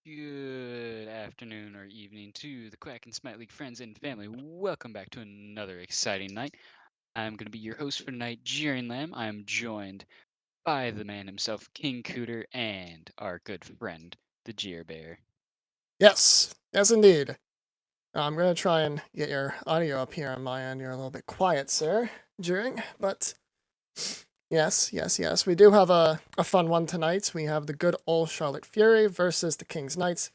Good afternoon or evening to the Quack and Smite League friends and family. Welcome back to another exciting night. I'm going to be your host for tonight, Jiren Lamb. I am joined by the man himself, King Cooter, and our good friend, the Jeer Bear. Yes, indeed. I'm going to try and get your audio up here on my end. You're a little bit quiet, sir, during, but yes. We do have a fun one tonight. We have the good old Charlotte Fury versus the King's Knights.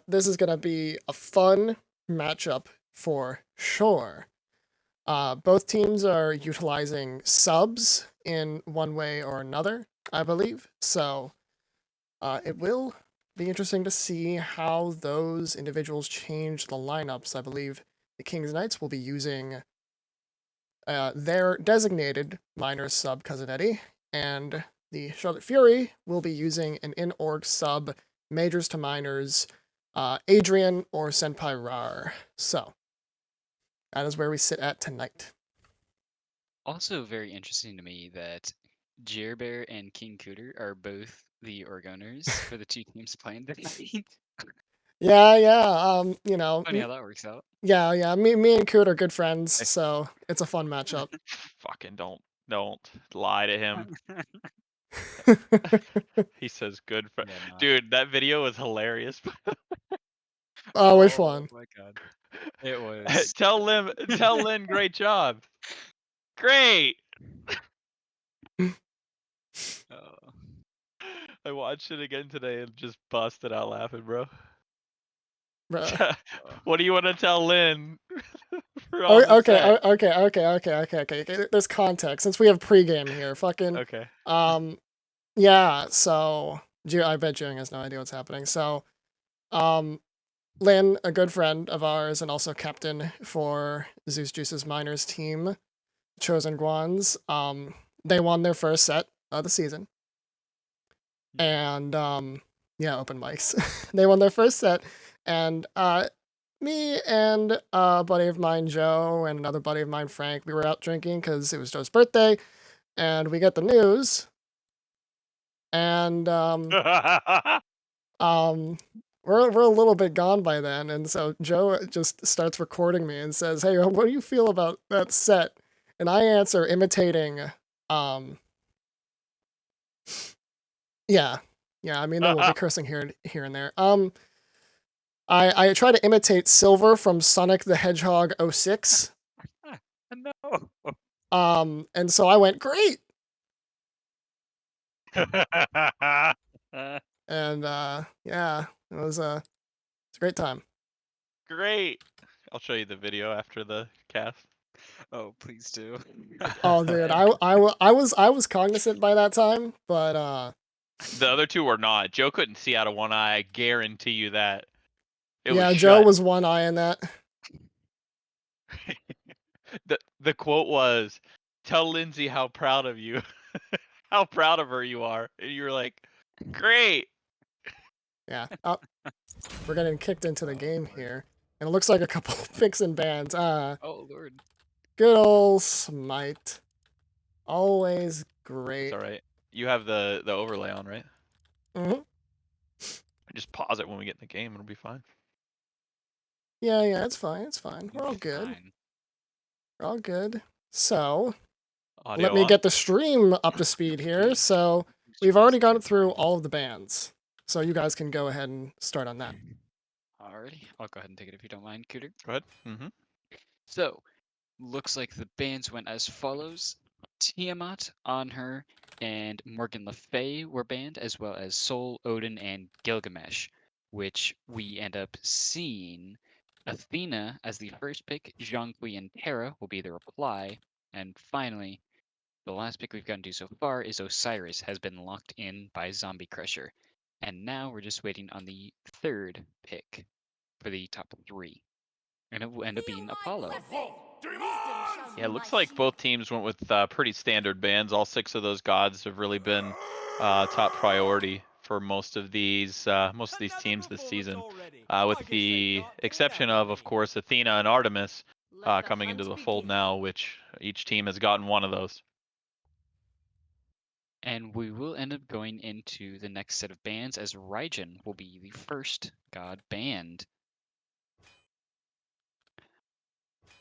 This is going to be a fun matchup for sure. Both teams are utilizing subs in one way or another, I believe. So it will be interesting to see how those individuals change the lineups. I believe the King's Knights will be using their designated minor sub Cousinetti, and the Charlotte Fury will be using an in-org sub majors to minors, Adrian or Senpai Rar. So that is where we sit at tonight. Also, very interesting to me that Jeer Bear and King Cooter are both the org owners for the two teams playing tonight. Yeah. Funny how that works out. Yeah. Me and Coot are good friends, so it's a fun matchup. Fucking don't lie to him. He says good for dude. That video was hilarious. Oh, which one? Oh my god, it was. tell Lynn, great job. Great. Oh. I watched it again today and just busted out laughing, bro. Bruh. What do you want to tell Lynn? Okay. There's context since we have pregame here. Fucking. Okay. Yeah. So, I bet Jung has no idea what's happening. So, Lynn, a good friend of ours and also captain for Zeus Juice's minors team, Chosen Guans. They won their first set of the season, and yeah, open mics. They won their first set, and me and a buddy of mine, Joe, and another buddy of mine, Frank, we were out drinking because it was Joe's birthday, and we get the news, and we're a little bit gone by then, and so Joe just starts recording me and says, "Hey, what do you feel about that set?" And I answer imitating, yeah. I mean, there will be cursing here and there. I try to imitate Silver from Sonic the Hedgehog 06. No. And so I went, great! And, yeah, it's a great time. Great. I'll show you the video after the cast. Oh, please do. Oh, dude, I was cognizant by that time, but, the other two were not. Joe couldn't see out of one eye. I guarantee you that. Yeah, Joe was one eye in that. The quote was, "Tell Lindsay how proud of you, how proud of her you are," and you were like, "Great." Yeah. Oh, we're getting kicked into the game here, and it looks like a couple fixin' bands. Oh lord. Good old Smite. Always great. It's all right. You have the overlay on, right? Mm-hmm. Just pause it when we get in the game. It'll be fine. Yeah, it's fine. We're all good. We're all good. So, let me get the stream up to speed here. So, we've already gone through all of the bands. So, you guys can go ahead and start on that. Alrighty, I'll go ahead and take it if you don't mind, Cooter. Go ahead. Mm-hmm. So, looks like the bands went as follows. Tiamat, Anhur, and Morgan Le Fay were banned, as well as Sol, Odin, and Gilgamesh, which we end up seeing Athena as the first pick, Zhonghui and Terra will be the reply, and finally, the last pick we've gotten to so far is Osiris has been locked in by Zombie Crusher. And now we're just waiting on the third pick for the top three. And it will end up being Apollo. Yeah, it looks like both teams went with pretty standard bans. All 6 of those gods have really been top priority for most of these teams this season, with the exception of course, Athena and Artemis coming into the fold now, which each team has gotten one of those. And we will end up going into the next set of bans as Raijin will be the first god banned.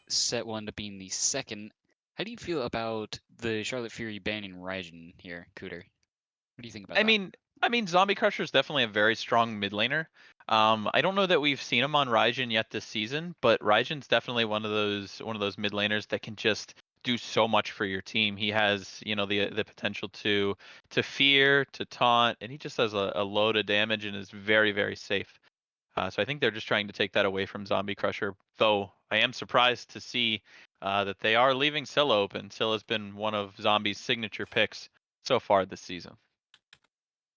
Set 1 to being the second. How do you feel about the Charlotte Fury banning Raijin here, Cooter? What do you think about I that? mean, Zombie Crusher is definitely a very strong mid laner. I don't know that we've seen him on Raijin yet this season, but Raijin's definitely one of those mid laners that can just do so much for your team. He has, the potential to fear, to taunt, and he just has a load of damage and is very, very safe. So I think they're just trying to take that away from Zombie Crusher. Though I am surprised to see that they are leaving Scylla open. Scylla's been one of Zombie's signature picks so far this season.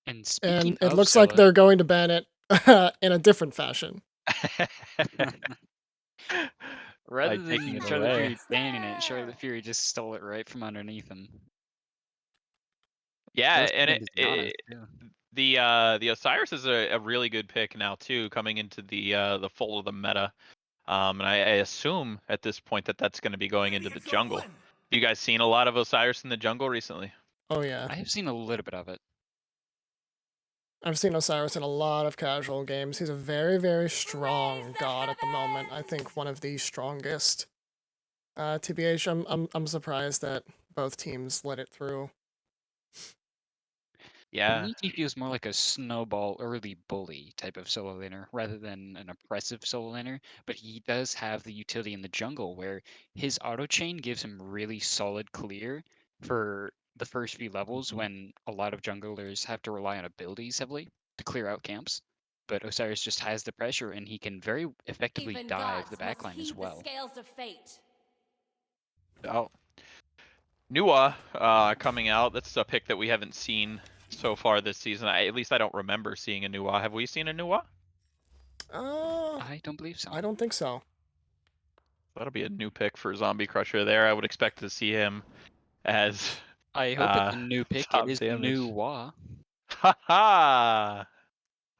And speaking And it of looks like Scylla, they're going to ban it in a different fashion. By rather taking than it Charlotte away. Fury banning it, Charlotte Fury just stole it right from underneath him. Yeah, Most and of it, too. the Osiris is a really good pick now too, coming into the fold of the meta. And I assume at this point that that's going to be going into the jungle. You guys seen a lot of Osiris in the jungle recently? Oh yeah. I have seen a little bit of it. I've seen Osiris in a lot of casual games. He's a very, very strong god at the moment. I think one of the strongest. TBH, I'm surprised that both teams let it through. To Yeah, me, he feels more like a snowball early bully type of solo laner rather than an oppressive solo laner, but he does have the utility in the jungle where his auto chain gives him really solid clear for the first few levels when a lot of junglers have to rely on abilities heavily to clear out camps. But Osiris just has the pressure and he can very effectively Even dive the gods must backline as heed the well. scales of fate. oh, Nua coming out. That's a pick that we haven't seen so far this season. At least I don't remember seeing a Nua. Have we seen a Nua? I don't believe so. I don't think so. That'll be a new pick for Zombie Crusher there. I would expect to see him as I hope it's a new pick. It top is damage. new Wa. Ha ha!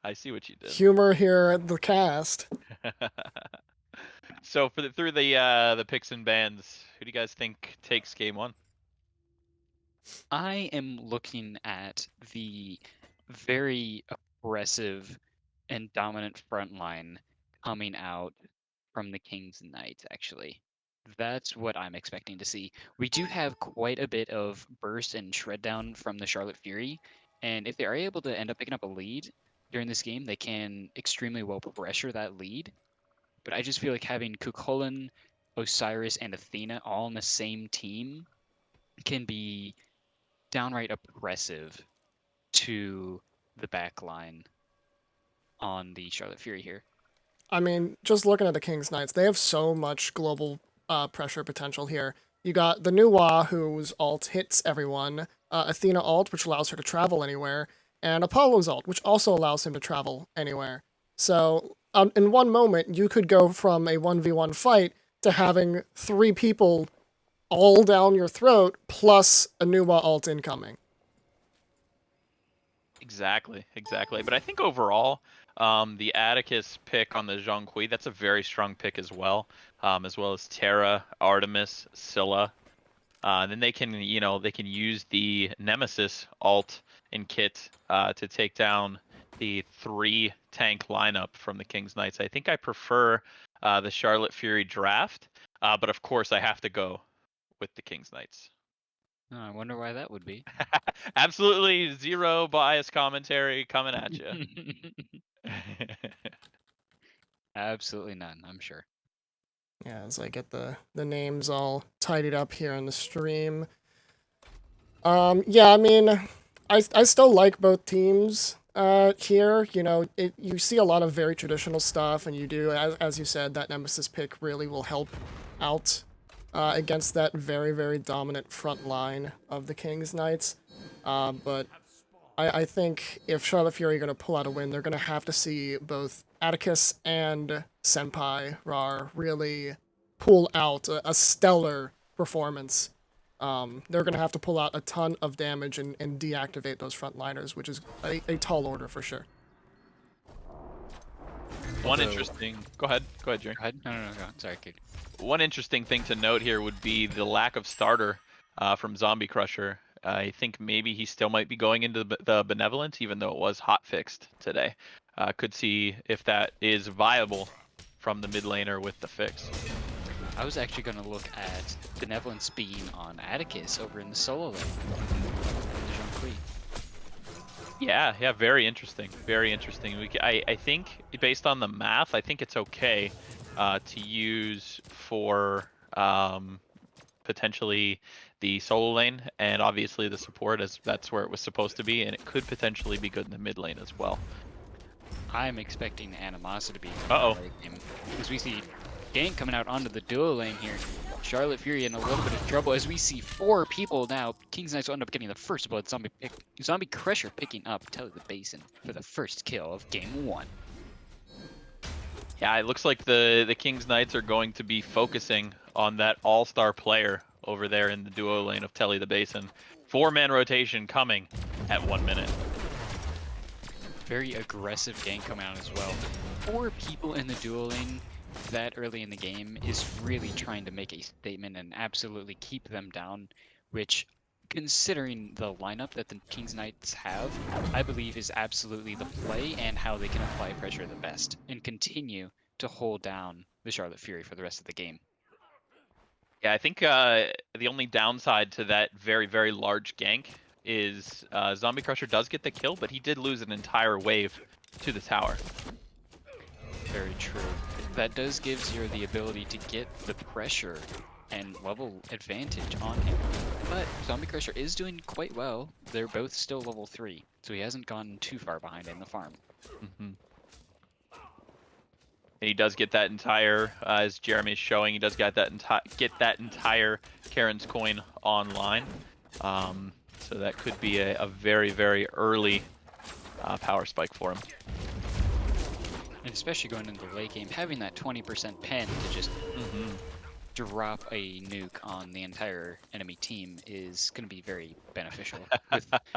I see what you did. Humor here at the cast. So through the picks and bans, who do you guys think takes game one? I am looking at the very oppressive and dominant front line coming out from the King's Knight, actually. That's what I'm expecting to see. We do have quite a bit of burst and shred down from the Charlotte Fury, and if they are able to end up picking up a lead during this game, they can extremely well pressure that lead. But I just feel like having Kukulin, Osiris, and Athena all on the same team can be downright oppressive to the back line on the Charlotte Fury here. I mean, just looking at the King's Knights, they have so much global pressure potential here. You got the new Wa, whose ult hits everyone, Athena ult, which allows her to travel anywhere, and Apollo's ult, which also allows him to travel anywhere. So, in one moment, you could go from a 1v1 fight to having 3 people all down your throat, plus a new Wa ult incoming. Exactly. But I think overall, the Atticus pick on the Zhonghui, that's a very strong pick as well as Terra, Artemis, Scylla. Then they can use the Nemesis alt and kit to take down the 3 tank lineup from the King's Knights. I think I prefer the Charlotte Fury draft, but of course I have to go with the King's Knights. Oh, I wonder why that would be. Absolutely zero bias commentary coming at you. Absolutely none, I'm sure. Yeah, as I get the names all tidied up here on the stream. Yeah, I mean, I still like both teams here. You know, you see a lot of very traditional stuff, and you do, as you said, that Nemesis pick really will help out against that very, very dominant front line of the King's Knights. But I think if Charlotte Fury are going to pull out a win, they're going to have to see both Atticus and Senpai Rar really pull out a stellar performance. They're going to have to pull out a ton of damage and deactivate those frontliners, which is a tall order for sure. One interesting. Go ahead, Jerry. Go ahead. No, go on. Sorry, kid. One interesting thing to note here would be the lack of starter from Zombie Crusher. I think maybe he still might be going into the Benevolence, even though it was hot fixed today. Could see if that is viable from the mid laner with the fix. I was actually going to look at Benevolence being on Atticus over in the solo lane. The Jean-Qui. Yeah, very interesting. Very interesting. I think based on the math, I think it's okay to use for potentially the solo lane and obviously the support, as that's where it was supposed to be, and it could potentially be good in the mid lane as well. I'm expecting Animosity to be Uh-oh. late game because we see Gank coming out onto the duo lane here. Charlotte Fury in a little bit of trouble as we see 4 people now. King's Knights will end up getting the first blood. Zombie Crusher picking up Telly the Basin for the first kill of game 1. Yeah, it looks like the King's Knights are going to be focusing on that all-star player over there in the duo lane of Telly the Basin. 4-man rotation coming at 1 minute. Very aggressive gank coming out as well. 4 people in the duo lane that early in the game is really trying to make a statement and absolutely keep them down, which, considering the lineup that the King's Knights have, I believe is absolutely the play and how they can apply pressure the best and continue to hold down the Charlotte Fury for the rest of the game. Yeah, I think the only downside to that very, very large gank is Zombie Crusher does get the kill, but he did lose an entire wave to the tower. Very true. That does give Zero the ability to get the pressure and level advantage on him. But Zombie Crusher is doing quite well. They're both still level 3, so he hasn't gone too far behind in the farm. Mm-hmm. And he does get that entire, as Jeremy is showing, he does get that entire Karen's coin online. So that could be a very, very early power spike for him. And especially going into the late game, having that 20% pen to just drop a nuke on the entire enemy team is going to be very beneficial.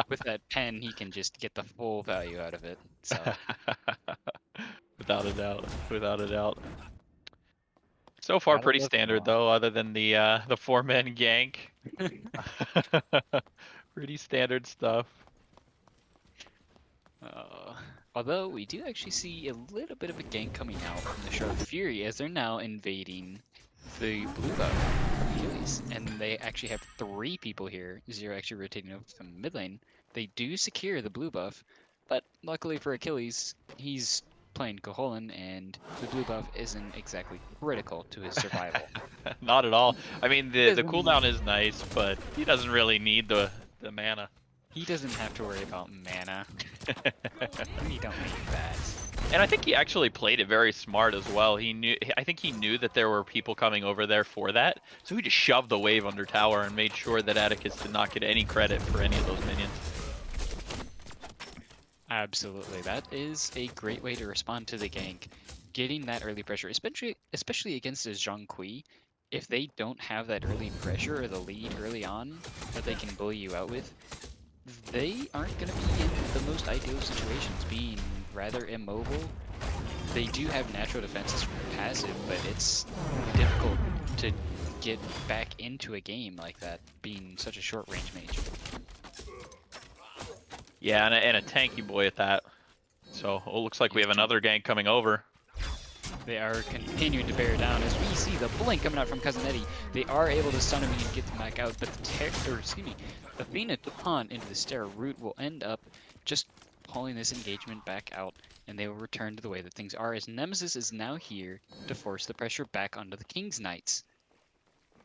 With that pen, he can just get the full value out of it. So Without a doubt, without a doubt. So far, gotta pretty love standard Noah. though, other than the 4-man gank. Pretty standard stuff. Although we do actually see a little bit of a gank coming out from the Charlotte Fury as they're now invading the blue buff Achilles, and they actually have 3 people here. Zero actually rotating over from mid lane. They do secure the blue buff, but luckily for Achilles, he's playing Koholin, and the blue buff isn't exactly critical to his survival. Not at all. I mean, the Doesn't- cooldown is nice, but he doesn't really need the mana. He doesn't have to worry about mana. We don't need that. And I think he actually played it very smart as well. I think he knew that there were people coming over there for that, so he just shoved the wave under tower and made sure that Atticus did not get any credit for any of those minions. Absolutely, that is a great way to respond to the gank. Getting that early pressure, especially against a Jean-Qui, if they don't have that early pressure or the lead early on that they can bully you out with, they aren't going to be in the most ideal situations, being rather immobile. They do have natural defenses from their passive, but it's difficult to get back into a game like that, being such a short range mage. Yeah, and a tanky boy at that. So it looks like we have another gank coming over. They are continuing to bear down as we see the blink coming out from Cousin Eddie. They are able to stun him and get him back out, but the Athena taunt into the Stera root will end up just pulling this engagement back out, and they will return to the way that things are, as Nemesis is now here to force the pressure back onto the King's Knights.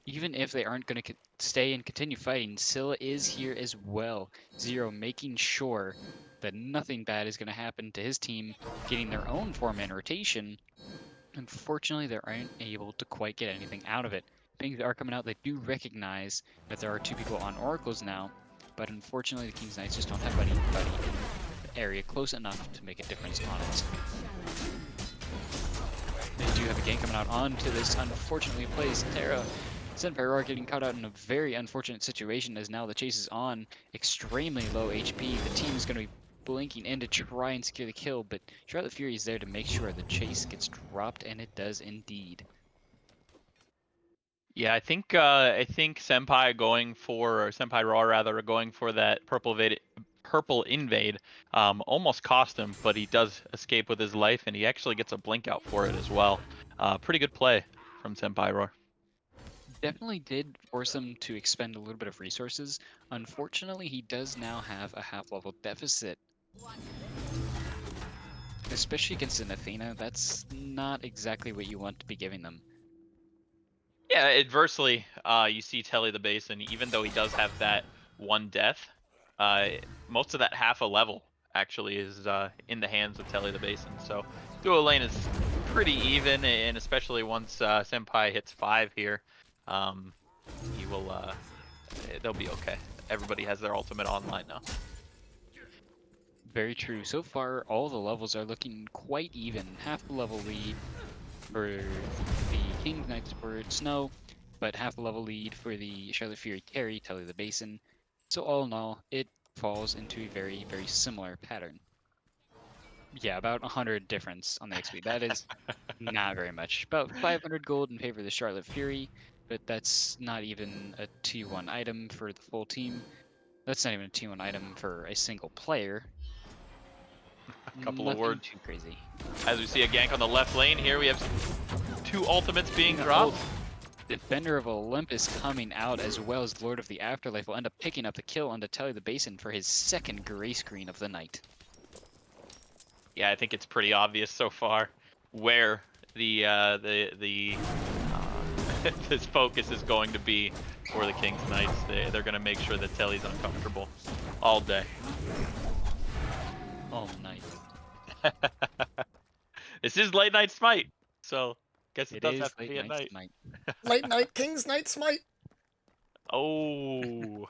Even if they aren't going to stay and continue fighting, Scylla is here as well. Zero making sure that nothing bad is going to happen to his team, getting their own 4-man rotation. Unfortunately, they aren't able to quite get anything out of it. Things are coming out. They do recognize that there are 2 people on Oracles now, but unfortunately, the King's Knights just don't have anybody in the area close enough to make a difference on it. They do have a gank coming out onto this unfortunately placed Terra. Zenpyro getting caught out in a very unfortunate situation as now the chase is on, extremely low HP. The team is going to be blinking in to try and secure the kill, but Charlotte Fury is there to make sure the chase gets dropped, and it does indeed. Yeah, I think Senpai going for, or Senpai Raw rather, going for that purple invade almost cost him, but he does escape with his life, and he actually gets a blink out for it as well. Pretty good play from Senpai Raw. Definitely did force him to expend a little bit of resources. Unfortunately, he does now have a half-level deficit, especially against an Athena. That's not exactly what you want to be giving them. Yeah, adversely, you see Telly the Basin, even though he does have that one death, uh, most of that half a level actually is in the hands of Telly the Basin. So duo lane is pretty even, and especially once Senpai hits 5 here, he will they'll be okay. Everybody has their ultimate online now. Very true. So far, all the levels are looking quite even. Half the level lead for the King's Knights for Snow, but half a level lead for the Charlotte Fury carry, Telly the Basin. So all in all, it falls into a very, very similar pattern. Yeah, about 100 difference on the XP. That is not very much. About 500 gold in favor of the Charlotte Fury, but that's not even a T1 item for the full team. That's not even a T1 item for a single player. A couple of Nothing words. too crazy. As we see a gank on the left lane here, we have 2 ultimates being dropped. Defender of Olympus coming out, as well as Lord of the Afterlife, will end up picking up the kill on Telly the Basin for his second gray screen of the night. Yeah, I think it's pretty obvious so far where the this focus is going to be for the King's Knights. They're going to make sure that Telly's uncomfortable all day. All night. This is late night smite, so guess it It does is have to late be at night night. smite. Late night King's Night Smite. Oh,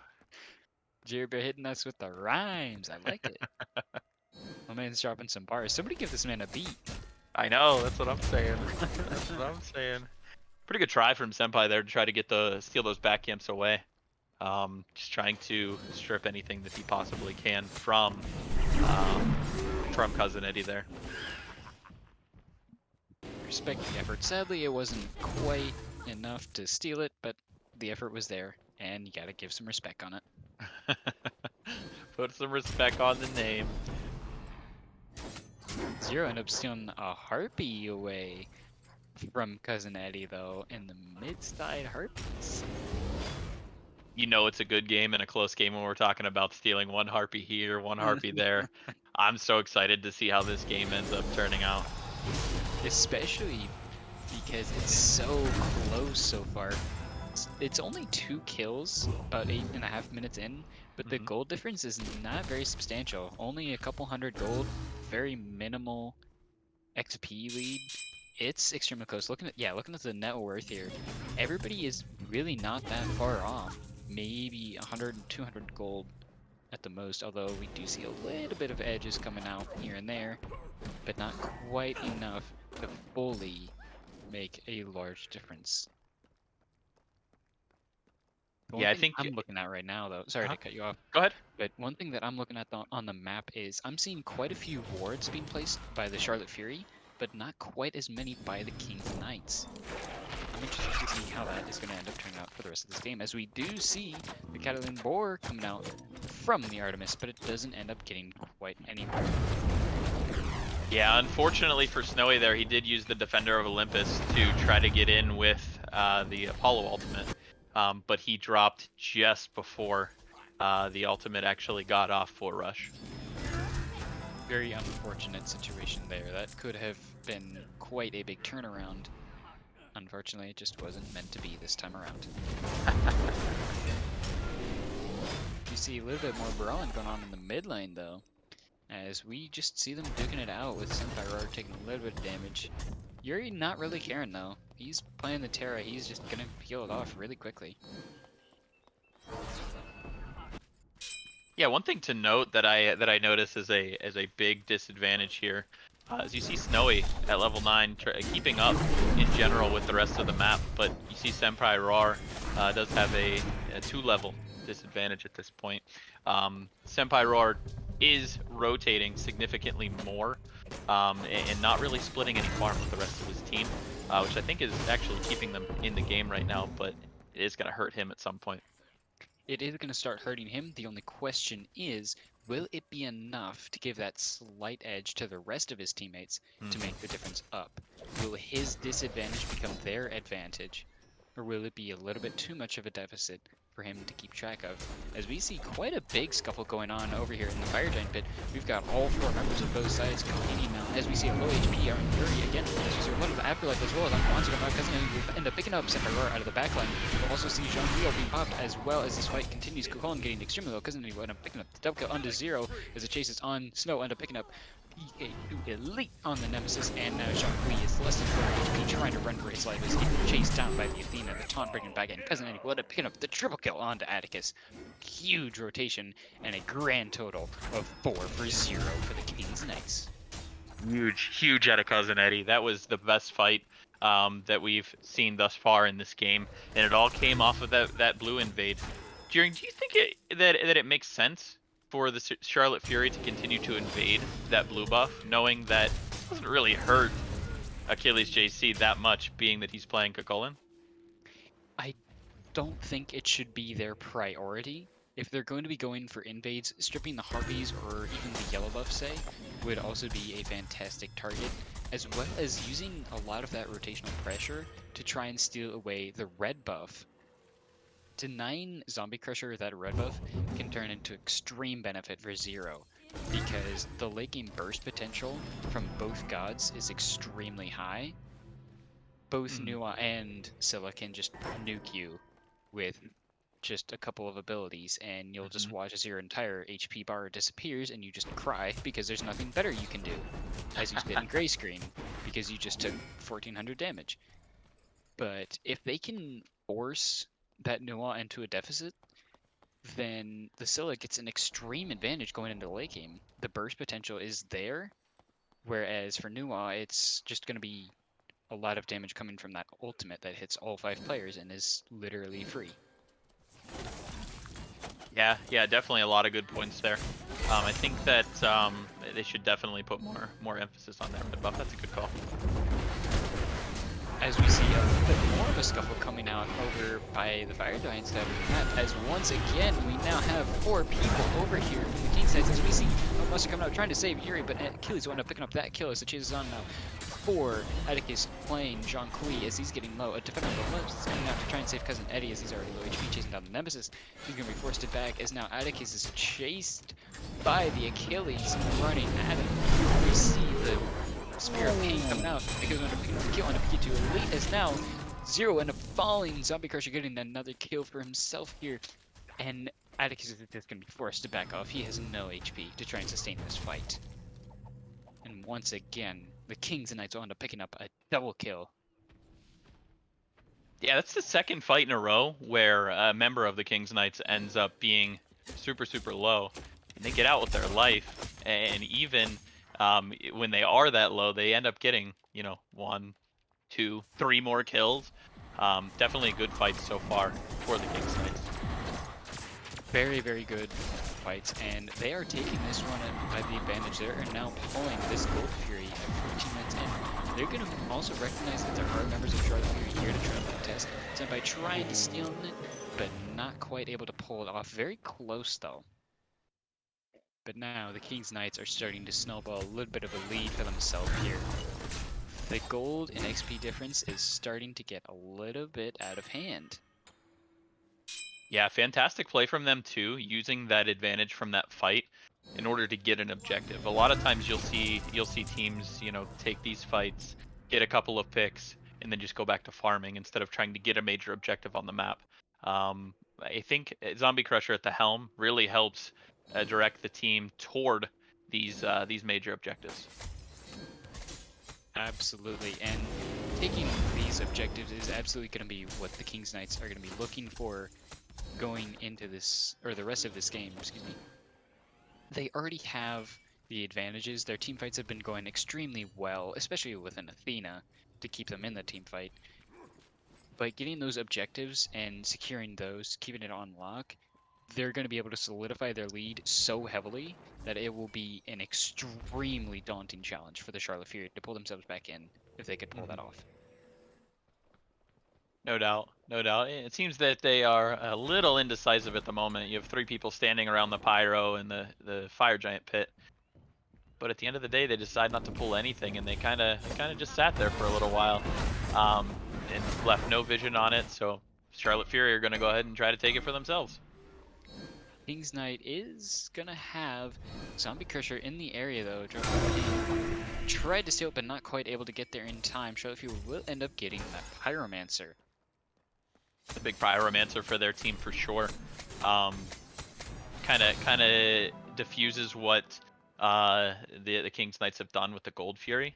Jerry Bear hitting us with the rhymes. I like it. My man's dropping some bars. Somebody give this man a beat. I know. That's what I'm saying. That's what I'm saying. Pretty good try from Senpai there to try to get steal those back camps away. Just trying to strip anything that he possibly can from Cousin Eddie there. Respect the effort. Sadly, it wasn't quite enough to steal it, but the effort was there, and you gotta give some respect on it. Put some respect on the name. Zero ended up stealing a harpy away from Cousin Eddie, though, in the mid-side harpies. You know it's a good game and a close game when we're talking about stealing one harpy here, one harpy there. I'm so excited to see how this game ends up turning out. Especially because it's so close so far. It's only 2 kills, about 8.5 minutes in, but the gold difference is not very substantial. Only a couple hundred gold, very minimal XP lead. It's extremely close. Looking at the net worth here, everybody is really not that far off. Maybe 100 and 200 gold at the most, although we do see a little bit of edges coming out here and there, but not quite enough to fully make a large difference. The one Yeah, I thing think. I'm looking at right now, though, sorry to cut you off, Go ahead. but one thing that I'm looking at on the map is I'm seeing quite a few wards being placed by the Charlotte Fury, but not quite as many by the King's Knights. I'm interested to see how that is going to end up turning out for the rest of this game, as we do see the Catalan Boar coming out from the Artemis, but it doesn't end up getting quite anywhere. Yeah, unfortunately for Snowy there, he did use the Defender of Olympus to try to get in with the Apollo ultimate, but he dropped just before the ultimate actually got off for Rush. Very unfortunate situation there. That could have been quite a big turnaround. Unfortunately, it just wasn't meant to be this time around. You see a little bit more brawling going on in the mid lane, though, as we just see them duking it out with Senpai Roar taking a little bit of damage. Yuri not really caring, though. He's playing the Terra. He's just gonna peel it off really quickly. Yeah, one thing to note that I notice as a big disadvantage here, is you see Snowy at level 9 keeping up in general with the rest of the map, but you see Senpai Roar does have a 2-level disadvantage at this point. Senpai Roar is rotating significantly more, and not really splitting any farm with the rest of his team, which I think is actually keeping them in the game right now, but it is going to hurt him at some point. It is going to start hurting him. The only question is, will it be enough to give that slight edge to the rest of his teammates to make the difference up? Will his disadvantage become their advantage? Or will it be a little bit too much of a deficit for him to keep track of? As we see quite a big scuffle going on over here in the Fire Giant pit, we've got all 4 members of both sides competing now. As we see a low HP Aaron Yuri again, as we see a little bit of Afterlife as well as Monster come out, Cousin will end up picking up Center out of the backline. We'll also see Jean Leo being popped as well as this fight continues. Kukulin getting extremely low. Cousin will end up picking up the double kill onto 0 as it chases on Snow, end up picking up PK2 Elite on the Nemesis, and now Jean-Louis is less than 400 HP, trying to run for his life as getting chased down by the Athena, the taunt bringing back in. Cousin Eddie will end up picking up the triple kill onto Atticus. Huge rotation, and a grand total of 4 for 0 for the King's Knights. Huge out of Cousin Eddie. That was the best fight that we've seen thus far in this game, and it all came off of that blue invade. Jiren, do you think that it makes sense for the Charlotte Fury to continue to invade that blue buff, knowing that it doesn't really hurt Achilles JC that much, being that he's playing Kukulin? I don't think it should be their priority. If they're going to be going for invades, stripping the Harpies or even the yellow buff, say, would also be a fantastic target, as well as using a lot of that rotational pressure to try and steal away the red buff. Denying Zombie Crusher that red buff can turn into extreme benefit for 0, because the late game burst potential from both gods is extremely high. Both Nua and Scylla can just nuke you with just a couple of abilities, and you'll just watch as your entire HP bar disappears and you just cry because there's nothing better you can do as you spit in gray screen because you just took 1400 damage. But if they can force that Nua into a deficit, then the Scylla gets an extreme advantage going into the late game. The burst potential is there, whereas for Nua, it's just going to be a lot of damage coming from that ultimate that hits all 5 players and is literally free. Yeah, definitely a lot of good points there. I think that they should definitely put more emphasis on that red buff. That's a good call. As we see a little bit more of a scuffle coming out over by the Fire Giants that we have, as once again we now have 4 people over here from the King sides, as we see Monster coming out trying to save Yuri, but Achilles will end up picking up that kill as it chases on now. 4 Atticus playing Jean Kui as he's getting low. A defender is coming out to try and save Cousin Eddie as he's already low HP, chasing down the Nemesis. He's going to be forced back as now Atticus is chased by the Achilles running at him. We see the Spear of Pain coming out. Because under the kill on a PK2 Elite as now 0 end up falling. Zombie Crusher getting another kill for himself here. And Atticus is just going to be forced to back off. He has no HP to try and sustain this fight. And once again, the Kings and Knights will end up picking up a double kill. Yeah, that's the second fight in a row where a member of the King's Knights ends up being super low, and they get out with their life. And even when they are that low, they end up getting 1, 2, 3 more kills. Definitely a good fight so far for the King's Knights. Very good fights, and they are taking this one by the advantage. They are now pulling this Gold Fury at 14 minutes in. They're going to also recognize that there are members of Charlotte Fury here to try to contest. So by trying to steal it, but not quite able to pull it off. Very close though. But now the King's Knights are starting to snowball a little bit of a lead for themselves here. The gold and XP difference is starting to get a little bit out of hand. Yeah, fantastic play from them too, using that advantage from that fight in order to get an objective. A lot of times you'll see teams, take these fights, get a couple of picks, and then just go back to farming instead of trying to get a major objective on the map. I think Zombie Crusher at the helm really helps direct the team toward these major objectives. Absolutely, and taking these objectives is absolutely going to be what the King's Knights are going to be looking for going into this, or the rest of this game, excuse me. They already have the advantages. Their team fights have been going extremely well, especially with an Athena to keep them in the team fight. But getting those objectives and securing those, keeping it on lock, they're going to be able to solidify their lead so heavily that it will be an extremely daunting challenge for the Charlotte Fury to pull themselves back in if they could pull that off. No doubt, no doubt. It seems that they are a little indecisive at the moment. You have 3 people standing around the pyro and the fire giant pit. But at the end of the day, they decide not to pull anything, and they kind of just sat there for a little while, and left no vision on it. So Charlotte Fury are going to go ahead and try to take it for themselves. King's Knight is going to have Zombie Crusher in the area, though. Tried to steal it, but not quite able to get there in time. Charlotte Fury will end up getting that Pyromancer. The big Pyromancer for their team for sure. Kind of diffuses what the King's Knights have done with the Gold Fury.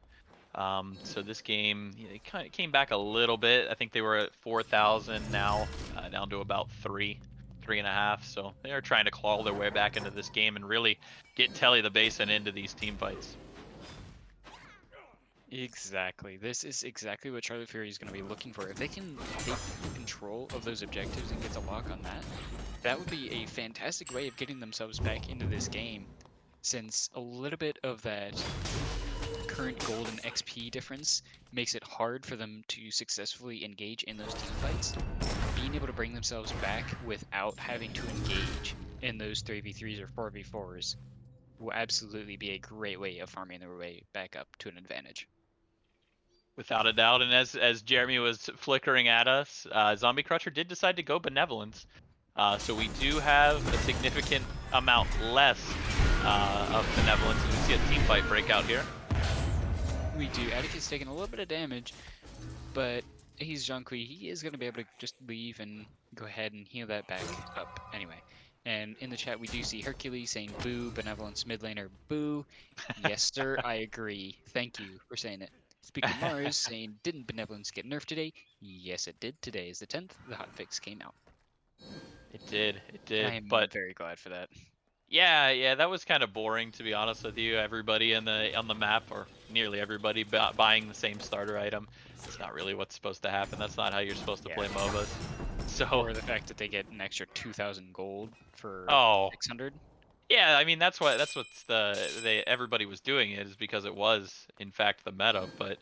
So this game, it kind of came back a little bit. I think they were at 4,000 now, down to about 3.5. So they are trying to claw their way back into this game and really get Telly the Basin into these team fights. Exactly. This is exactly what Charlotte Fury is going to be looking for. If they can take control of those objectives and get the lock on that, that would be a fantastic way of getting themselves back into this game, since a little bit of that current golden XP difference makes it hard for them to successfully engage in those team fights. Being able to bring themselves back without having to engage in those 3v3s or 4v4s will absolutely be a great way of farming their way back up to an advantage. Without a doubt, and as Jeremy was flickering at us, Zombie Crusher did decide to go Benevolence. So we do have a significant amount less of Benevolence, and we see a team fight break out here. We do. Atticus taking a little bit of damage, but he's Jean-Qui. He is going to be able to just leave and go ahead and heal that back up anyway. And in the chat, we do see Hercules saying boo, Benevolence mid laner, boo. Yes, sir, I agree. Thank you for saying it. Speaking of Mars saying, didn't Benevolence get nerfed today? Yes, it did. Today is the 10th. The hotfix came out. It did, I am but very glad for that. yeah, that was kind of boring, to be honest with you. Everybody on the map, or nearly everybody, buying the same starter item. It's not really what's supposed to happen. That's not how you're supposed to play MOBAs. So. Or the fact that they get an extra 2,000 gold for 600. Yeah, I mean that's what's everybody was doing it is because it was in fact the meta, but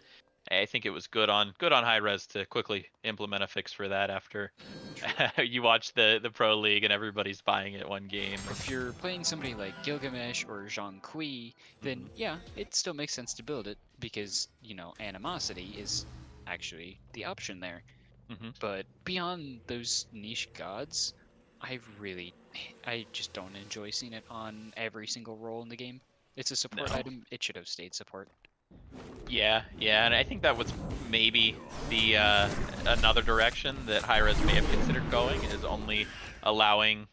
I think it was good on high res to quickly implement a fix for that after you watch the pro league and everybody's buying it one game. If you're playing somebody like Gilgamesh or Jean-Qui, then yeah, it still makes sense to build it because, you know, animosity is actually the option there. But beyond those niche gods, I just don't enjoy seeing it on every single role in the game. It's a support item. It should have stayed support. Yeah, and I think that was maybe the another direction that Hi-Rez may have considered going, is only allowing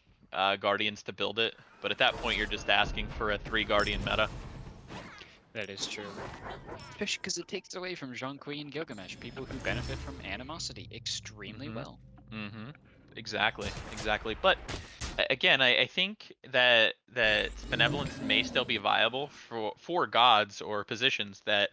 Guardians to build it. But at that point, you're just asking for a 3 Guardian meta. That is true. Especially because it takes away from Jean-Qui and Gilgamesh, people who benefit from animosity extremely well. Exactly. But again, I think that Benevolence may still be viable for gods or positions that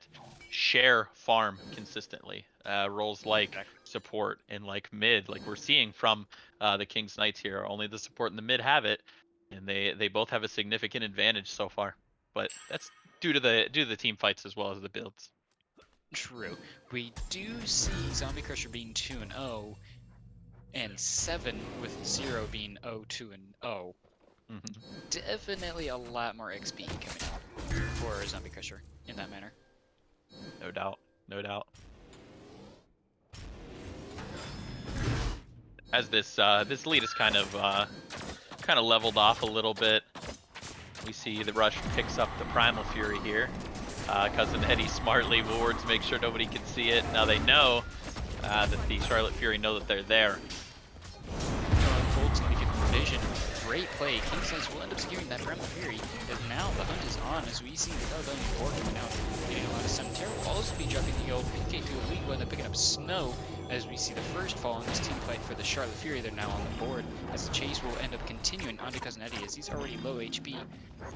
share farm consistently. Roles like support and like mid, like we're seeing from the King's Knights here. Only the support and the mid have it, and they both have a significant advantage so far. But that's due to the team fights as well as the builds. True. We do see Zombie Crusher being 2-0, and 7 with 0 being 0-2 and 0. Definitely a lot more XP coming out for Zombie Crusher in that manner. No doubt. As this lead is kind of leveled off a little bit, we see the Rush picks up the Primal Fury here. Cousin Eddie smartly wards, make sure nobody can see it. Now they know that the Charlotte Fury know that they're there. Gold's going to give them vision. Great play. King's Knights will end up securing that Primal Fury, as now the hunt is on as we see the Carbon 4 coming out, getting a lot of stun. Terror will also be dropping the old PK to a lead, will end up picking up Snow, as we see the first fall in this team fight for the Charlotte Fury. They're now on the board, as the chase will end up continuing onto Cousin Eddie, as he's already low HP.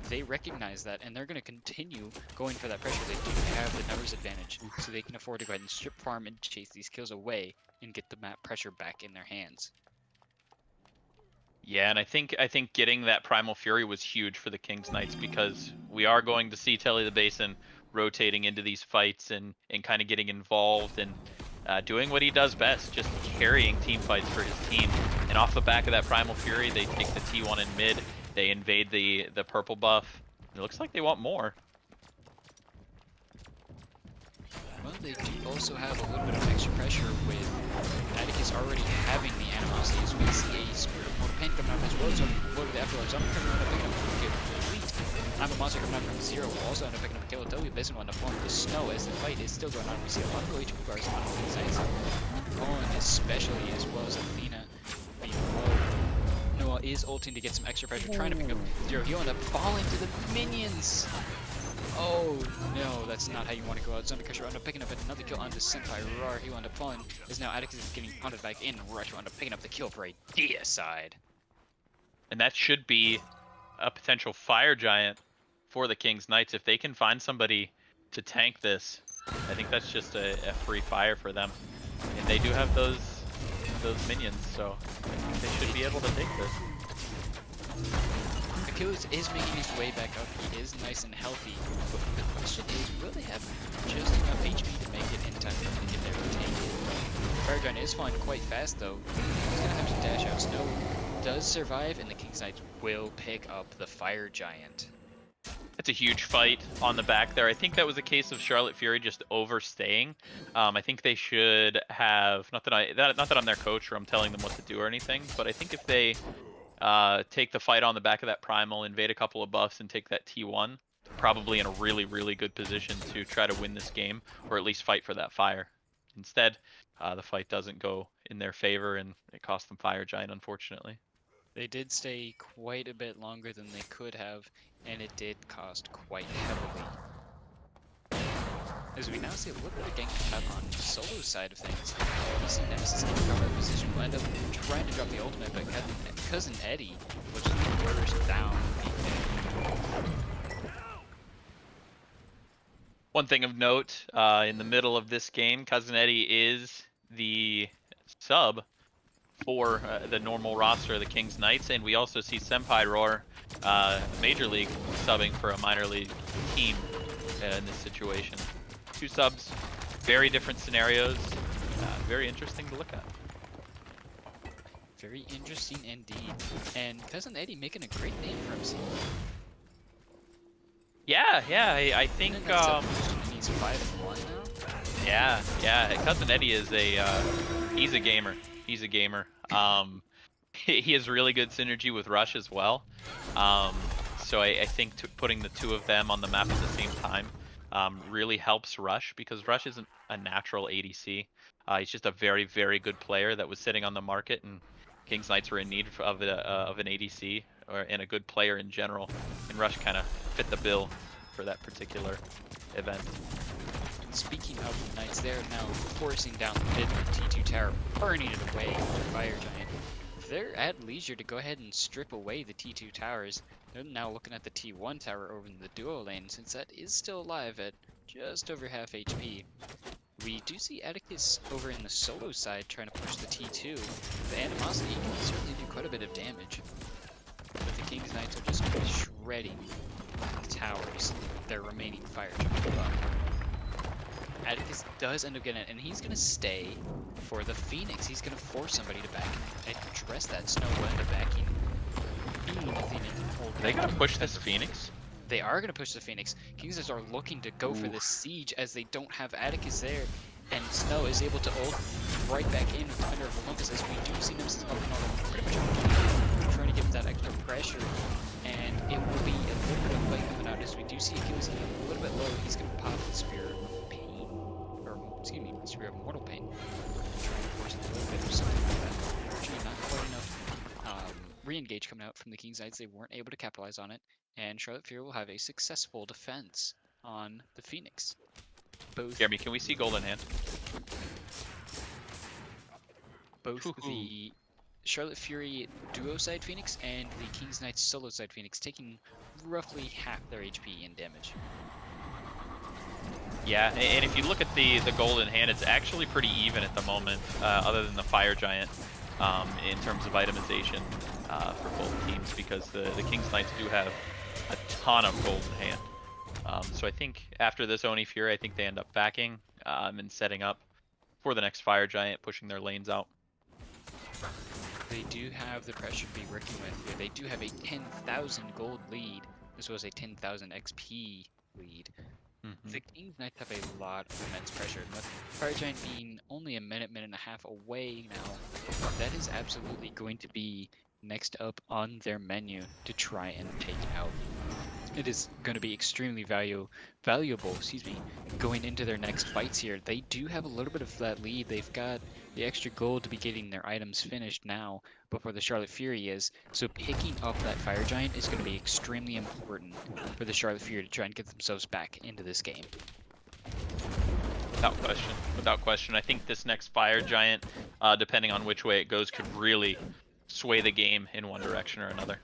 They recognize that, and they're going to continue going for that pressure. They do have the numbers advantage, so they can afford to go ahead and strip farm and chase these kills away and get the map pressure back in their hands. Yeah, and I think getting that Primal Fury was huge for the King's Knights because we are going to see Telly the Basin rotating into these fights and kind of getting involved and doing what he does best, just carrying team fights for his team. And off the back of that Primal Fury, they take the T1 in mid, they invade the purple buff. It looks like they want more. Well, they do also have a little bit of extra pressure with Atticus already having the animosity, as we see a Spirit of Mortal Pain coming up as well, so load the Afterlife Zombie coming out and picking up a complete. I'm a monster coming out from Zero, will also end up picking up a kill. W Basin will end up falling to Snow as the fight is still going on. We see a lot of HP bars on both sides. Colin especially, as well as Athena being low. Noah is ulting to get some extra pressure, trying to pick up Zero. He'll end up falling to the minions. Oh no, that's not how you want to go out. Zombie Crusher will end up picking up another kill onto Senpai Rar. He will end up falling, as now Atticus is getting pounded back in. Rush will end up picking up the kill for a deicide. And that should be a potential fire giant for the King's Knights. If they can find somebody to tank this, I think that's just a free fire for them. And they do have those minions, so I think they should be able to take this. Achilles is making his way back up. He is nice and healthy. But the question is, will they have just enough HP to make it in time to get there and take it? Fire Giant is flying quite fast though. He's gonna have to dash out. Snow does survive, and the King's Knights will pick up the Fire Giant. It's a huge fight on the back there. I think that was a case of Charlotte Fury just overstaying. I think they should have, not that I'm their coach or I'm telling them what to do or anything, but I think if they take the fight on the back of that Primal, invade a couple of buffs, and take that T1, they're probably in a really, really good position to try to win this game, or at least fight for that fire. Instead, the fight doesn't go in their favor, and it cost them Fire Giant, unfortunately. They did stay quite a bit longer than they could have, and it did cost quite heavily. As we now see a little bit of gank coming up on solo side of things. We see Nemesis in the cover position will end up trying to drop the ultimate, but Cousin Eddie will just burst down the One thing of note, in the middle of this game, Cousin Eddie is the sub for the normal roster of the King's Knights, and we also see Senpai Roar Major League subbing for a minor league team in this situation. Two subs, very different scenarios, very interesting to look at. Very interesting indeed. And Cousin Eddie making a great name for himself. Yeah, I think He's 5-1 now. yeah. Cousin Eddie is he's a gamer. He's a gamer. He has really good synergy with Rush as well. So I think putting the two of them on the map at the same time really helps Rush, because Rush isn't a natural ADC. He's just a very, very good player that was sitting on the market, and King's Knights were in need of an ADC and a good player in general. And Rush kind of fit the bill for that particular event. And speaking of Knights, they're now forcing down the mid T2 tower, burning it away with their Fire Giant. They're at leisure to go ahead and strip away the T2 towers. They're now looking at the T1 tower over in the duo lane, since that is still alive at just over half HP. We do see Atticus over in the solo side trying to push the T2. The animosity can certainly do quite a bit of damage. But the King's Knights are just shredding the towers, their remaining Fire Giant above. Atticus does end up getting it, and he's going to stay for the Phoenix. He's going to force somebody to back and address that. Snow will end up backing. Are they gonna push this Phoenix? They are going to push the Phoenix. Kings are looking to go for this siege as they don't have Atticus there. And Snow is able to ult right back in with Defender of Olympus, as we do see Nemesis popping on pretty much every trying to get that extra pressure. And it will be a little bit of fight coming out as we do see Achilles a little bit low. He's going to pop the Spear of Pain. Or, excuse me, Spear of Mortal Pain. Trying to force a little bit of something like that. Unfortunately, not quite enough re-engage coming out from the King's Knights. They weren't able to capitalize on it. And Charlotte Fury will have a successful defense on the Phoenix. Both Jeremy, can we see Golden Hand? the Charlotte Fury duo side Phoenix and the King's Knights solo side Phoenix taking roughly half their HP in damage. Yeah, and if you look at the Golden Hand, it's actually pretty even at the moment, other than the Fire Giant, in terms of itemization. for both teams, because the King's Knights do have a ton of gold in hand. So I think after this Oni Fury, I think they end up backing and setting up for the next Fire Giant, pushing their lanes out. They do have the pressure to be working with here. They do have a 10,000 gold lead. This was a 10,000 XP lead. The King's Knights have a lot of immense pressure. And with Fire Giant being only a minute and a half away now, that is absolutely going to be next up on their menu to try and take out. It is going to be extremely valuable, going into their next fights here. They do have a little bit of that lead. They've got the extra gold to be getting their items finished now before the Charlotte Fury is. So picking up that Fire Giant is going to be extremely important for the Charlotte Fury to try and get themselves back into this game. Without question. Without question. I think this next Fire Giant, depending on which way it goes, could really sway the game in one direction or another.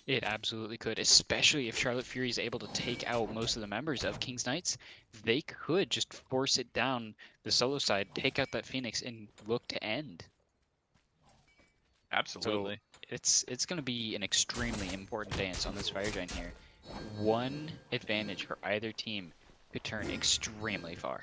It absolutely could, especially if Charlotte Fury is able to take out most of the members of King's Knights. They could just force it down the solo side, take out that Phoenix, and look to end. Absolutely. So it's going to be an extremely important dance on this Fire Giant here. One advantage for either team could turn extremely far.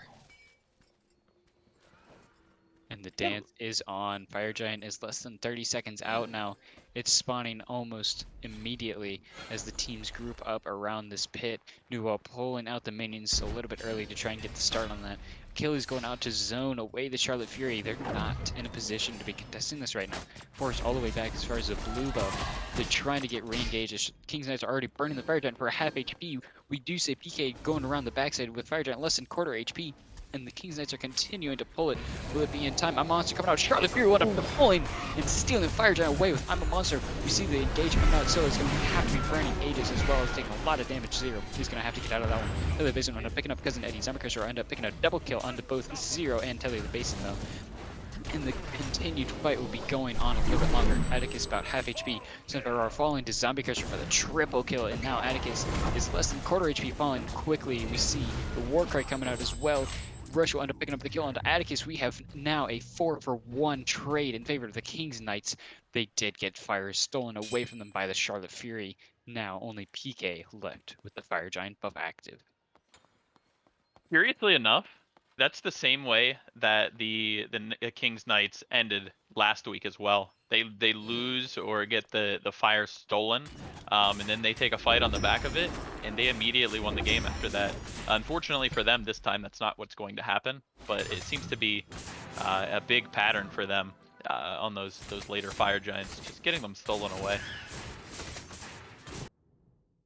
And the dance is on. Fire Giant is less than 30 seconds out now. It's spawning almost immediately as the teams group up around this pit. Nuwa pulling out the minions a little bit early to try and get the start on that. Achilles going out to zone away the Charlotte Fury. They're not in a position to be contesting this right now. Forced all the way back as far as the blue buff. They're trying to get re-engaged. King's Knights are already burning the Fire Giant for a half HP. We do say PK going around the backside with Fire Giant less than quarter HP. And the King's Knights are continuing to pull it. Will it be in time? I'm a Monster coming out. Charlotte Fury wound up pulling and stealing Fire Giant away with I'm a Monster. We see the engagement coming out, so it's going to have to be burning Aegis as well as taking a lot of damage. Zero. He's going to have to get out of that one. Telly the Basin will end up picking up Cousin Eddie. Zamacursor will end up picking a double kill onto both Zero and Telly the Basin, though. And the continued fight will be going on a little bit longer. Atticus about half HP. Centaur are falling to Zombie Crusher for the triple kill, and now Atticus is less than quarter HP, falling quickly. We see the Warcry coming out as well. Rush will end up picking up the kill onto Atticus. We have now a 4-for-1 trade in favor of the King's Knights. They did get fire stolen away from them by the Charlotte Fury. Now only PK left with the Fire Giant buff active. Curiously enough, that's the same way that the King's Knights ended last week as well. They lose or get the fire stolen, and then they take a fight on the back of it, and they immediately won the game after that. Unfortunately for them, this time that's not what's going to happen, but it seems to be a big pattern for them on those later Fire Giants, just getting them stolen away.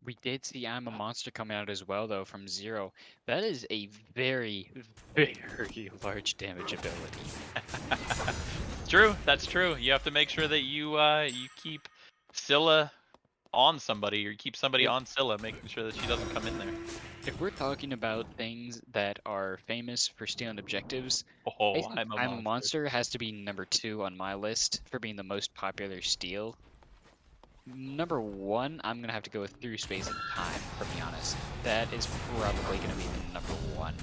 We did see I'm a Monster coming out as well, though, from Zero. That is a very, very large damage ability. True, that's true. You have to make sure that you keep Scylla on somebody, or you keep somebody on Scylla, making sure that she doesn't come in there. If we're talking about things that are famous for stealing objectives, Oh, I think I'm a Monster has to be number 2 on my list for being the most popular steal. Number 1, I'm going to have to go with Through Space and Time, to be honest. That is probably going to be the number 1.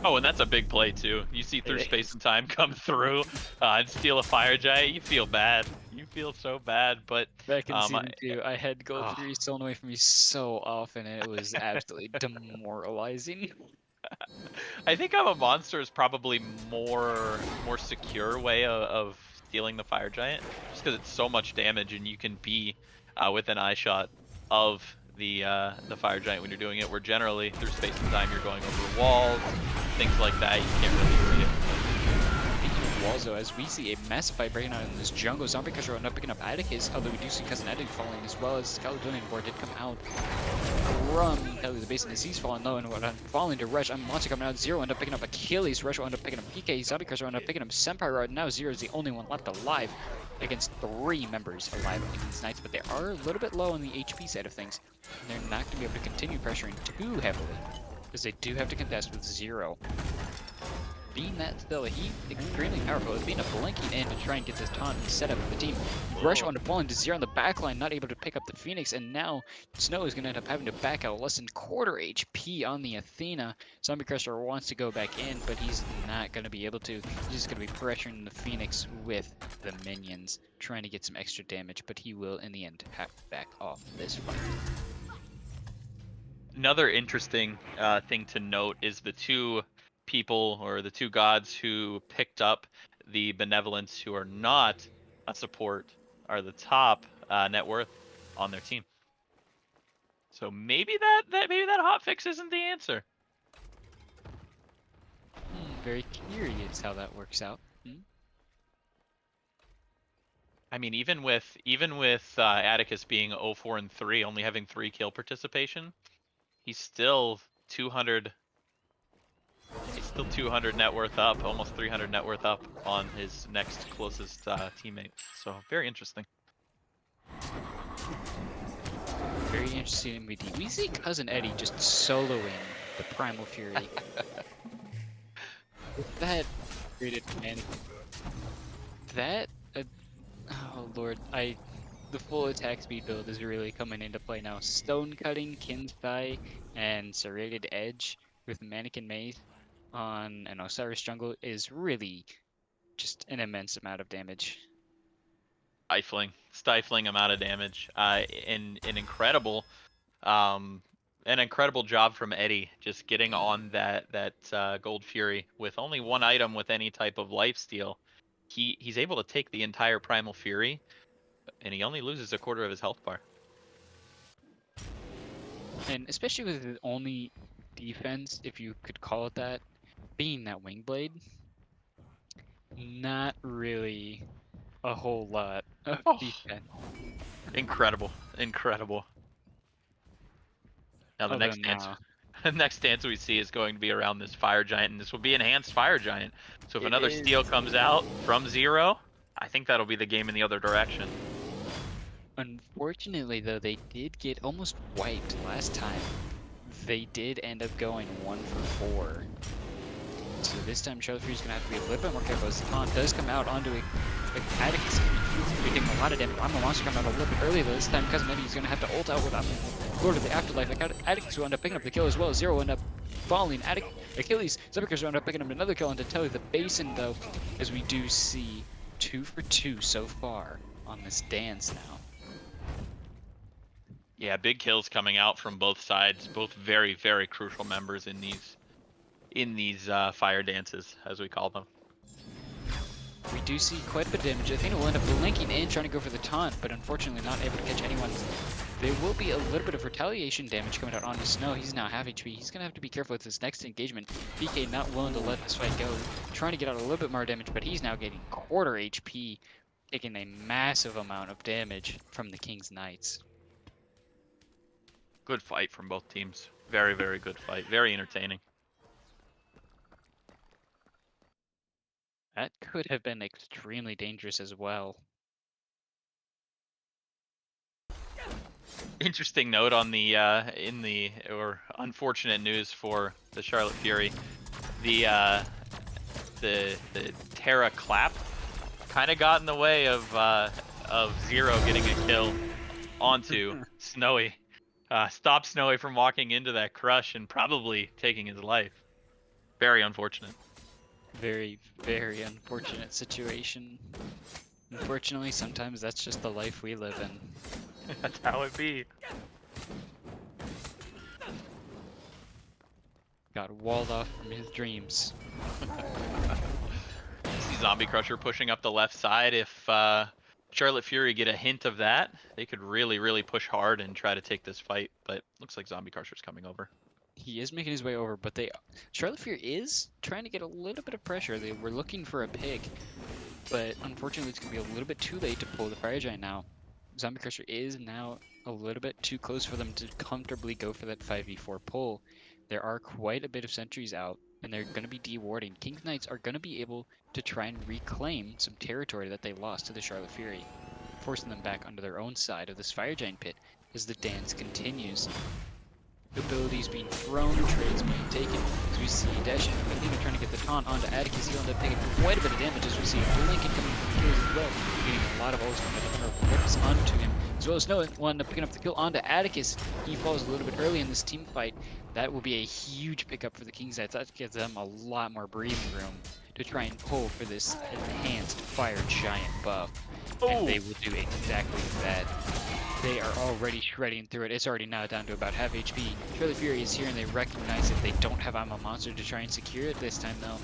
Oh, and that's a big play, too. You see Through Space and Time come through and steal a Fire Giant, you feel bad. You feel so bad, but... Back in Season 2, I had Gold 3 stolen away from me so often, and it was absolutely demoralizing. I think I'm a Monster is probably more secure way of stealing the Fire Giant, just because it's so much damage, and you can be within eye shot of the Fire Giant when you're doing it. Where generally Through Space and Time you're going over walls, things like that. You can't really see it. Walls, though, as we see a massive fight breaking out in this jungle. Zombie Crusher will end up picking up Atticus, although we do see Cousin Eddie falling as well as Caledonian Board did come out from Telly the Basin as he's falling low and falling to Rush. I'm Monster coming out. Zero end up picking up Achilles. Rush will end up picking up PK. Zombie Crusher will end up picking up Senpai Rod. Now Zero is the only one left alive against 3 members alive of the King's Knights, but they are a little bit low on the HP side of things. And they're not going to be able to continue pressuring too heavily because they do have to contest with Zero. being that still, he's extremely powerful. It's being a blinking in to try and get this taunt and set up for the team. Rush Whoa. onto fall into Zero on the backline, not able to pick up the Phoenix, and now Snow is going to end up having to back out less than quarter HP on the Athena. Zombie Crusher wants to go back in, but he's not going to be able to. He's just going to be pressuring the Phoenix with the minions, trying to get some extra damage, but he will, in the end, have to back off this fight. Another interesting thing to note is the two people or the two gods who picked up the benevolence who are not a support are the top net worth on their team. So maybe that hot fix isn't the answer. Very curious how that works out. I mean, even with Atticus being 0-4 and 3, only having 3 kill participation, he's still 200. He's still 200 net worth up, almost 300 net worth up on his next closest teammate. So very interesting. Very interesting in MD. We see Cousin Eddie just soloing the Primal Fury. That created man. That oh lord, the full attack speed build is really coming into play now. Stone cutting, Kin's Thigh, and Serrated Edge with Mannequin Maze on an Osiris jungle is really just an immense amount of damage. Stifling amount of damage. And an incredible job from Eddie, just getting on that Gold Fury with only one item with any type of lifesteal. He's able to take the entire Primal Fury, and he only loses a quarter of his health bar. And especially with his only defense, if you could call it that, being that Wing Blade, not really a whole lot of Oh, defense. incredible. Now the Other next than dance, now, the next dance we see is going to be around this Fire Giant, and this will be enhanced Fire Giant. So if it another is. steal comes out from Zero, I think that'll be the game in the other direction. Unfortunately, though, they did get almost wiped last time. They did end up going 1 for 4. So this time, Charlotte Fury's gonna have to be a little bit more careful as the taunt does come out onto a Atticus. He's taking a lot of damage. I'm a monster coming out a little bit early, though. This time, Cousin Eddie's gonna have to ult out with a Lord of the Afterlife. Atticus will end up picking up the kill as well. Zero will end up falling. Achilles, Zebikers will end up picking up another kill into Telly. The Basin, though, as we do see 2 for 2 so far on this dance now. Yeah, big kills coming out from both sides. Both very, very crucial members in these fire dances, as we call them. We do see quite a bit of damage. Athena will end up linking in, trying to go for the taunt, but unfortunately not able to catch anyone. There will be a little bit of retaliation damage coming out onto Snow. He's now half HP. He's going to have to be careful with his next engagement. PK not willing to let this fight go, trying to get out a little bit more damage, but he's now getting quarter HP, taking a massive amount of damage from the King's Knights. Good fight from both teams. Very, very good fight. Very entertaining. That could have been extremely dangerous as well. Interesting note on the unfortunate news for the Charlotte Fury. The Terra clap kind of got in the way of Zero getting a kill onto Snowy. Stopped Snowy from walking into that crush and probably taking his life. Very unfortunate. Very, very unfortunate situation. Unfortunately, sometimes that's just the life we live in. That's how it be. Got walled off from his dreams. See Zombie Crusher pushing up the left side. If Charlotte Fury get a hint of that, they could really, really push hard and try to take this fight. But looks like Zombie Crusher's coming over. He is making his way over, but Charlotte Fury is trying to get a little bit of pressure. They were looking for a pick, but unfortunately it's going to be a little bit too late to pull the Fire Giant now. Zombie Crusher is now a little bit too close for them to comfortably go for that 5v4 pull. There are quite a bit of sentries out, and they're going to be dewarding. King's Knights are going to be able to try and reclaim some territory that they lost to the Charlotte Fury, forcing them back onto their own side of this Fire Giant pit as the dance continues. abilities being thrown, trades being taken. As we see Dash and Medina trying to get the taunt onto Atticus. He'll end up taking quite a bit of damage as we see Blinken coming for the kills as well, getting a lot of ults from the Thunder whips onto him, as well as Noah will end up picking up the kill onto Atticus. He falls a little bit early in this team fight. That will be a huge pickup for the Kings Knights. That gives them a lot more breathing room to try and pull for this enhanced Fire Giant buff. And Oh, they will do exactly that. They are already shredding through it. It's already now down to about half HP. Charlotte Fury is here and they recognize that they don't have Ammo Monster to try and secure it this time though.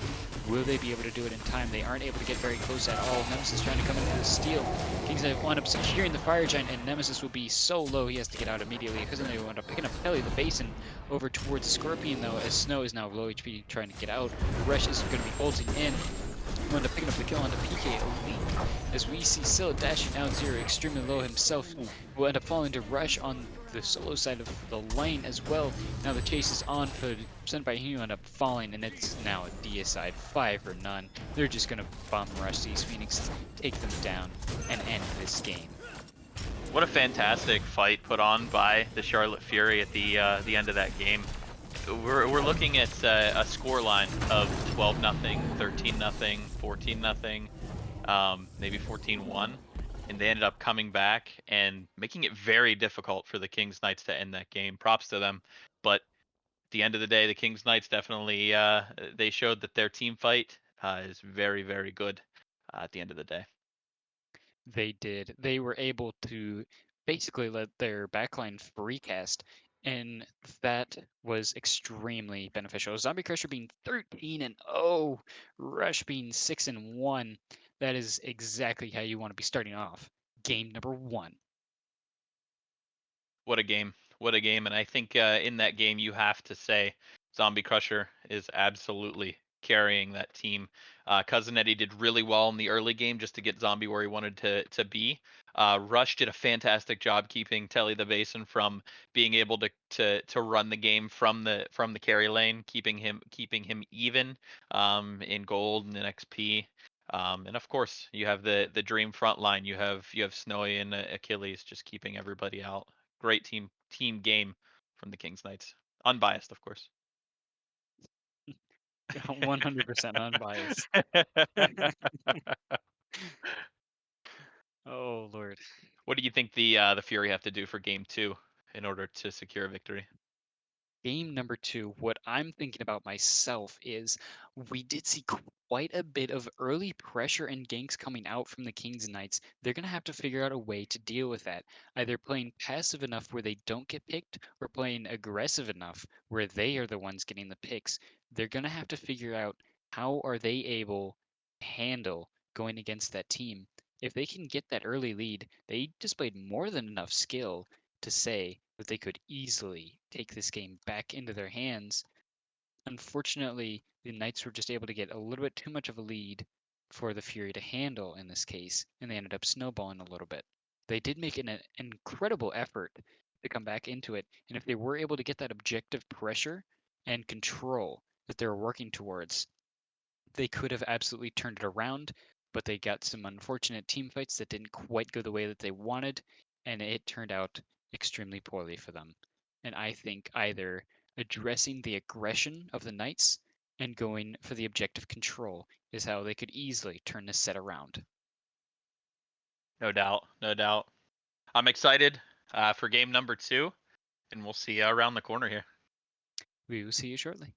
Will they be able to do it in time? They aren't able to get very close at all. Nemesis trying to come into the steal. Kings Knight wind up securing the Fire Giant and Nemesis will be so low he has to get out immediately because then they wind up picking up Kelly the Basin over towards Scorpion though, as Snow is now low HP trying to get out. Rush is going to be ulting in. We'll end up picking up the kill on the PK Elite. As we see Scylla dashing out Zero extremely low himself, will end up falling to Rush on the solo side of the lane as well. Now the chase is on for Senpai Hino, end up falling, and it's now a deicide 5 for none. They're just gonna bomb rush these Phoenix, take them down, and end this game. what a fantastic fight put on by the Charlotte Fury at the end of that game. We're looking at a score line of 12-0, 13-0, 14-0, maybe 14-1, and they ended up coming back and making it very difficult for the Kings Knights to end that game. Props to them, but at the end of the day, the Kings Knights definitely they showed that their team fight is very, very good at the end of the day. They did. They were able to basically let their backline free cast, and that was extremely beneficial. Zombie Crusher being 13-0, Rush being 6-1. That is exactly how you want to be starting off game number 1. What a game. What a game. And I think in that game, you have to say Zombie Crusher is absolutely carrying that team. Cousin Eddie did really well in the early game just to get Zombie where he wanted to be. Rush did a fantastic job keeping Telly the Basin from being able to run the game from the carry lane, keeping him even in gold and in XP. And of course, you have the dream front line. You have Snowy and Achilles just keeping everybody out. Great team game from the Kings Knights. Unbiased, of course. 100% unbiased. Oh, Lord. What do you think the Fury have to do for game 2 in order to secure a victory? Game number 2, what I'm thinking about myself is we did see quite a bit of early pressure and ganks coming out from the Kings Knights. They're going to have to figure out a way to deal with that. Either playing passive enough where they don't get picked, or playing aggressive enough where they are the ones getting the picks. They're going to have to figure out how are they able to handle going against that team. If they can get that early lead, they displayed more than enough skill to say that they could easily take this game back into their hands. Unfortunately, the Knights were just able to get a little bit too much of a lead for the Fury to handle in this case, and they ended up snowballing a little bit. They did make an incredible effort to come back into it, and if they were able to get that objective pressure and control that they were working towards, they could have absolutely turned it around, but they got some unfortunate team fights that didn't quite go the way that they wanted, and it turned out extremely poorly for them. And I think either addressing the aggression of the Knights and going for the objective control is how they could easily turn this set around. No doubt, no doubt. I'm excited for game number 2, and we'll see you around the corner here. We will see you shortly.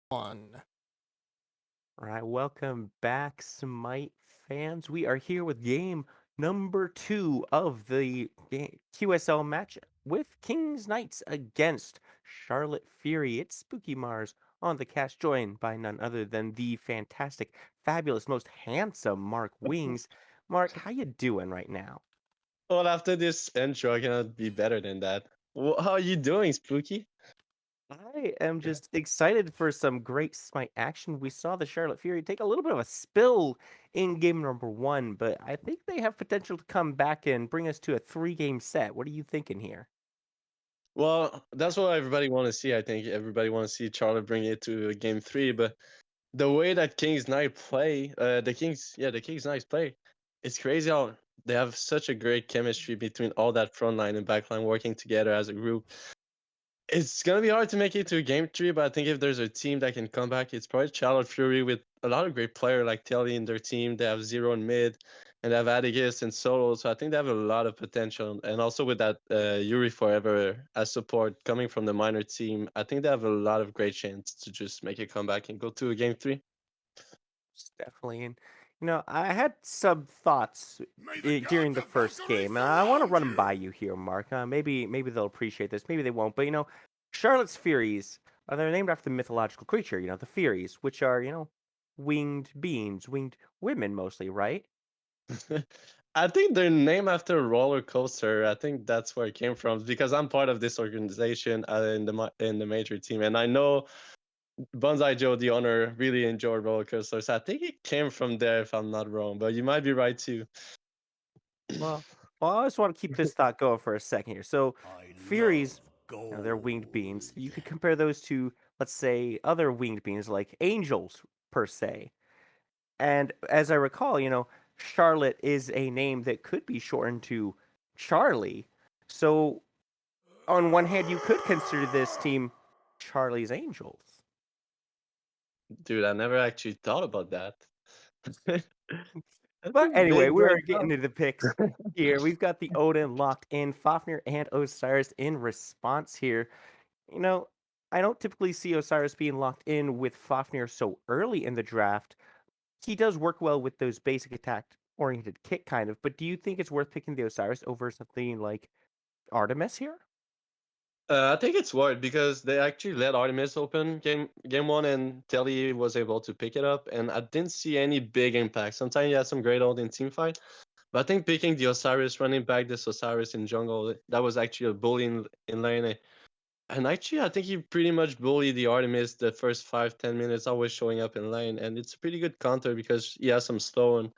one. All right, welcome back, Smite fans. We are here with game number 2 of the QSL match with Kings Knights against Charlotte Fury. It's Spooky Mars on the cast, joined by none other than the fantastic, fabulous, most handsome Mark Wings. Mark, how you doing right now? Well, after this intro, I cannot be better than that. How are you doing, Spooky? I am just excited for some great Smite action. We saw the Charlotte Fury take a little bit of a spill in game number 1, but I think they have potential to come back and bring us to a 3-game set. What are you thinking here? Well, that's what everybody want to see. I think everybody want to see Charlotte bring it to game 3. But the way that Kings Knight play, the Kings Knights play, it's crazy how they have such a great chemistry between all that front line and back line working together as a group. It's gonna be hard to make it to game 3, but I think if there's a team that can come back, it's probably Charlotte Fury with a lot of great players like Telly in their team. They have Zero in mid, and they have Adigas and Solo, so I think they have a lot of potential. And also with that Yuri Forever as support coming from the minor team, I think they have a lot of great chance to just make a comeback and go to a game 3. Definitely. And, I had some thoughts during the first game, and I want to run them by you here, Mark. Maybe they'll appreciate this. Maybe they won't. But, Charlotte's Furies, they're named after the mythological creature, the Furies, which are, winged beings, winged women mostly, right? I think they're named after a roller coaster. I think that's where it came from because I'm part of this organization in the major team, and I know Bonsai Joe, the owner, really enjoyed roller coasters. I think it came from there, if I'm not wrong, but you might be right too. Well, I just want to keep this thought going for a second here. So, Furies, they're winged beings. You could compare those to, let's say, other winged beings like angels, per se. And as I recall, Charlotte is a name that could be shortened to Charlie. So, on one hand, you could consider this team Charlie's Angels. Dude, I never actually thought about that. That's a But anyway, big we brain are getting into the picks here. We've got the Odin locked in, Fafnir and Osiris in response here. You know, I don't typically see Osiris being locked in with Fafnir so early in the draft. He does work well with those basic attack oriented kit kind of, but do you think it's worth picking the Osiris over something like Artemis here? I think it's worth because they actually let Artemis open game 1 and Telly was able to pick it up, and I didn't see any big impact. Sometimes you had some great old in team fight, but I think picking the Osiris, running back this Osiris in jungle, that was actually a bully in lane. And actually, I think he pretty much bullied the Artemis the first 5-10 minutes, always showing up in lane, and it's a pretty good counter because he has some slow and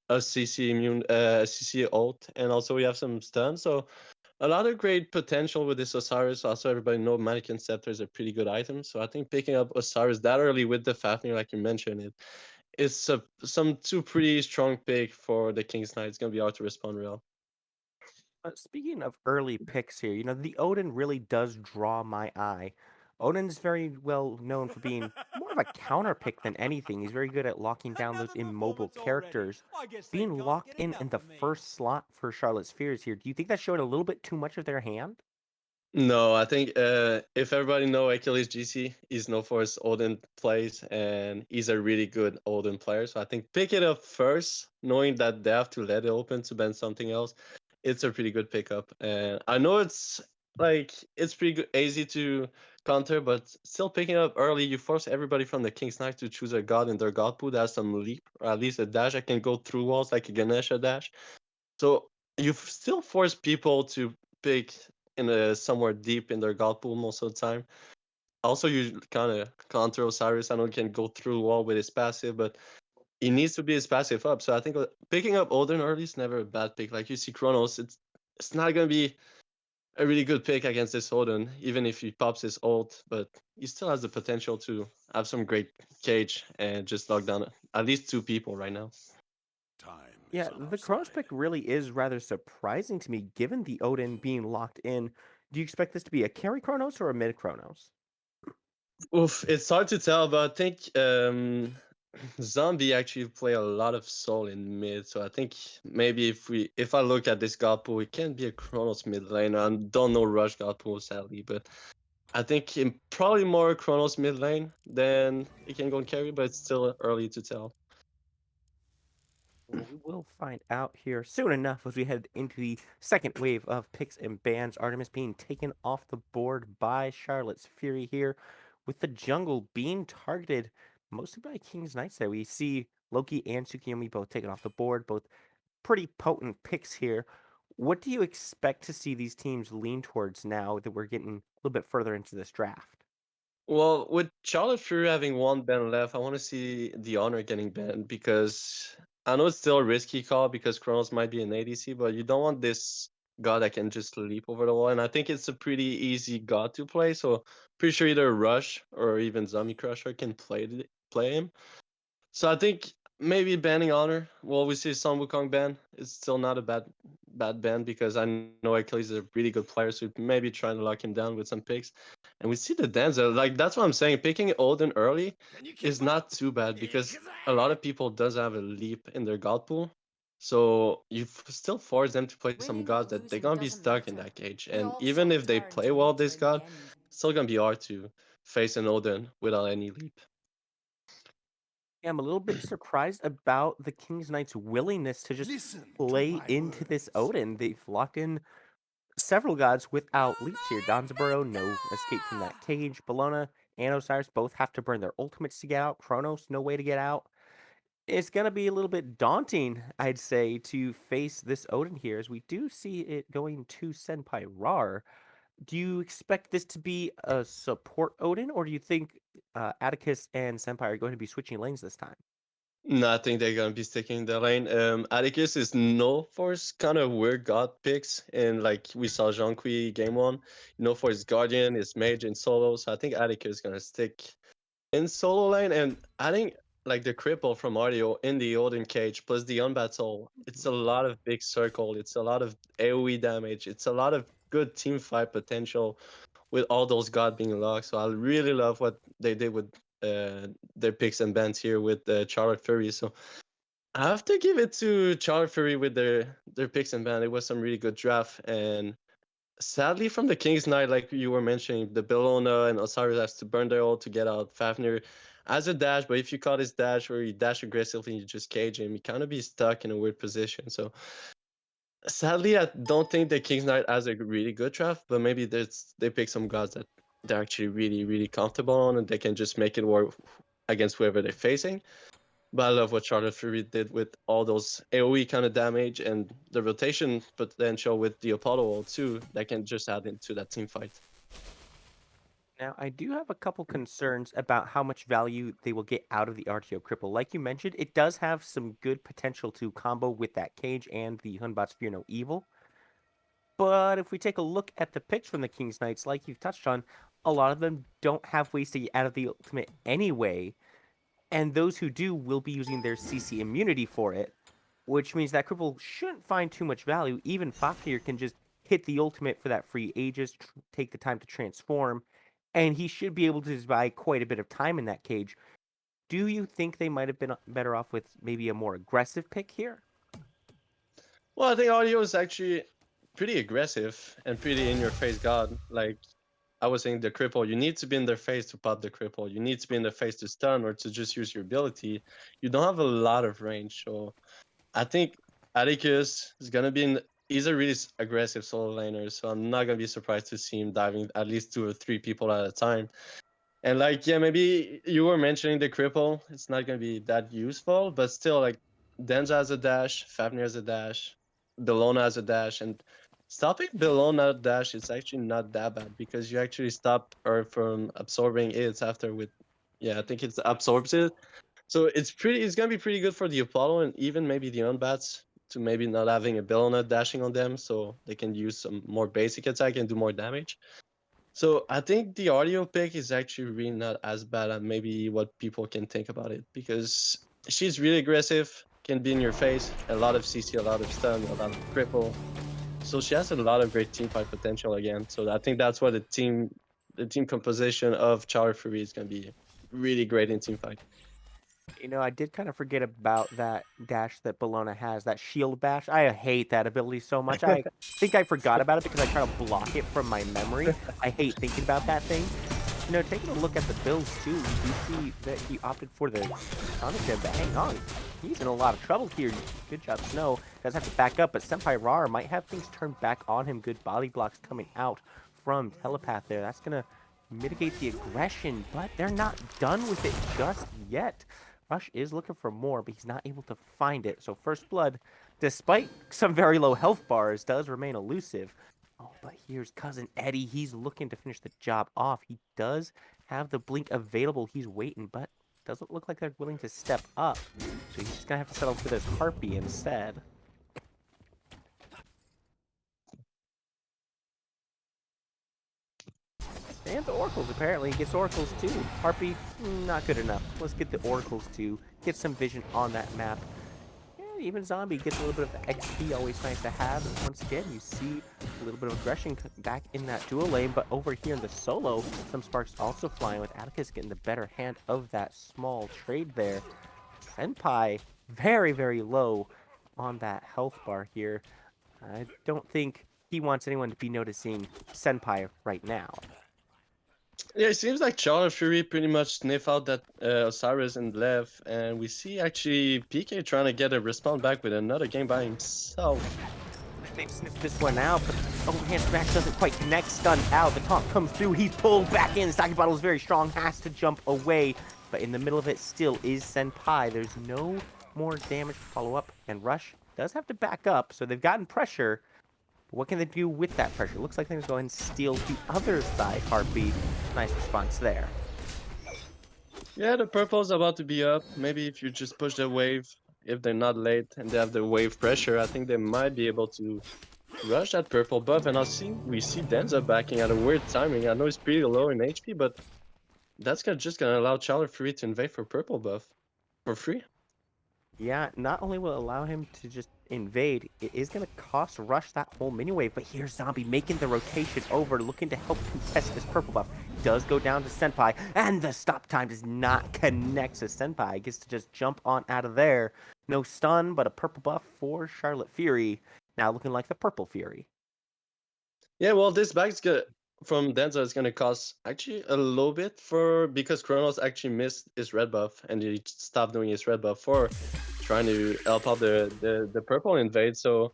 a CC immune, CC ult, and also we have some stun. So a lot of great potential with this Osiris. Also, everybody know Mannequin Scepter is a pretty good item. So I think picking up Osiris that early with the Fafnir, like you mentioned, it's some two pretty strong pick for the King's Knight. It's gonna be hard to respond real. Speaking of early picks here, the Odin really does draw my eye. Odin's very well known for being more of a counter pick than anything. He's very good at locking down those immobile characters. Being locked in the first slot for Charlotte Spheres here, do you think that's showing a little bit too much of their hand? No, I think if everybody know Achilles GC, he's known for his Odin plays, and he's a really good Odin player. So I think pick it up first, knowing that they have to let it open to ban something else. It's a pretty good pickup, and I know it's pretty good, easy to counter, but still picking up early, you force everybody from the King's Knight to choose a god in their god pool that has some leap, or at least a dash that can go through walls like a Ganesha dash. So you still force people to pick in a somewhere deep in their god pool most of the time. Also, you kind of counter Osiris. I know he can go through wall with his passive, but he needs to be his passive up. So I think picking up Odin early is never a bad pick. Like you see Kronos, it's not gonna be a really good pick against this Odin, even if he pops his ult, but he still has the potential to have some great cage and just knock down at least 2 people right now. Yeah, the Kronos pick really is rather surprising to me, given the Odin being locked in. Do you expect this to be a carry Kronos or a mid Kronos? Oof, it's hard to tell, but I think Zombie actually play a lot of soul in mid, so I think maybe if I look at this god pool, it can be a Kronos mid lane. I don't know Rush god pool sadly, but I think in probably more Chronos mid lane than it can go and carry, but it's still early to tell. Well, we will find out here soon enough as we head into the second wave of picks and bans. Artemis being taken off the board by Charlotte's Fury here, with the jungle being targeted mostly by King's Knights there. We see Loki and Tsukiyomi both taken off the board, both pretty potent picks here. What do you expect to see these teams lean towards now that we're getting a little bit further into this draft? Well, with Charlotte Fury having one ban left, I want to see the Honor getting banned because I know it's still a risky call because Chronos might be an ADC, but you don't want this god that can just leap over the wall. And I think it's a pretty easy god to play, so pretty sure either Rush or even Zombie Crusher can play him. So I think maybe banning Honor. Well, we see Sun Wukong ban. It's still not a bad ban because I know Achilles is a really good player, so maybe trying to lock him down with some picks. And we see the Denzel. Like that's what I'm saying. Picking Odin early is not too bad because a lot of people does have a leap in their god pool. So you still force them to play some gods that they're gonna be stuck in that cage. And even if they play well this god, it's still gonna be hard to face an Odin without any leap. Yeah, I'm a little bit surprised about the King's Knights' willingness to just play into this Odin. They've locked in several gods without leaps here. Danzaburo, no escape from that cage. Bellona and Osiris both have to burn their ultimates to get out. Kronos, no way to get out. It's going to be a little bit daunting, I'd say, to face this Odin here, as we do see it going to Senpai Rar. Do you expect this to be a support Odin, or do you think Atticus and Senpai are going to be switching lanes this time? No, I think they're gonna be sticking in the lane. Atticus is known for his kind of weird god picks, and like we saw Jean-Qui game one, for his Guardian, his Mage, and solo. So I think Atticus is gonna stick in solo lane, and I think like the cripple from Audio in the Odin cage plus the Unbattle, it's a lot of big circle, it's a lot of AoE damage, it's a lot of good team fight potential with all those god being locked. So I really love what they did with their picks and bans here with Charlotte Fury. So I have to give it to Charlotte Fury with their picks and ban. It was some really good draft, and sadly from the King's Knight, like you were mentioning, the Bellona and Osiris has to burn their ult to get out Fafnir as a dash. But if you caught his dash or you dash aggressively and you just cage him, you kind of be stuck in a weird position. So sadly, I don't think the King's Knight has a really good draft, but maybe they pick some gods that they're actually really comfortable on, and they can just make it work against whoever they're facing. But I love what Charlotte Fury did with all those AoE kind of damage and the rotation potential with the Apollo ult too, that can just add into that team fight. Now, I do have a couple concerns about how much value they will get out of the RTO cripple. Like you mentioned, it does have some good potential to combo with that cage and the Hunbot's Fear No Evil. But if we take a look at the picks from the King's Knights, like you've touched on, a lot of them don't have ways to get out of the ultimate anyway. And those who do will be using their CC immunity for it, which means that cripple shouldn't find too much value. Even Fafnir can just hit the ultimate for that free Aegis, take the time to transform, and he should be able to buy quite a bit of time in that cage. Do you think they might have been better off with maybe a more aggressive pick here? Well, I think Audio is actually pretty aggressive and pretty in your face god. Like I was saying, the cripple, you need to be in their face to pop the cripple. You need to be in their face to stun or to just use your ability. You don't have a lot of range, so I think Atticus is gonna be in. He's a really aggressive solo laner, so I'm not gonna be surprised to see him diving at least 2 or 3 people at a time. And like, yeah, maybe you were mentioning the cripple. It's not gonna be that useful, but still, like, Denza has a dash, Fafnir has a dash, Bellona has a dash, and stopping Bellona dash is actually not that bad because you actually stop her from absorbing it after with, yeah, I think it absorbs it. So it's gonna be pretty good for the Apollo and even maybe the Unbats to maybe not having a Bellona dashing on them, so they can use some more basic attack and do more damage. So I think the audio pick is actually really not as bad as maybe what people can think about it because she's really aggressive, can be in your face, a lot of CC, a lot of stun, a lot of cripple. So she has a lot of great team fight potential again. So I think that's why the team composition of Charlie Fury is gonna be really great in team fight. You know, I did kind of forget about that dash that Bologna has, that shield bash. I hate that ability so much. I think I forgot about it because I try to block it from my memory. I hate thinking about that thing. You know, taking a look at the builds too, we do see that he opted for the Sonic Gem, but hang on. He's in a lot of trouble here. Good job, Snow. Does have to back up, but Senpai Rar might have things turned back on him. Good body blocks coming out from Telepath there. That's going to mitigate the aggression, but they're not done with it just yet. Rush is looking for more, but he's not able to find it. So First Blood, despite some very low health bars, does remain elusive. Oh, but here's Cousin Eddie. He's looking to finish the job off. He does have the blink available. He's waiting, but doesn't look like they're willing to step up. So he's just going to have to settle for this Harpy instead. And the Oracles, apparently. He gets Oracles too. Harpy, not good enough. Let's get the Oracles too. Get some vision on that map. Yeah, even Zombie gets a little bit of the XP, always nice to have. And once again, you see a little bit of aggression back in that dual lane. But over here in the solo, some sparks also flying with Atticus getting the better hand of that small trade there. Senpai, very, very low on that health bar here. I don't think he wants anyone to be noticing Senpai right now. Yeah, it seems like Charlotte Fury pretty much sniff out that Osiris and left, and we see actually PK trying to get a respawn back with another game by himself. They've sniffed this one out, but overhand smash doesn't quite connect. Stunned out. The taunt comes through. He's pulled back in. Sake Bottle is very strong. Has to jump away. But in the middle of it still is Senpai. There's no more damage to follow up. And Rush does have to back up. So they've gotten pressure. But what can they do with that pressure? Looks like they're going to go ahead and steal the other side Heartbeat. Nice response there. Yeah, the purple's about to be up. Maybe if you just push the wave, if they're not late and they have the wave pressure, I think they might be able to rush that purple buff. And we see Denza backing at a weird timing. I know he's pretty low in HP, but that's just gonna allow Charlotte Fury to invade for purple buff for free. Yeah, not only will it allow him to just invade, it is going to cost Rush that whole mini wave. But here's Zombie making the rotation over, looking to help contest this purple buff. Does go down to Senpai, and the stop time does not connect to Senpai. Gets to just jump on out of there. No stun, but a purple buff for Charlotte Fury. Now looking like the Purple Fury. Yeah, well, this bag's good from Denza is gonna cost actually a little bit because Kronos actually missed his red buff and he stopped doing his red buff for trying to help out the purple invade. So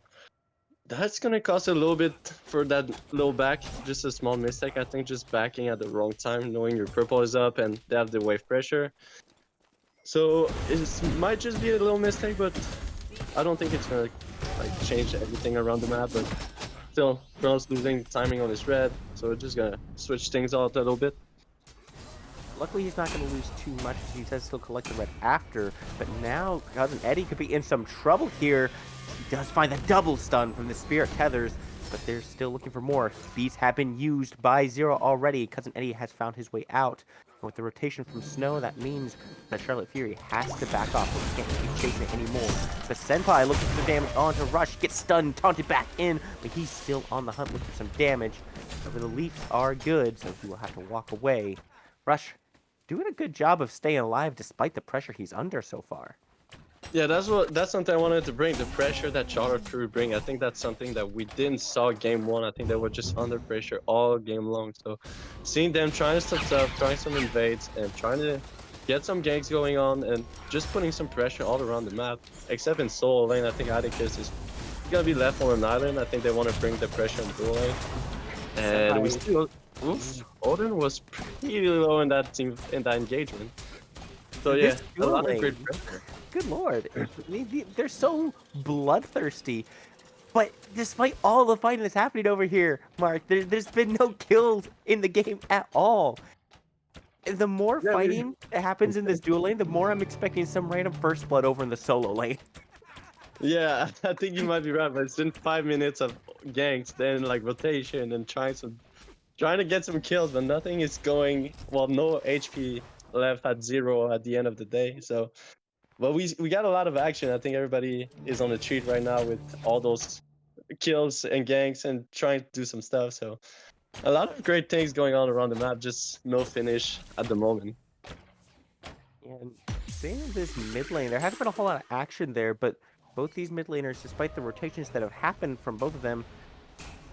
that's gonna cost a little bit for that little back. Just a small mistake, I think, just backing at the wrong time, knowing your purple is up and they have the wave pressure. So it might just be a little mistake, but I don't think it's gonna like change everything around the map. But still, Kronos losing timing on his red, so we're just gonna switch things out a little bit. Luckily, he's not going to lose too much because he does still collect the red after. But now, Cousin Eddie could be in some trouble here. He does find the double stun from the Spirit Tethers, but they're still looking for more. Beats have been used by Zero already. Cousin Eddie has found his way out. And with the rotation from Snow, that means that Charlotte Fury has to back off. He can't keep chasing it anymore. The Senpai looking for the damage onto Rush. Gets stunned, taunted back in, but he's still on the hunt looking for some damage. However, the Leafs are good, so he will have to walk away. Rush doing a good job of staying alive despite the pressure he's under so far. Yeah, that's something I wanted to bring, the pressure that Charlotte Fury bring. I think that's something that we didn't saw game one. I think they were just under pressure all game long. So seeing them trying some stuff, trying some invades, and trying to get some ganks going on, and just putting some pressure all around the map, except in solo lane. I think Atticus is gonna be left on an island. I think they want to bring the pressure in dual lane. And we still, oof, Odin was pretty low in that engagement. So yeah, a lot of great pressure. Good lord, they're so bloodthirsty. But despite all the fighting that's happening over here, Mark, there's been no kills in the game at all. The more fighting that happens in this dual lane, the more I'm expecting some random first blood over in the solo lane. Yeah, I think you might be right, but it's been 5 minutes of ganks, then like rotation and trying to get some kills, but nothing is going. Well, no HP left at 0 at the end of the day. So, but we got a lot of action. I think everybody is on a treat right now with all those kills and ganks and trying to do some stuff. So, a lot of great things going on around the map. Just no finish at the moment. And Staying in this mid lane, there hasn't been a whole lot of action there, but both these mid laners, despite the rotations that have happened from both of them,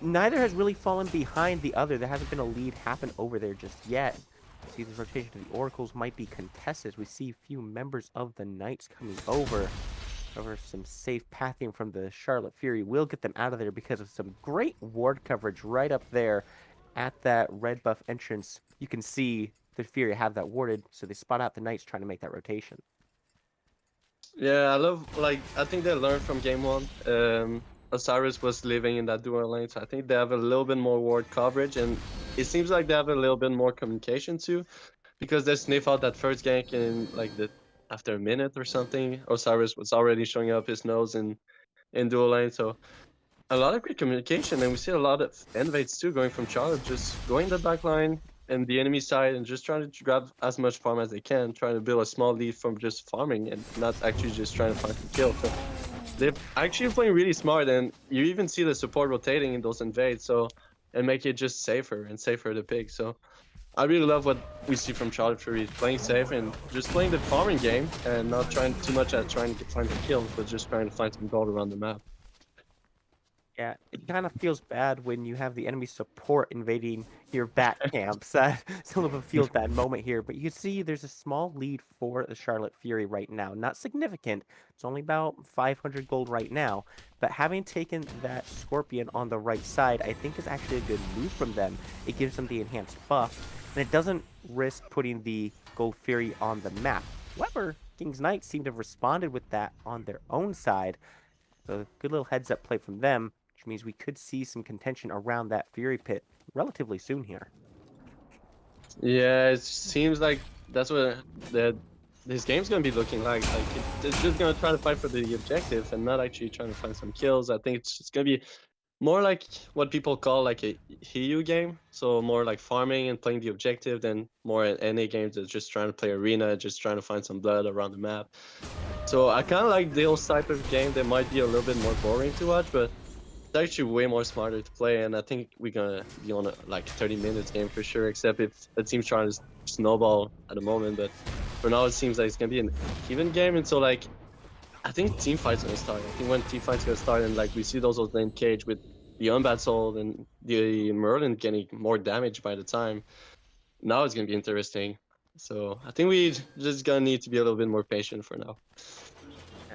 neither has really fallen behind the other. There hasn't been a lead happen over there just yet. See, this rotation to the Oracles might be contested. We see a few members of the Knights coming over. However, some safe pathing from the Charlotte Fury will get them out of there because of some great ward coverage right up there at that red buff entrance. You can see the Fury have that warded, so they spot out the Knights trying to make that rotation. Yeah, I love, like, I think they learned from game one. Osiris was living in that dual lane, so I think they have a little bit more ward coverage, and it seems like they have a little bit more communication too, because they sniff out that first gank in like after a minute or something. Osiris was already showing up his nose in dual lane, so a lot of great communication, and we see a lot of invades too going from Charlotte, just going the back line and the enemy side and just trying to grab as much farm as they can, trying to build a small lead from just farming and not actually just trying to find some kills. So they're actually playing really smart, and you even see the support rotating in those invades, so and make it just safer and safer to pick. So I really love what we see from Charlotte Fury, playing safe and just playing the farming game and not trying too much at trying to find the kills, but just trying to find some gold around the map. Yeah, it kind of feels bad when you have the enemy support invading your bat camps. It's a little bit feels bad moment here, but you can see there's a small lead for the Charlotte Fury right now. Not significant. It's only about 500 gold right now. But having taken that Scorpion on the right side, I think is actually a good move from them. It gives them the enhanced buff, and it doesn't risk putting the Gold Fury on the map. However, King's Knights seem to have responded with that on their own side. So good little heads up play from them, which means we could see some contention around that Fury pit relatively soon here. Yeah, it seems like that's what this game's gonna be looking like. It's just gonna try to fight for the objective and not actually trying to find some kills. I think it's just gonna be more like what people call like a HEU game. So more like farming and playing the objective than more NA games that's just trying to play arena, just trying to find some blood around the map. So I kind of like those type of game. They might be a little bit more boring to watch, but it's actually way more smarter to play. And I think we're gonna be on a like 30 minutes game for sure. Except if the team's trying to snowball at the moment, but for now it seems like it's gonna be an even game. And so like I think team fights gonna start. I think when team fights gonna start and like we see those lane cage with the Unbad Soul and the Merlin getting more damage by the time, now it's gonna be interesting. So I think we just gonna need to be a little bit more patient for now.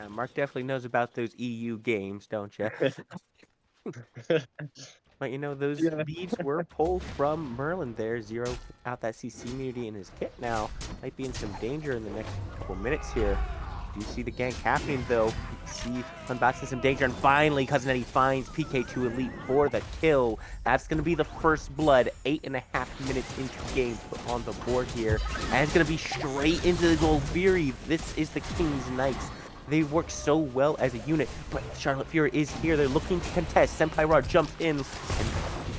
Mark definitely knows about those EU games, don't you? But you know, those Yeah. leads were pulled from Merlin there. Zero out that CC immunity in his kit now. Might be in some danger in the next couple minutes here. Do you see the gank happening though? You see Unbox in some danger, and finally Cousin Eddie finds PK2 Elite for the kill. That's going to be the first blood. 8.5 minutes into the game put on the board here. And it's going to be straight into the Gold Fury. This is the King's Knights. They work so well as a unit, but Charlotte Fury is here. They're looking to contest. Senpai Ra jumps in, and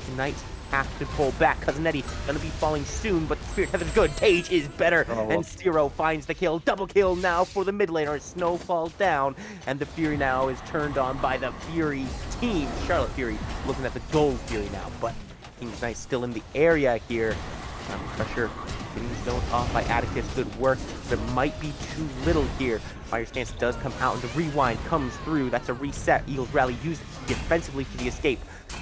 the Knights have to pull back. Cousin Eddie gonna be falling soon, but the Spirit Tether is good. Cage is better, and Zero finds the kill. Double kill now for the mid laner. Snow falls down, and the Fury now is turned on by the Fury team. Charlotte Fury looking at the Gold Fury now, but King's Knight still in the area here. Pressure getting zoned off by Atticus. Good work. There might be too little here. Fire Stance does come out, and the rewind comes through. That's a reset. Eagles Rally used defensively for the escape.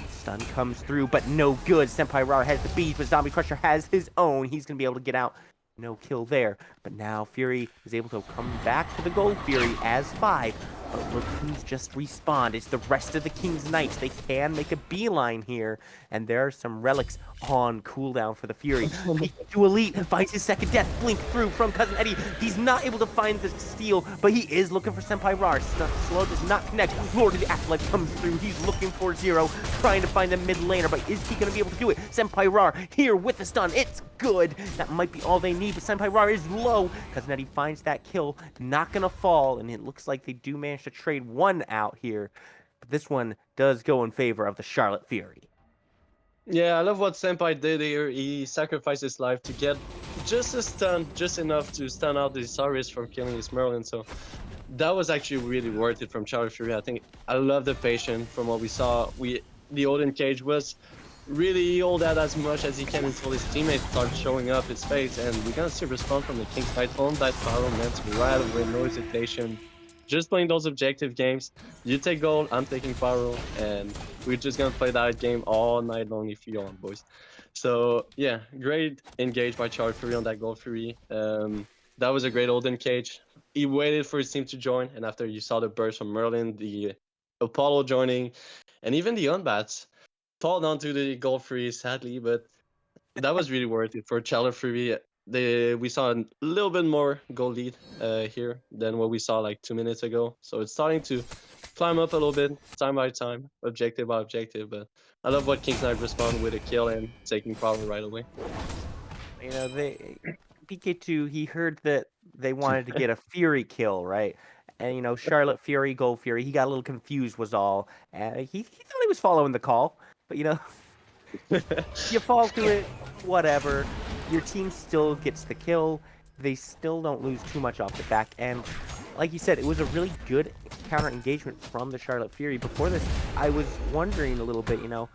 Stun comes through, but no good. Senpai Ra has the bees, but Zombie Crusher has his own. He's going to be able to get out. No kill there. But now Fury is able to come back to the Gold Fury as 5. But look who's just respawned. It's the rest of the King's Knights. They can make a beeline here. And there are some relics on cooldown for the Fury. PK2 Elite finds his second death. Blink through from Cousin Eddie. He's not able to find the steal, but he is looking for Senpai Ra. Slow does not connect. Lord of the Afterlife comes through. He's looking for Zero, trying to find the mid laner, but is he going to be able to do it? Senpai Ra here with the stun. It's good. That might be all they need, but Senpai Ra is low. Cousin Eddie finds that kill. Not going to fall, and it looks like they do manage to trade one out here. But this one does go in favor of the Charlotte Fury. Yeah, I love what Senpai did here. He sacrificed his life to get just a stun, just enough to stun out the Osiris from killing his Merlin. So that was actually really worth it from Charlotte Fury. I think I love the patience from what we saw. The Odin cage was really hold that as much as he can until his teammates start showing up his face, and we're gonna see a response from the Kings Knight on that Pyro Mets right away, no hesitation. Just playing those objective games. You take gold, I'm taking Pyro, and we're just gonna play that game all night long if you want, boys. So yeah, great engage by Charlie Fury on that gold Fury. That was a great Olden cage. He waited for his team to join, and after you saw the burst from Merlin, the Apollo joining, and even the Unbats fall onto the gold free sadly, but that was really worth it for Charlotte Free. We saw a little bit more goal lead here than what we saw like 2 minutes ago. So it's starting to climb up a little bit, time by time, objective by objective. But I love what Kings Knight respond with a kill and taking power right away. You know, PK2, he heard that they wanted to get a Fury kill, right? And, you know, Charlotte Fury, Gold Fury, he got a little confused was all. He thought he was following the call. But, you know, you fall to it, whatever. Your team still gets the kill. They still don't lose too much off the back. And like you said, it was a really good counter engagement from the Charlotte Fury. Before this, I was wondering a little bit, you know,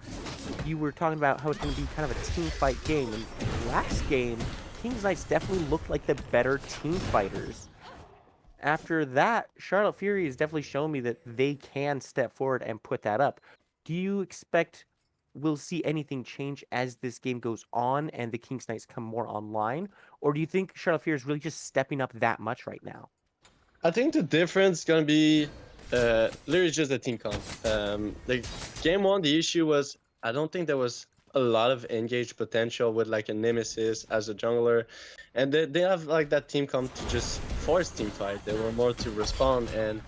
you were talking about how it's going to be kind of a team fight game. And last game, Kings Knights definitely looked like the better team fighters. After that, Charlotte Fury has definitely shown me that they can step forward and put that up. Do you expect we'll see anything change as this game goes on and the Kings Knights come more online? Or do you think Charlotte Fury is really just stepping up that much right now? I think the difference is gonna be literally just the team comp. The game one, the issue was I don't think there was a lot of engaged potential with like a Nemesis as a jungler, and they have like that team comp to just force team fight. They were more to respond, and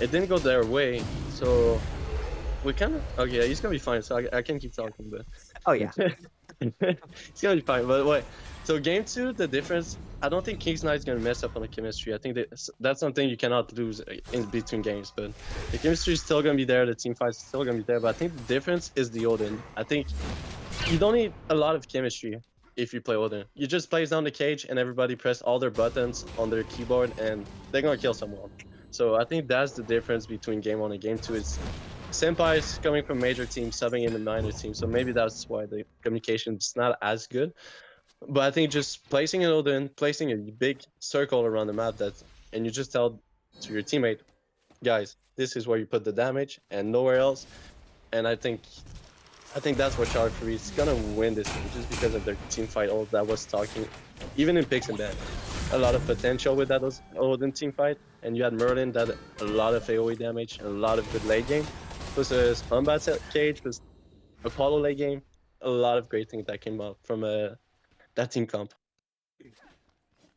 it didn't go their way. So we kind of okay. He's gonna be fine. So I can keep talking, but Oh, yeah. it's gonna be fine. But wait, so game two, the difference. I don't think Kings Knight's gonna mess up on the chemistry. I think that's something you cannot lose in between games. But the chemistry is still gonna be there. The team fight's still gonna be there. But I think the difference is the Odin. I think you don't need a lot of chemistry if you play Odin. You just place down the cage and everybody press all their buttons on their keyboard and they're gonna kill someone. So I think that's the difference between game one and game two. It's Senpai's coming from major team, subbing in the minor team, so maybe that's why the communication is not as good. But I think just placing an Odin, placing a big circle around the map, and you just tell to your teammate, guys, this is where you put the damage and nowhere else. And I think that's what Charlotte Fury is gonna win this game, just because of their team fight. All that was talking, even in picks and ban, a lot of potential with that Odin team fight. And you had Merlin that a lot of AoE damage and a lot of good late game. Plus a Unbat cage, plus Apollo late game. A lot of great things that came out from that team comp.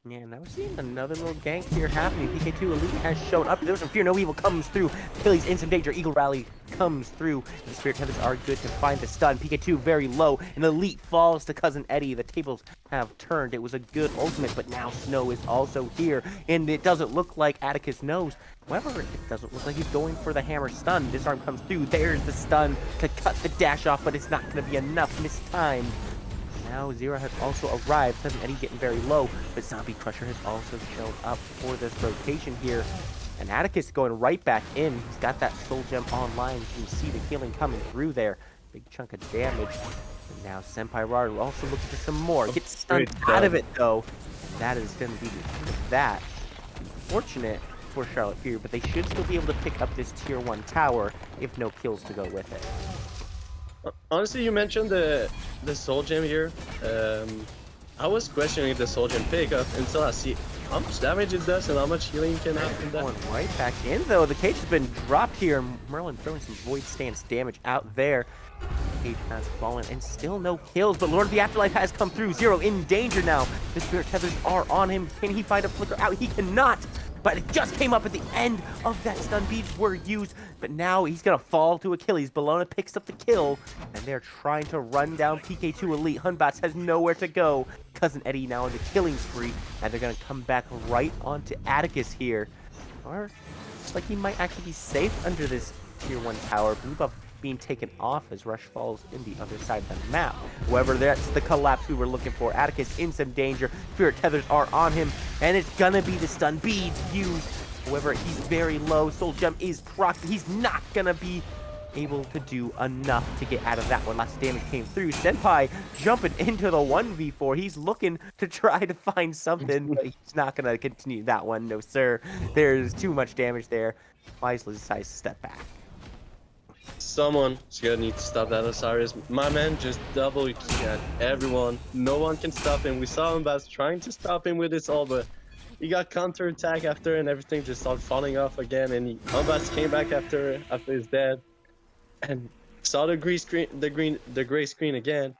Yeah, now we're seeing another little gank here happening. PK2 Elite has shown up. There's some Fear No Evil comes through. Achilles in some danger. Eagle Rally comes through. The Spirit Tethers are good to find the stun. PK2 very low. And Elite falls to Cousin Eddie. The tables have turned. It was a good ultimate, but now Snow is also here. And it doesn't look like Atticus knows. However, it doesn't look like he's going for the hammer stun. Disarm comes through. There's the stun to cut the dash off, but it's not going to be enough this time. Now Zero has also arrived. Cousin Eddie getting very low, but Zombie Crusher has also shown up for this rotation here. And Atticus going right back in. He's got that Soul Gem online. You can see the healing coming through there. Big chunk of damage. And now Senpai Rar also looking for some more. Gets stunned out of it though. That is going to be the end of that. Unfortunate for Charlotte Fury, but they should still be able to pick up this tier 1 tower if no kills to go with it. Honestly, you mentioned the Soul Gem here. I was questioning the Soul Gem pickup until I see how much damage it does and how much healing can happen from that. Going right back in though. The cage has been dropped here. Merlin throwing some Void Stance damage out there. Cage has fallen and still no kills, but Lord of the Afterlife has come through. Zero in danger now. The Spirit Tethers are on him. Can he find a flicker out? He cannot. But it just came up at the end of that stun beads were used. But now he's going to fall to Achilles. Bellona picks up the kill. And they're trying to run down PK2 Elite. Hunbats has nowhere to go. Cousin Eddie now on the killing spree. And they're going to come back right onto Atticus here. Or looks like he might actually be safe under this tier 1 tower. Blue buff being taken off as Rush falls in the other side of the map. However, that's the collapse we were looking for. Atticus in some danger. Spirit Tethers are on him, and it's gonna be the stun beads used. However, he's very low. Soul Gem is procced. He's not gonna be able to do enough to get out of that one. Lots of damage came through. Senpai jumping into the 1v4. He's looking to try to find something, but he's not going to continue that one. No, sir. There's too much damage there. Wisely decides to step back. Someone's gonna need to stop that Osiris. My man just double key at everyone. No one can stop him. We saw him Baz trying to stop him with his ult, but he got counter attack after, and everything just started falling off again. And Umbas came back after his dead, and saw the gray screen again.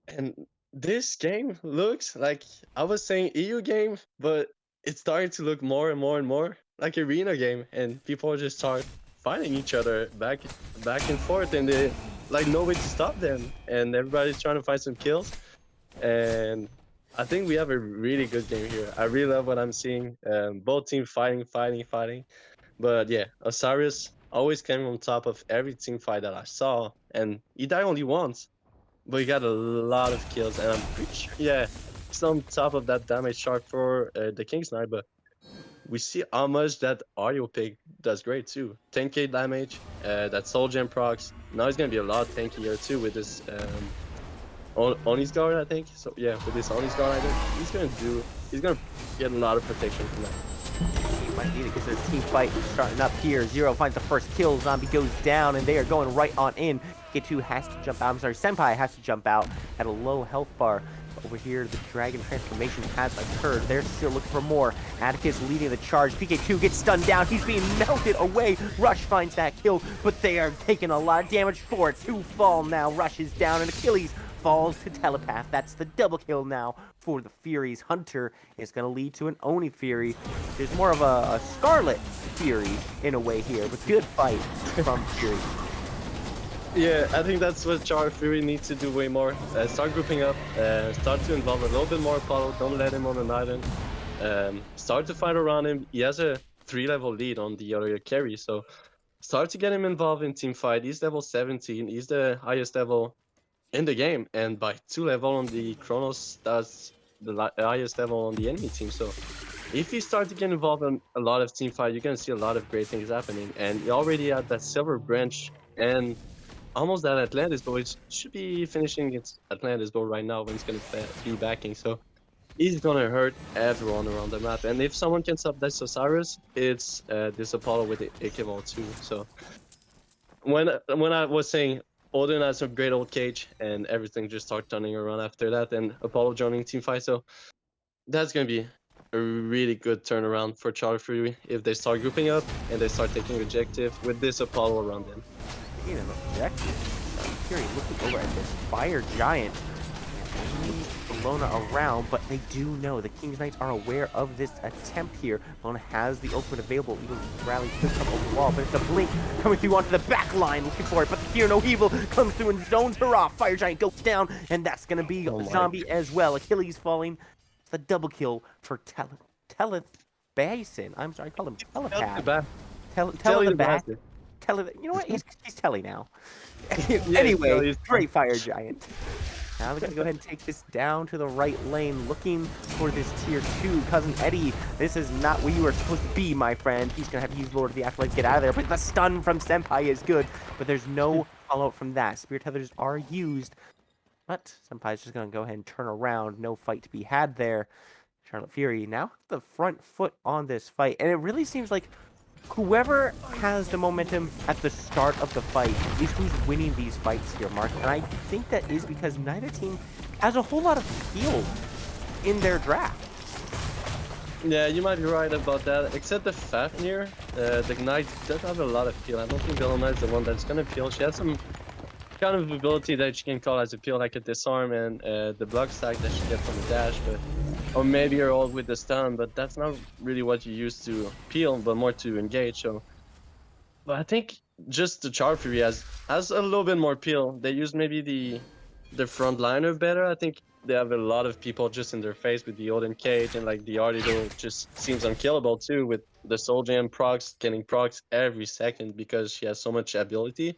And this game looks like, I was saying EU game, but it's starting to look more and more and more like arena game, and people just start fighting each other back and forth, and they like no way to stop them, and everybody's trying to find some kills. And I think we have a really good game here. I really love what I'm seeing. Both teams fighting. But yeah, Osiris always came on top of every team fight that I saw, and he died only once, but he got a lot of kills, and I'm pretty sure, yeah, he's on top of that damage chart for the King's Knight. But we see how much that audio pick does great too. 10k damage, that soul gem procs. Now he's gonna be a lot tankier too with this Oni's guard, I think. So yeah, with this Oni's guard, I think he's gonna get a lot of protection from that. He might need it because there's a team fight starting up here. Zero finds the first kill. Zombie goes down, and they are going right on in. K2 has to jump out. I'm sorry, Senpai has to jump out at a low health bar. Over here, the Dragon transformation has occurred. They're still looking for more. Atticus leading the charge. PK2 gets stunned down. He's being melted away. Rush finds that kill, but they are taking a lot of damage for it. 2 fall now. Rush is down, and Achilles falls to Telepath. That's the double kill now for the Furies. Hunter is going to lead to an Oni Fury. There's more of a Scarlet Fury in a way here, but good fight from Fury. Yeah, I think that's what Char Fury needs to do way more. Start grouping up, start to involve a little bit more Apollo, don't let him on an island. Start to fight around him. He has a 3-level lead on the other carry, so start to get him involved in team fight. He's level 17, he's the highest level in the game, and by 2 level on the Chronos, that's the highest level on the enemy team. So if you start to get involved in a lot of team fight, you're gonna see a lot of great things happening. And he already had that Silver Branch and almost that Atlantis, but it should be finishing against Atlantis but right now when he's gonna be backing. So he's gonna hurt everyone around the map. And if someone can stop this Osiris, it's this Apollo with the Ikeball too. So when I was saying Odin has a great old cage and everything just start turning around after that, and Apollo joining team fight, so that's gonna be a really good turnaround for Charlie Fury if they start grouping up and they start taking objective with this Apollo around them. An objective. Fury looking over at this Fire Giant. Bologna around, but they do know the King's Knights are aware of this attempt here. Bologna has the ultimate available. Eagle rally puts up over the wall, but it's a blink coming through onto the back line looking for it. But the Fear No Evil comes through and zones her off. Fire Giant goes down, and that's going to be a zombie as well. Achilles falling. It's the double kill for Teleth Basin. I'm sorry, I called him Telepath. Telepath. You know what? He's Telly now. Anyway, great Fire Giant. Now they're going to go ahead and take this down to the right lane, looking for this tier 2. Cousin Eddie, this is not where you are supposed to be, my friend. He's going to have to use Lord of the Afterlife to get out of there. But the stun from Senpai is good, but there's no follow-up from that. Spirit Tethers are used, but Senpai's just going to go ahead and turn around. No fight to be had there. Charlotte Fury now the front foot on this fight, and it really seems like whoever has the momentum at the start of the fight is who's winning these fights here, Mark. And I think that is because neither team has a whole lot of peel in their draft. Yeah, you might be right about that, except the Fafnir. The Knight does have a lot of peel. I don't think Belona is the one that's gonna peel. She has some kind of ability that she can call as a peel, like a disarm and the block stack that she gets from the dash, but or maybe you're all with the stun, but that's not really what you use to peel, but more to engage. So, but I think just the Char Fury has a little bit more peel. They use maybe the front liner better. I think they have a lot of people just in their face with the Odin cage, and like the Artido just seems unkillable too with the Soul Gem procs, getting procs every second because she has so much ability.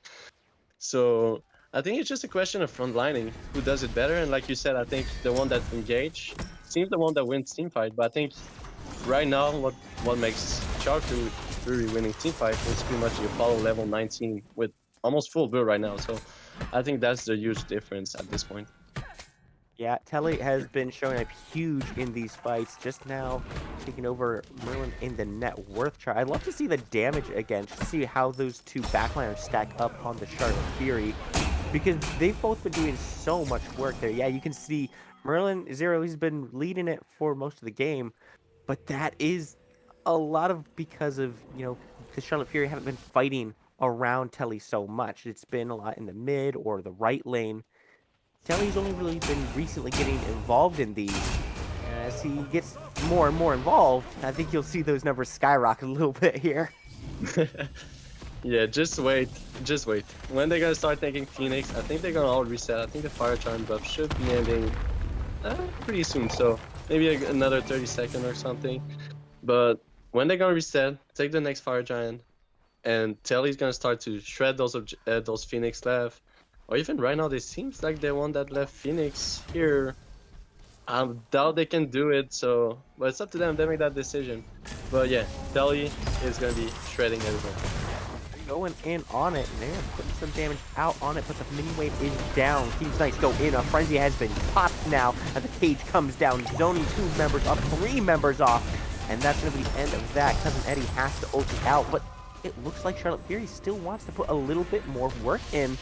So I think it's just a question of frontlining, who does it better. And like you said, I think the one that engage seems the one that wins teamfight. But I think right now, what makes Char Fury winning teamfight is pretty much the Apollo level 19 with almost full build right now. So I think that's the huge difference at this point. Yeah, Telly has been showing up huge in these fights. Just now taking over Merlin in the net worth chart. I'd love to see the damage again, just to see how those two backliners stack up on the Charlotte Fury. Because they've both been doing so much work there. Yeah, you can see Merlin Zero, he's been leading it for most of the game. But that is a lot of because of, the Charlotte Fury haven't been fighting around Telly so much. It's been a lot in the mid or the right lane. Telly's only really been recently getting involved in these. As he gets more and more involved, I think you'll see those numbers skyrocket a little bit here. Yeah, just wait. Just wait. When they're gonna start taking Phoenix, I think they're gonna all reset. I think the Fire Charm buff should be ending pretty soon. So maybe another 30-second or something. But when they're gonna reset, take the next Fire Giant, and Telly's gonna start to shred those Phoenix left. Or even right now, it seems like they want that left Phoenix here. I doubt they can do it, so but it's up to them. They make that decision. But yeah, Telly is gonna be shredding everyone. Going in on it, and they're putting some damage out on it, but the mini wave is down. King's Knights go in. A frenzy has been popped now, and the cage comes down, zoning 2 members up, 3 members off, and that's going to be the end of that. Cousin Eddie has to ulti out, but it looks like Charlotte Fury still wants to put a little bit more work in.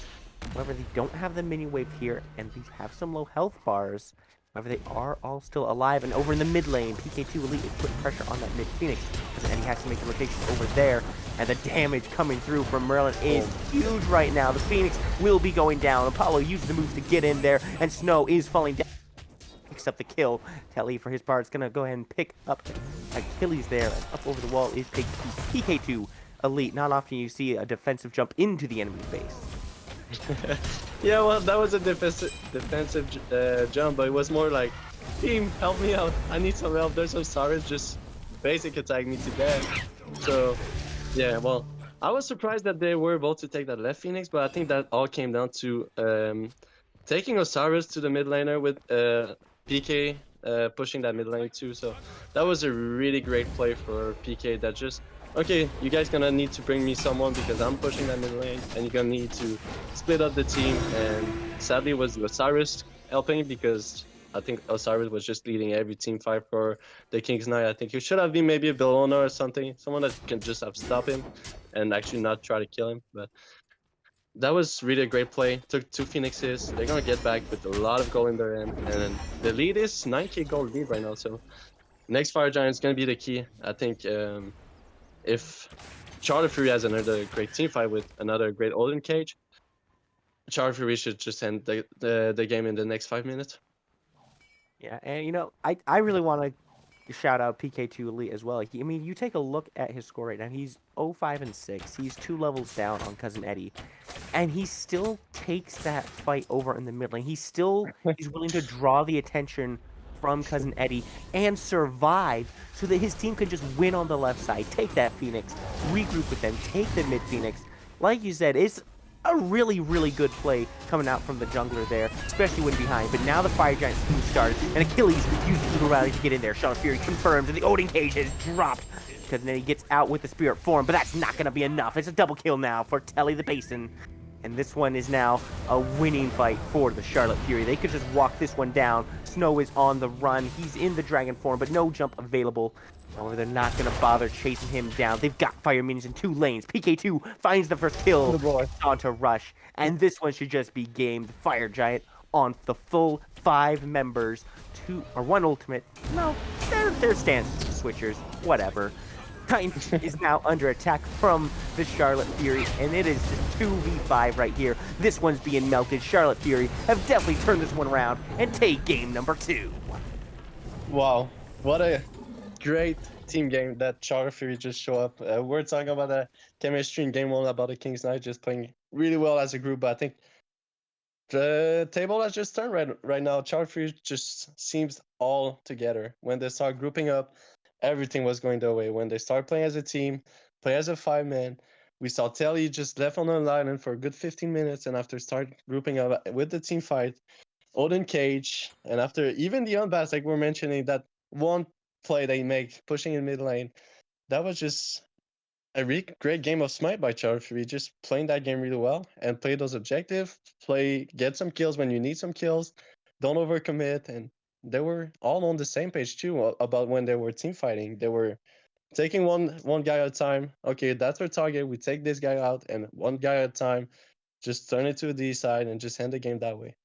However, they don't have the mini wave here, and they have some low health bars. However, they are all still alive, and over in the mid lane, PK2 Elite is putting pressure on that mid Phoenix, and he has to make the rotation over there, and the damage coming through from Merlin is huge right now. The Phoenix will be going down. Apollo uses the moves to get in there, and Snow is falling down. Picks up the kill. Telly, for his part, is going to go ahead and pick up Achilles there, and up over the wall is PK2 Elite. Not often you see a defensive jump into the enemy's base. Yeah, well, that was a defensive jump, but it was more like, team, help me out. I need some help. There's some Cyrus just basic attack me to death. So, yeah, well, I was surprised that they were able to take that left Phoenix, but I think that all came down to taking Osiris to the mid laner with PK pushing that mid lane too. So that was a really great play for PK that just, okay, you guys gonna need to bring me someone because I'm pushing that mid lane, and you're gonna need to split up the team. And sadly, it was Osiris helping because I think Osiris was just leading every team fight for the King's Knight. I think it should have been maybe a Bellona or something, someone that can just have stopped him and actually not try to kill him. But that was really a great play. Took 2 Phoenixes. They're gonna get back with a lot of gold in their end, and the lead is 9k gold lead right now. So next Fire Giant is gonna be the key. I think if Charlotte Fury has another great team fight with another great Olden Cage, Charlotte Fury should just end the game in the next 5 minutes. Yeah, and I really want to shout out PK2 Elite as well. I mean, you take a look at his score right now. He's 0-5 and 6. He's 2 levels down on Cousin Eddie, and he still takes that fight over in the mid lane. He's willing to draw the attention from Cousin Eddie and survive so that his team can just win on the left side, take that Phoenix, regroup with them, take the mid Phoenix. Like you said, it's a really, really good play coming out from the jungler there, especially when behind. But now the Fire Giant team started, and Achilles uses Eagle Rally to get in there. Charlotte Fury confirms, and the Odin Cage has dropped. Because then he gets out with the Spirit form, but that's not going to be enough. It's a double kill now for Telly the Basin. And this one is now a winning fight for the Charlotte Fury. They could just walk this one down. Snow is on the run. He's in the dragon form, but no jump available. However, they're not going to bother chasing him down. They've got fire minions in 2 lanes. PK2 finds the first kill onto Rush. And this one should just be game. The Fire Giant on the full 5 members. 1 ultimate. No, they're stance switchers. Whatever. Titan is now under attack from the Charlotte Fury, and it is just 2v5 right here. This one's being melted. Charlotte Fury have definitely turned this one around and take game number 2. Wow, what a great team game that Charlotte Fury just show up. We're talking about the chemistry in game 1 about the King's Knight just playing really well as a group, but I think the table has just turned right now. Charlotte Fury just seems all together. When they start grouping up, everything was going their way. When they start playing as a team, play as a 5-man, we saw Telly just left on an island for a good 15 minutes, and after start grouping up with the team fight, Odin Cage, and after even the unbats, like we're mentioning, that one play they make, pushing in mid lane, that was just a really great game of Smite by Charter Fury, just playing that game really well and play those objectives, get some kills when you need some kills, don't overcommit, and they were all on the same page too about when they were team fighting. They were taking one guy at a time. Okay, that's our target. We take this guy out, and one guy at a time, just turn it to the D side and just end the game that way.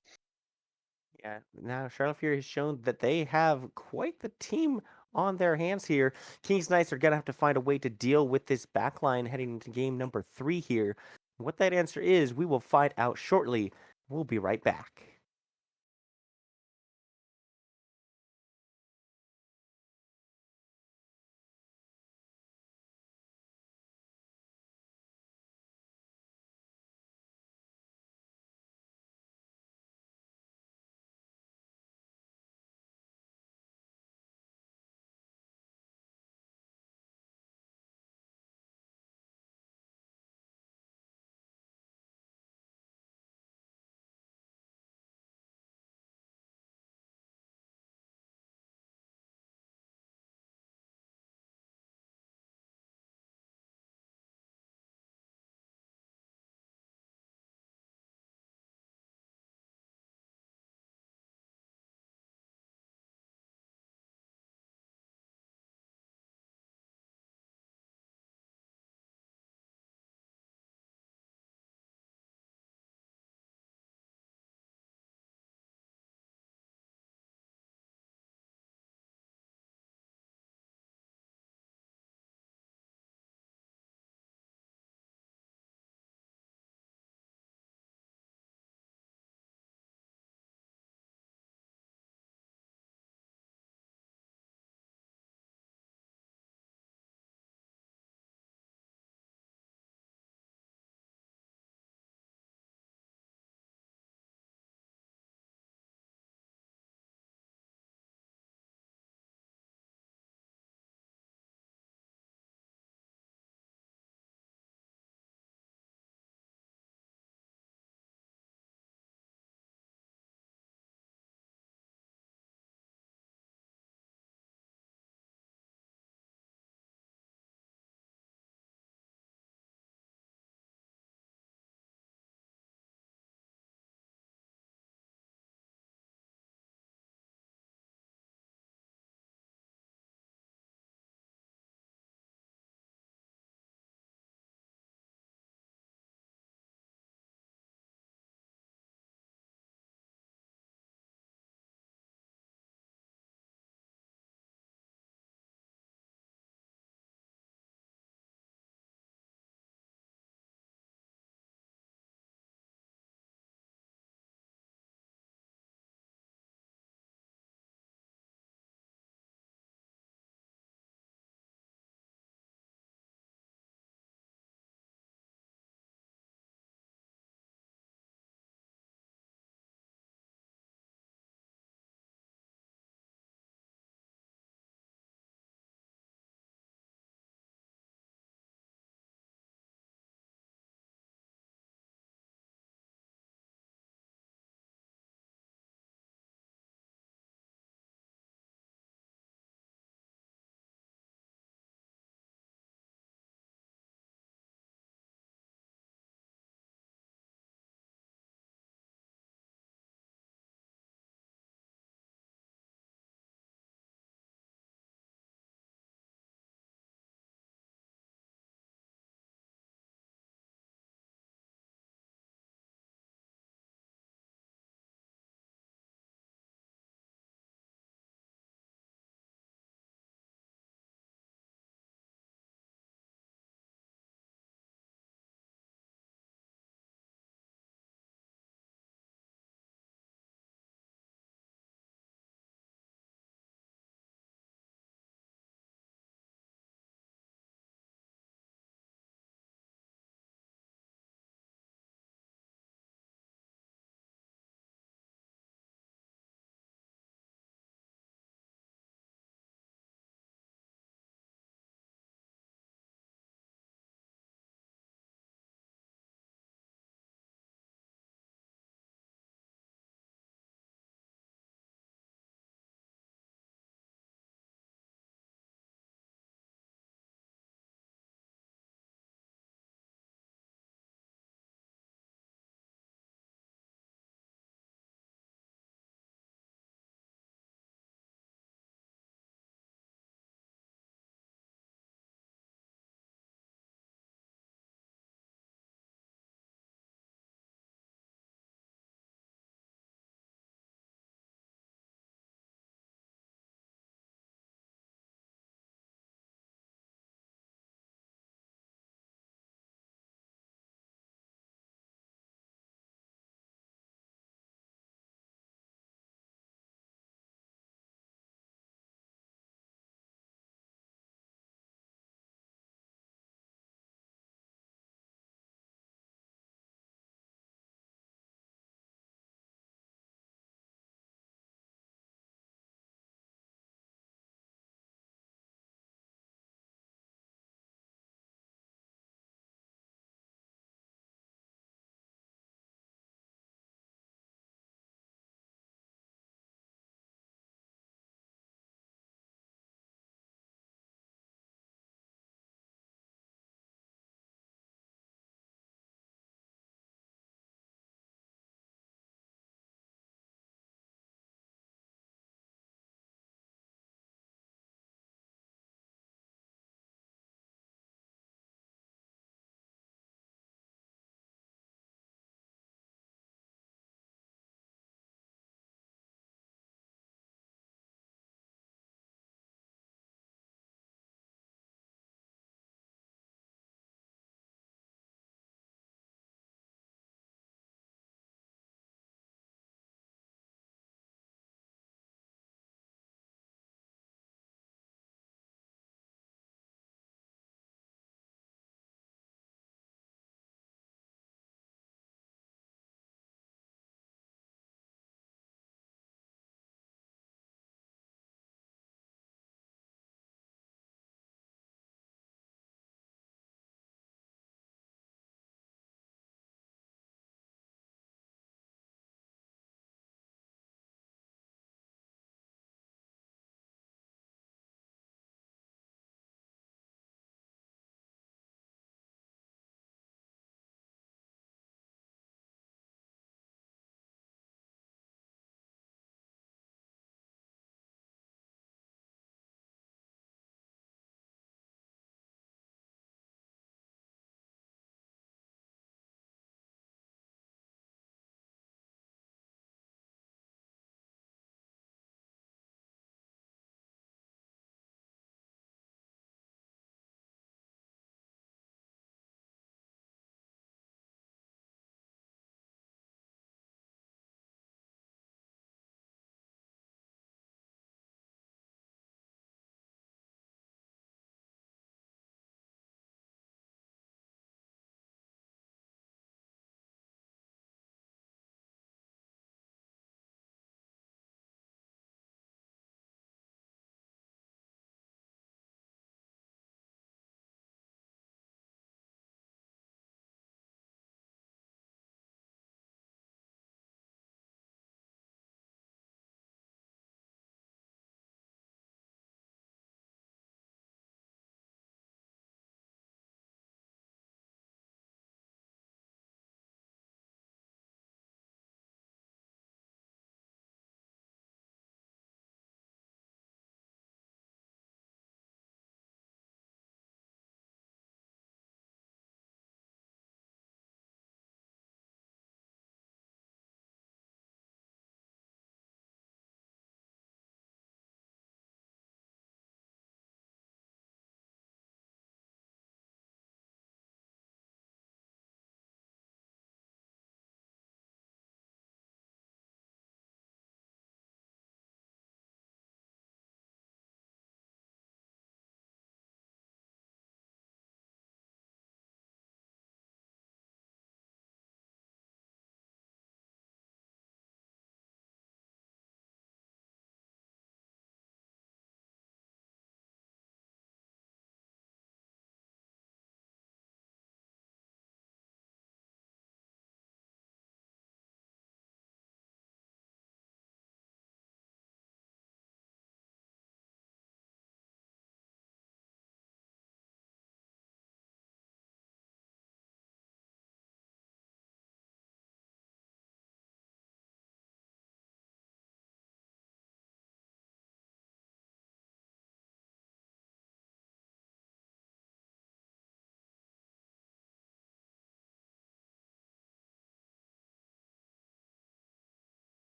Yeah, now Charlotte Fury has shown that they have quite the team on their hands here. Kings Knights are going to have to find a way to deal with this backline heading into game number 3 here. What that answer is, we will find out shortly. We'll be right back.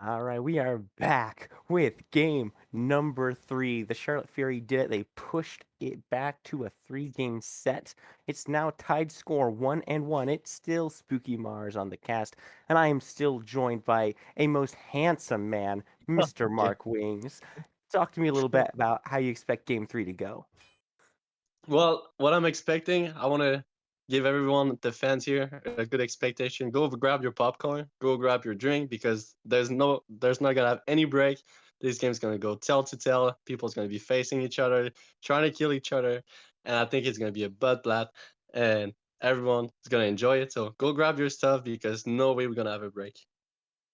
All right, we are back with game number 3. The Charlotte Fury did it. They pushed it back to a 3-game set. It's now tied score 1-1. It's still Spooky Mars on the cast, and I am still joined by a most handsome man, Mr. Yeah. Mark Wings. Talk to me a little bit about how you expect game 3 to go. Well, what I'm expecting, I want to give everyone, the fans here, a good expectation. Go grab your popcorn, go grab your drink, because there's not gonna have any break. This game's gonna go tail to tail. People's gonna be facing each other, trying to kill each other, and I think it's gonna be a bloodbath, and everyone is gonna enjoy it. So go grab your stuff because no way we're gonna have a break.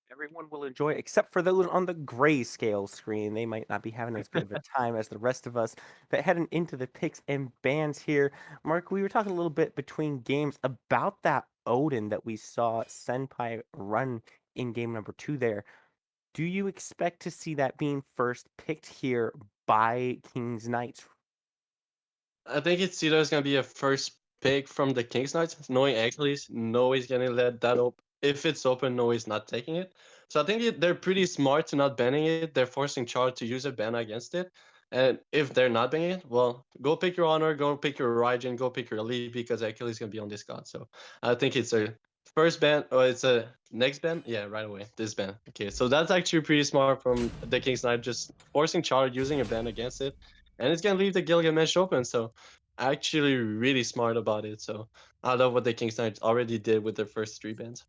Everyone will enjoy it, except for those on the grayscale screen. They might not be having as good of a time as the rest of us. But heading into the picks and bans here, Mark, we were talking a little bit between games about that Odin that we saw Senpai run in game number 2 there. Do you expect to see that being first picked here by King's Knights? I think it's either gonna be a first pick from the Kings Knights, knowing Achilles, no he's gonna let that open. If it's open, no he's not taking it. So I think they're pretty smart to not banning it. They're forcing Char to use a ban against it. And if they're not banning it, well, go pick your honor, go pick your Raijin, go pick your elite, because Achilles gonna be on this god. So I think it's a first ban, or it's a next ban. Yeah, right away. This ban. Okay, so that's actually pretty smart from the Kings Knight, just forcing Char using a ban against it, and it's gonna leave the Gilgamesh open. So actually really smart about it. So I love what the Kings Knights already did with their first 3 bans.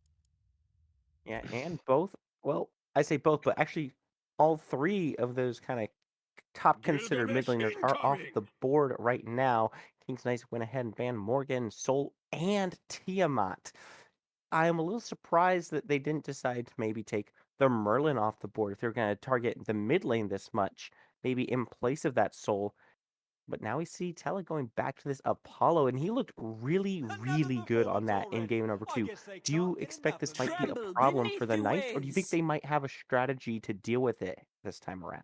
Yeah, and both, well, I say both, but actually all 3 of those kind of top considered mid laners are off the board right now. King's Knights went ahead and banned Morgan, Soul, and Tiamat. I am a little surprised that they didn't decide to maybe take the Merlin off the board if they're going to target the mid lane this much, maybe in place of that Soul. But now we see Tele going back to this Apollo, and he looked really, really good on that in game number 2. Do you expect this might be a problem for the Knights, or do you think they might have a strategy to deal with it this time around?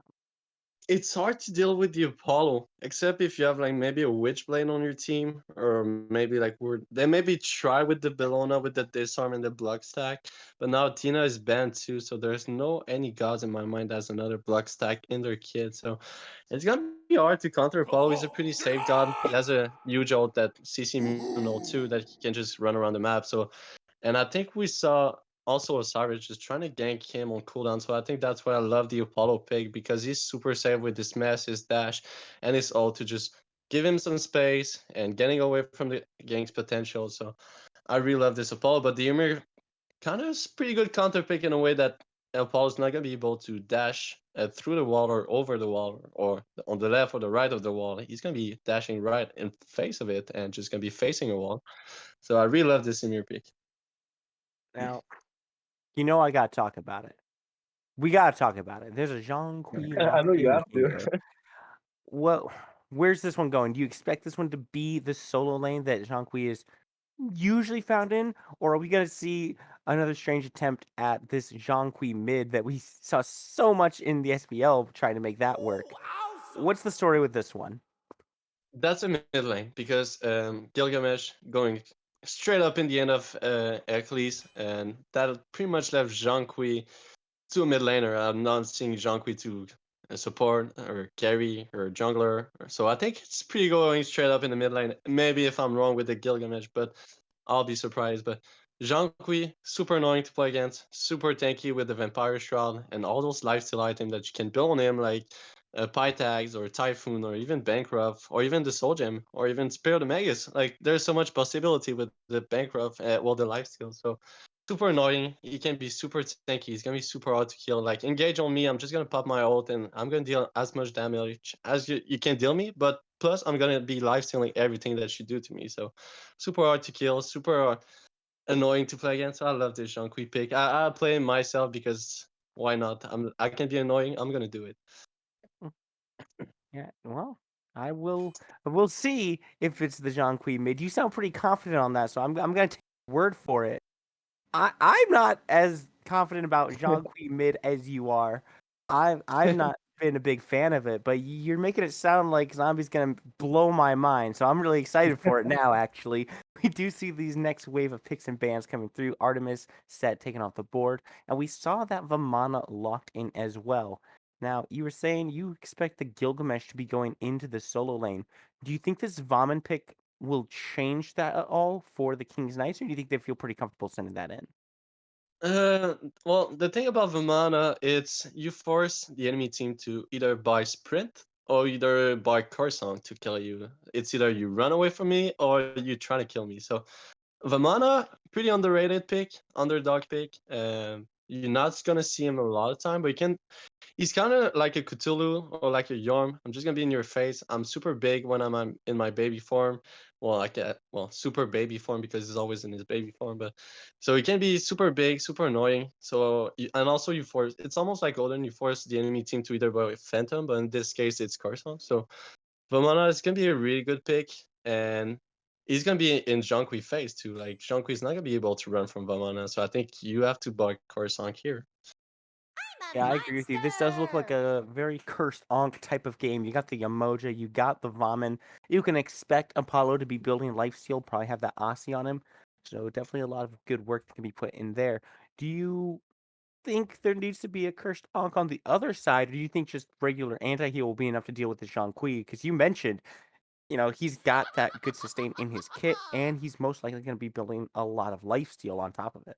It's hard to deal with the Apollo, except if you have like maybe a Witchblade on your team, or maybe like they maybe try with the Bellona with the disarm and the block stack. But now Tina is banned too, so there's no any gods in my mind as another block stack in their kit. So it's gonna be hard to counter Apollo. He's a pretty safe god. He has a huge ult that CC immune ult too that he can just run around the map. So, and I think we saw also Osiris just trying to gank him on cooldown. So I think that's why I love the Apollo pick, because he's super safe with his mess, his dash, and his ult to just give him some space and getting away from the gank's potential. So I really love this Apollo. But the Ymir kind of is pretty good counter pick in a way that Apollo's not gonna be able to dash through the wall or over the wall or on the left or the right of the wall. He's gonna be dashing right in face of it and just gonna be facing a wall. So I really love this Ymir pick. Now, I got to talk about it. We got to talk about it. There's a Jean Kui I locked know you in have to. here. What? Where's this one going? Do you expect this one to be the solo lane that Jean Kui is usually found in, or are we going to see another strange attempt at this Jean Kui mid that we saw so much in the SPL trying to make that work? What's the story with this one? That's a mid lane, because Gilgamesh going straight up in the end of Achilles, and that pretty much left Jean Kui to a mid laner. I'm not seeing Jean Kui to support or carry or jungler. So I think it's pretty going straight up in the mid lane. Maybe if I'm wrong with the Gilgamesh, but I'll be surprised. But Jean Kui, super annoying to play against, super tanky with the Vampire Shroud and all those lifesteal items that you can build on him, like Pytags or Typhoon or even Bankrupt or even the Soul Gem or even Spirit of Magus. Like there's so much possibility with the Bankrupt, well, the lifesteal. So super annoying. He can be super tanky. He's gonna be super hard to kill. Like engage on me, I'm just gonna pop my ult and I'm gonna deal as much damage as you can deal me. But plus, I'm gonna be lifestealing everything that you do to me. So super hard to kill, super annoying to play against. I love this Jean Kui pick. I play him myself because why not? I can be annoying. I'm gonna do it. Yeah, well, we'll see if it's the Jean Kui mid. You sound pretty confident on that, so I'm gonna take your word for it. I'm not as confident about Jean Kui mid as you are. I'm not been a big fan of it, but you're making it sound like Zombie's gonna blow my mind. So I'm really excited for it now. Actually, we do see these next wave of picks and bans coming through. Artemis set taken off the board, and we saw that Vamana locked in as well. Now, you were saying you expect the Gilgamesh to be going into the solo lane. Do you think this Vaman pick will change that at all for the King's Knights, or do you think they feel pretty comfortable sending that in? Uh, well, the thing about Vamana, it's you force the enemy team to either buy sprint or either buy car song to kill you. It's either you run away from me or you try to kill me. So Vamana, pretty underrated pick, underdog pick. You're not gonna see him a lot of time, but you can. He's kind of like a Cthulhu or like a Yorm. I'm just gonna be in your face. I'm super big when I'm in my baby form. Well, super baby form because he's always in his baby form. But so he can be super big, super annoying. So and also you force. It's almost like Odin. You force the enemy team to either buy Phantom, but in this case it's Carson. So Vamana is gonna be a really good pick, and he's gonna be in Jonqui phase too. Like Jonqui's not gonna be able to run from Vamana, so I think you have to buy Coruscant here. Yeah, I agree with you. This does look like a very cursed Ankh type of game. You got the Emoja, you got the Vomit. You can expect Apollo to be building lifesteal, probably have that Aussie on him. So definitely a lot of good work that can be put in there. Do you think there needs to be a cursed Ankh on the other side, or do you think just regular anti-heal will be enough to deal with the Jean Kui? Because you mentioned, he's got that good sustain in his kit, and he's most likely going to be building a lot of lifesteal on top of it.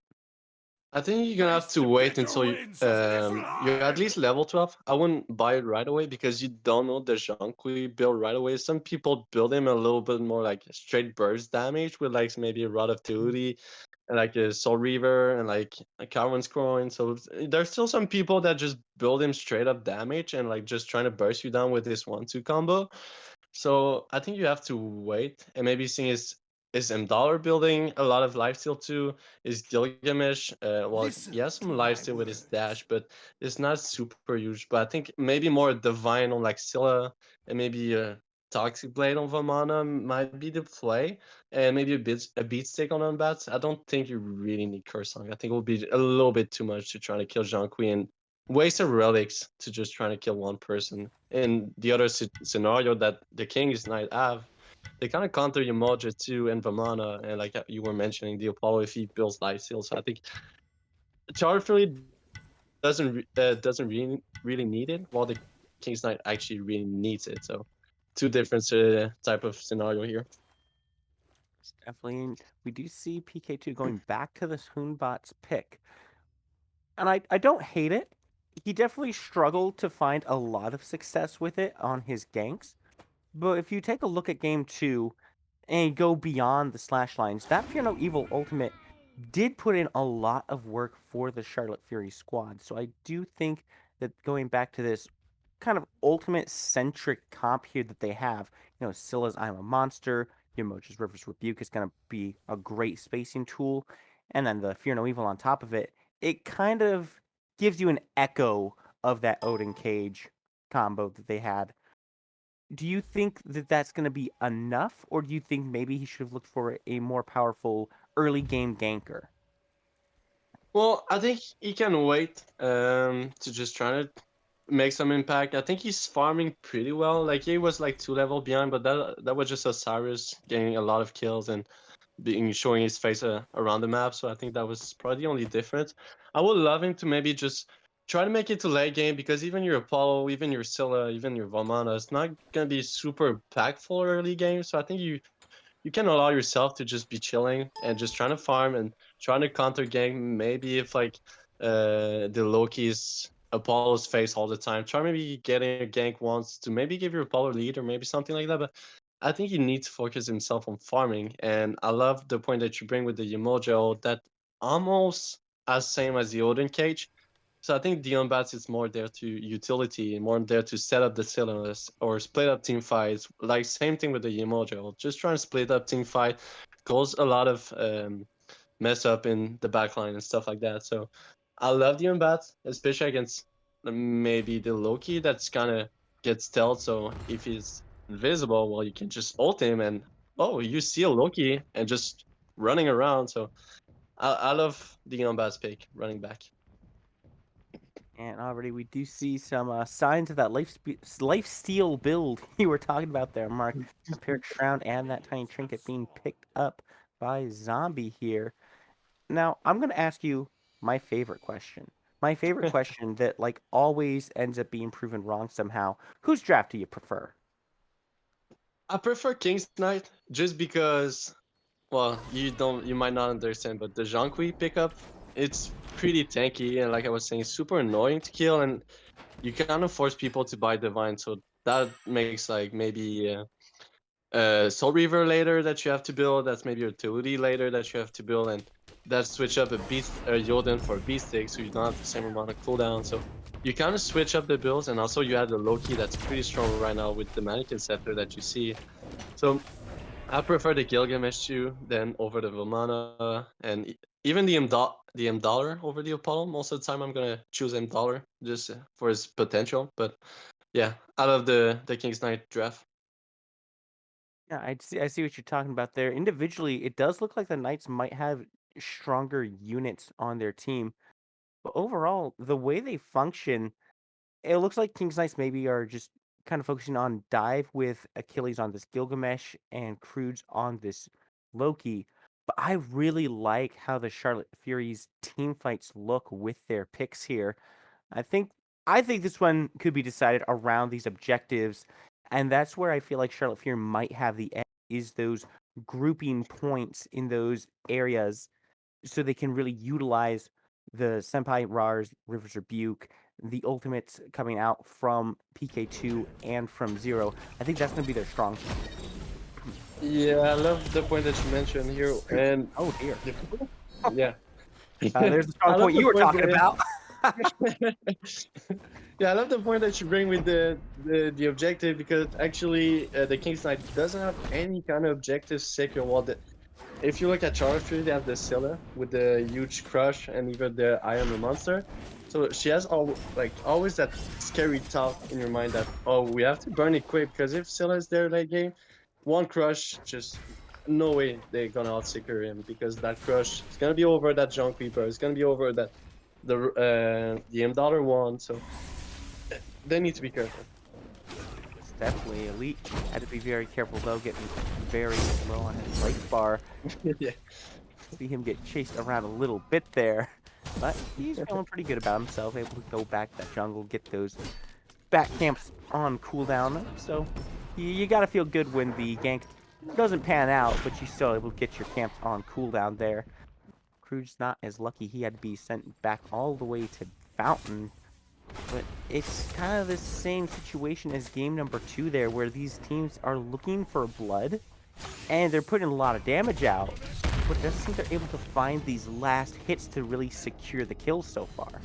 I think you're gonna have to wait until you're at least level 12. I wouldn't buy it right away because you don't know the Jonqui build right away. Some people build him a little bit more like straight burst damage with like maybe a Rod of Duty and like a Soul Reaver and like a Coward's Coin. So there's still some people that just build him straight up damage and like just trying to burst you down with this 1-2 combo. So I think you have to wait and maybe seeing is Dollar building a lot of lifesteal too? Is Gilgamesh well he has some lifesteal with his dash, but it's not super huge. But I think maybe more Divine on like Scylla and maybe a Toxic Blade on Vamana might be the play. And maybe a beat stick on Unbats. I don't think you really need Curse Song. I think it will be a little bit too much to try to kill Jean Queen waste of relics to just trying to kill one person. In the other scenario that the King's Knight have, they kind of counter Umoja too and Vamana, and like you were mentioning, the Apollo if he builds life steal. So I think Charterfully doesn't really need it, while the King's Knight actually really needs it. So two different type of scenario here. Definitely, we do see PK2 going back to this Hoonbot's pick. And I don't hate it. He definitely struggled to find a lot of success with it on his ganks. But if you take a look at game 2 and go beyond the slash lines, that Fear No Evil ultimate did put in a lot of work for the Charlotte Fury squad. So I do think that going back to this kind of ultimate centric comp here that they have, Scylla's I'm a Monster, Yamoja's River's Rebuke is going to be a great spacing tool, and then the Fear No Evil on top of it, it kind of gives you an echo of that Odin Cage combo that they had. Do you think that that's going to be enough, or do you think maybe he should have looked for a more powerful early game ganker? Well, I think he can wait to just try to make some impact. I think he's farming pretty well. Like he was like 2 level behind, but that was just Osiris getting a lot of kills and being showing his face around the map. So I think that was probably the only difference. I would love him to maybe just try to make it to late game because even your Apollo, even your Scylla, even your Vamana, it's not gonna be super impactful early game. So I think you can allow yourself to just be chilling and just trying to farm and trying to counter gank. Maybe if like the Loki's Apollo's face all the time, try maybe getting a gank once to maybe give your Apollo lead or maybe something like that. But I think he needs to focus himself on farming. And I love the point that you bring with the Ymojo that almost as same as the Odin cage. So I think Dion Bats is more there to utility, more there to set up the cylinders or split up team fights. Like same thing with the Yemojo. Just trying to split up team fight, cause a lot of mess up in the backline and stuff like that. So I love Dion Bats, especially against maybe the Loki that's kind of gets stealth. So if he's invisible, well, you can just ult him and oh, you see a Loki and just running around. So I love Dion Bats pick running back. And already we do see some signs of that life steal build you were talking about there, Mark. The paired shroud and that tiny trinket being picked up by Zombie here. Now, I'm going to ask you my favorite question. My favorite question that like always ends up being proven wrong somehow. Whose draft do you prefer? I prefer King's Knight just because, well, you might not understand, but the Jonqui pickup, it's pretty tanky and like I was saying, super annoying to kill, and you kind of force people to buy Divine, so that makes like maybe Soul Reaver later that you have to build. That's maybe a utility later that you have to build, and that switch up a beast Yoden for a beast stick, so you don't have the same amount of cooldown. So you kind of switch up the builds, and also you have the Loki that's pretty strong right now with the Mannequin Scepter that you see. So I prefer the Gilgamesh too than over the Vomana, and even the M Dollar over the Apollo. Most of the time, I'm gonna choose M Dollar just for his potential. But yeah, out of the King's Knight draft. Yeah, I see what you're talking about there. Individually, it does look like the Knights might have stronger units on their team, but overall, the way they function, it looks like King's Knights maybe are just kind of focusing on dive with Achilles on this Gilgamesh and Crudes on this Loki. But I really like how the Charlotte Furies team fights look with their picks here. I think I think this one could be decided around these objectives, and that's where I feel like Charlotte Fury might have the edge is those grouping points in those areas so they can really utilize the Senpai Rars, Rivers Rebuke, the ultimates coming out from PK2 and from Zero. I think that's going to be their strong point. Yeah, I love the point that you mentioned here, and Oh dear. yeah. There's the strong I love point the you were point talking about. yeah, I love the point that you bring with the objective, because actually the King's Knight doesn't have any kind of objective secure. If you look at Charlotte Fury, they have the Scylla with the huge crush and even the Eye on the Monster. So she has always that scary thought in your mind that, oh, we have to burn it quick, because if Scylla is there late game, one crush, just no way they're gonna outsecure him, because that crush is gonna be over that Junk Reaper, it's gonna be over that the M Dollar one. So they need to be careful. It's definitely elite. Had to be very careful though, getting very low on his life bar. Yeah. See him get chased around a little bit there. But he's feeling pretty good about himself, able to go back to that jungle, get those back camps on cooldown. So you got to feel good when the gank doesn't pan out, but you still able to get your camps on cooldown there. Crude's not as lucky. He had to be sent back all the way to Fountain. But it's kind of the same situation as game number 2 there, where these teams are looking for blood, and they're putting a lot of damage out. But it doesn't seem they're able to find these last hits to really secure the kills so far.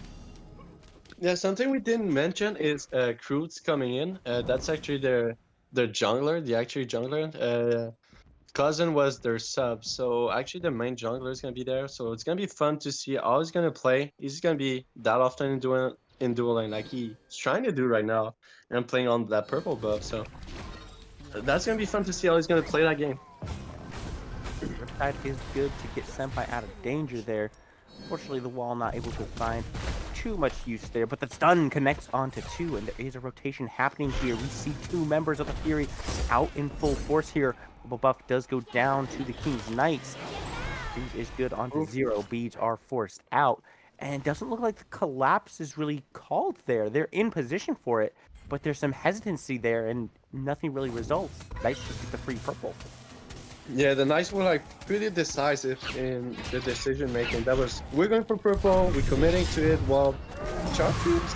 Yeah, something we didn't mention is Croods coming in. That's actually their jungler, the actual jungler. Cousin was their sub, so actually the main jungler is gonna be there. So it's gonna be fun to see how he's gonna play. He's gonna be that often in dueling like he's trying to do right now, and playing on that purple buff. So that's gonna be fun to see how he's gonna play that game. Riptide is good to get Senpai out of danger there. Fortunately, the wall not able to find too much use there, but the stun connects onto 2, and there is a rotation happening here. We see 2 members of the Fury out in full force here. Bubble buff does go down to the King's Knights. Freeze is good onto 0. Beads are forced out, and it doesn't look like the collapse is really called there. They're in position for it, but there's some hesitancy there, and nothing really results. Knights just get the free purple. Yeah, the Knights were like pretty decisive in the decision making. That was, we're going for purple, we're committing to it. While Chartreuse,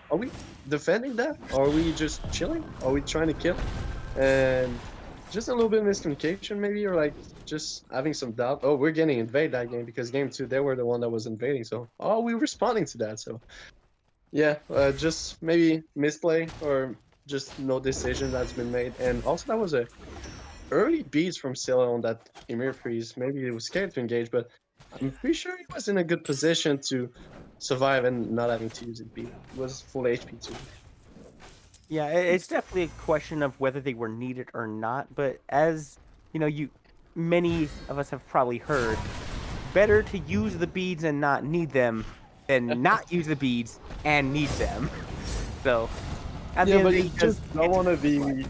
are we defending that? Or are we just chilling? Are we trying to kill? And just a little bit of miscommunication maybe, or like just having some doubt. Oh, we're getting invaded that game, because game 2 they were the one that was invading. So are we responding to that? So yeah, just maybe misplay or just no decision that's been made. And also that was a early beats from Scylla on that Emir freeze. Maybe he was scared to engage, but I'm pretty sure he was in a good position to survive and not having to use it beat. He was full HP too. Yeah, it's definitely a question of whether they were needed or not. But as many of us have probably heard, better to use the beads and not need them than not use the beads and need them. So, at the Yeah, end but of the you day, just don't want to be.